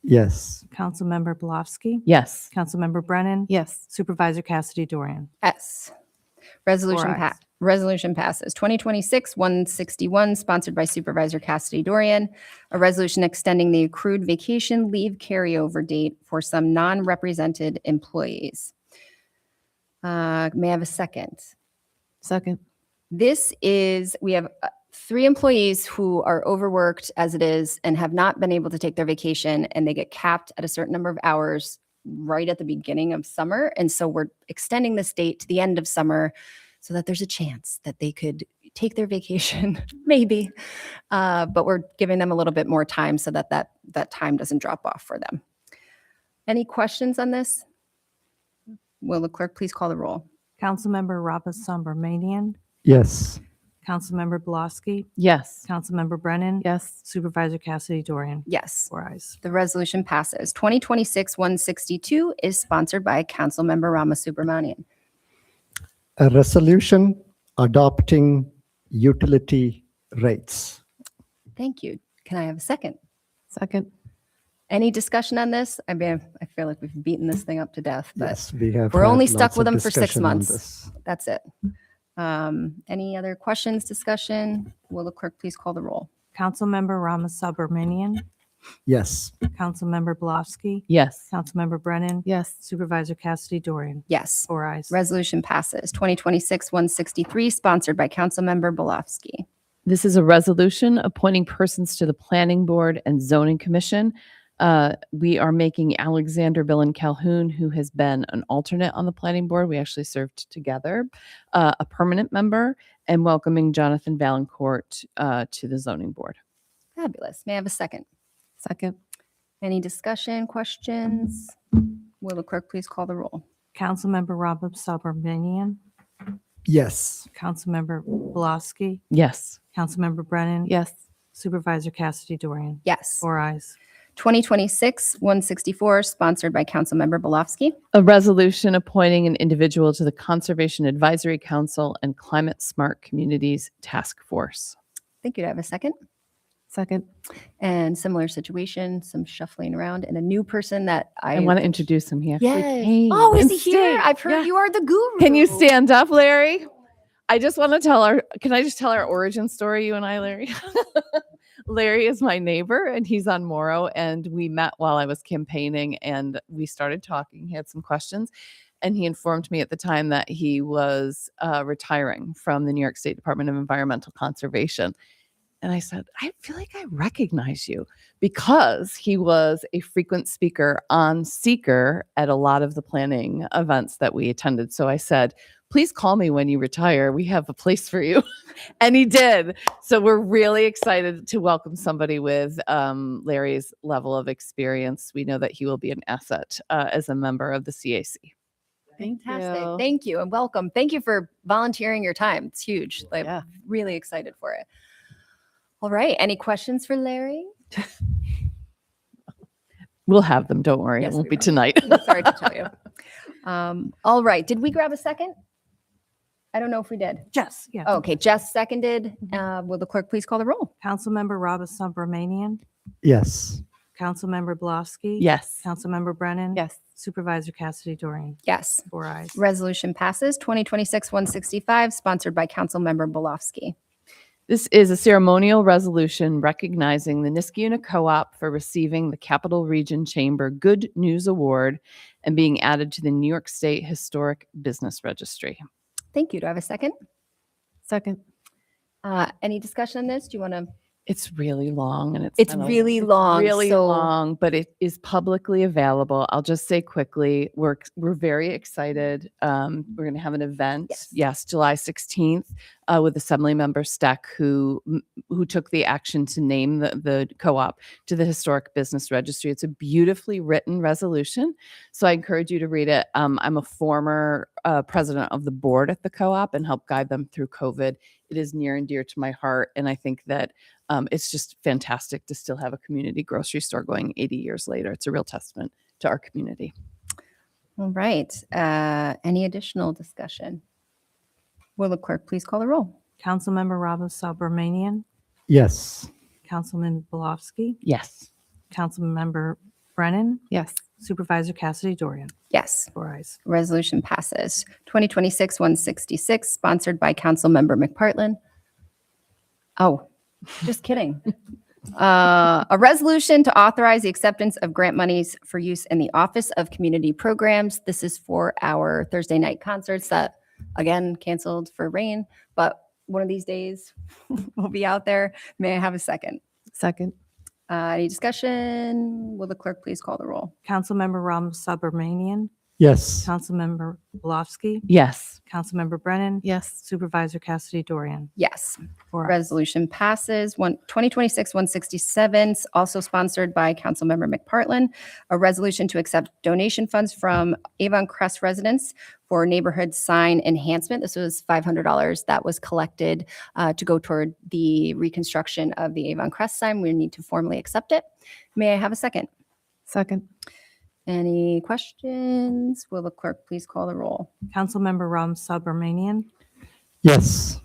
Yes. Councilmember Bluffsky, Yes. Councilmember Brennan. Yes. Supervisor Cassidy Dorian. Yes. Resolution ayes. resolution passes. 2026-161, sponsored by Supervisor Cassidy Dorian, a resolution extending the accrued vacation leave carryover date for some non-represented employees. May I have a second? Second. This is, we have 3 employees who are overworked as it is and have not been able to take their vacation, and they get capped at a certain number of hours right at the beginning of summer. And so we're extending this date to the end of summer so that there's a chance that they could take their vacation, maybe. But we're giving them a little bit more time so that that time doesn't drop off for them. Any questions on this? Will the clerk please call the roll? Councilmember Ramasubramanian, Yes. Councilmember Bluffsky, Yes. Councilmember Brennan. Yes. Supervisor Cassidy Dorian. Yes. 4 ayes. The resolution passes. 2026-162 is sponsored by Councilmember Ramasubramanian. A resolution adopting utility rates. Thank you. Can I have a second? Second. Any discussion on this? I mean, I feel like we've beaten this thing up to death, but Yes, we have. we're had only stuck lots with of them for 6 discussion on months. this. That's it. Any other questions, discussion? Will the clerk please call the roll? Councilmember Ramasubramanian, Yes. Councilmember Bluffsky, Yes. Councilmember Brennan. Yes. Supervisor Cassidy Dorian. Yes. 4 ayes. Resolution passes. 2026-163, sponsored by Councilmember Belofsky. This is a resolution appointing persons to the Planning Board and Zoning Commission. We are making Alexander Billen Calhoun, who has been an alternate on the Planning Board, we actually served together, a permanent member, and welcoming Jonathan Valancourt to the Zoning Board. Fabulous. May I have a second? Second. Any discussion, questions? Will the clerk please call the roll? Councilmember Ramasubramanian, Yes. Councilmember Bluffsky, Yes. Councilmember Brennan. Yes. Supervisor Cassidy Dorian. Yes. 4 ayes. 2026-164, sponsored by Councilmember Belofsky. A resolution appointing an individual to the Conservation Advisory Council and Climate Smart Communities Task Force. Thank you. Do I have a second? Second. And similar situation, some shuffling around, and a new person that I want to introduce him. He actually Yes. came Oh, is and he here? stayed. I've heard Yeah. you are the guru. Can you stand up, Larry? I just want to can I just tell our origin story, you and I, Larry? Larry is my neighbor and he's on Morrow, and we met while I was campaigning and we started talking. He had some questions and he informed me at the time that he was retiring from the New York State Department of Environmental Conservation. And I said, I feel like I recognize you, because he was a frequent speaker on Seeker at a lot of the planning events that we attended. So I said, please call me when you retire. We have a place for you. And he did. So we're really excited to welcome somebody with Larry's level of experience. We know that he will be an asset as a member of the CAC. Fantastic. you. Thank you and welcome. Thank you for volunteering your time. It's huge. Like, Yeah. really excited for it. All right. Any questions for Larry? We'll have them. Don't worry. Yes, it won't we be will. tonight. Sorry to tell you. All right. Did we grab a second? I don't know if we did. Jess, yeah. Okay, Jess seconded. Will the clerk please call the roll? Councilmember Rob Subramanian, Yes. Councilmember Blasky. Yes. Councilmember Brennan. Yes. Supervisor Cassidy Dorian. Yes. 4 ayes. Resolution passes 2026-165, sponsored by Councilmember Bolofsky. This is a ceremonial resolution recognizing the Niskayuna Co-op for receiving the Capital Region Chamber Good News Award and being added to the New York State Historic Business Registry. Thank you. Do I have a second? Second. Any discussion on this? Do you want to? It's really long and It's really long, really so- long, but it is publicly available. I'll just say quickly, we're very excited. We're going to have an event, yes, July 16th, with Assemblymember Steck, who took the action to name the co-op to the Historic Business Registry. It's a beautifully written resolution, so I encourage you to read it. I'm a former president of the board at the co-op and helped guide them through COVID. It is near and dear to my heart, and I think that it's just fantastic to still have a community grocery store going 80 years later. It's a real testament to our community. All right. Any additional discussion? Will the clerk please call the roll? Councilmember Rob Subramanian, Yes. Councilman Blasky, Yes. Councilmember Brennan, Yes. Supervisor Cassidy Dorian. Yes. 4 ayes. Resolution passes 2026-166, sponsored by Councilmember McPartlin. Oh, just kidding. A resolution to authorize the acceptance of grant monies for use in the Office of Community Programs. This is for our Thursday night concerts that, again, canceled for rain, but one of these days we'll be out there. May I have a second? Second. Any discussion? Will the clerk please call the roll? Councilmember Rob Subramanian, Yes. Councilmember Blasky, Yes. Councilmember Brennan, Yes. Supervisor Cassidy Dorian. Yes. 4 ayes. Resolution passes. 2026-167, also sponsored by Councilmember McPartlin, a resolution to accept donation funds from Avon Crest residents for neighborhood sign enhancement. This was $500 that was collected to go toward the reconstruction of the Avon Crest sign. We need to formally accept it. May I have a second? Second. Any questions? Will the clerk please call the roll? Councilmember Rob Subramanian, Yes.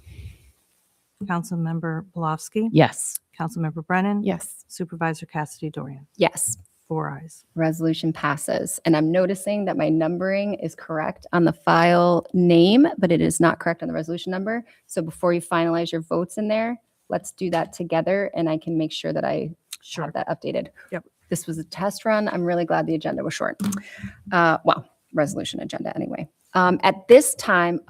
Councilmember Blasky, Yes. Councilmember Brennan, Yes. Supervisor Cassidy Dorian. Yes. 4 ayes. Resolution passes. And I'm noticing that my numbering is correct on the file name, but it is not correct on the resolution number. So before you finalize your votes in there, let's do that together and I can make sure that I have that updated. Yep. This was a test run. I'm really glad the agenda was short. Resolution agenda anyway. At this time,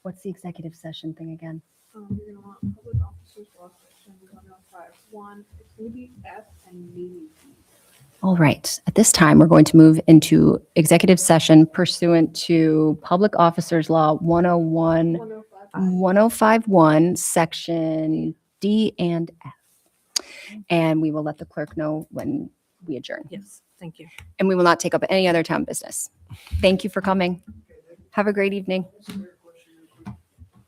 what's the executive session thing again? You're gonna want public officers law section 105.1. It's gonna be F and maybe B. All right. At this time, we're going to move into executive session pursuant to Public Officers Law 1051, Section D and F. And we will let the clerk know when we adjourn. Yes, thank you. And we will not take up any other town business. Thank you for coming. Have a great evening.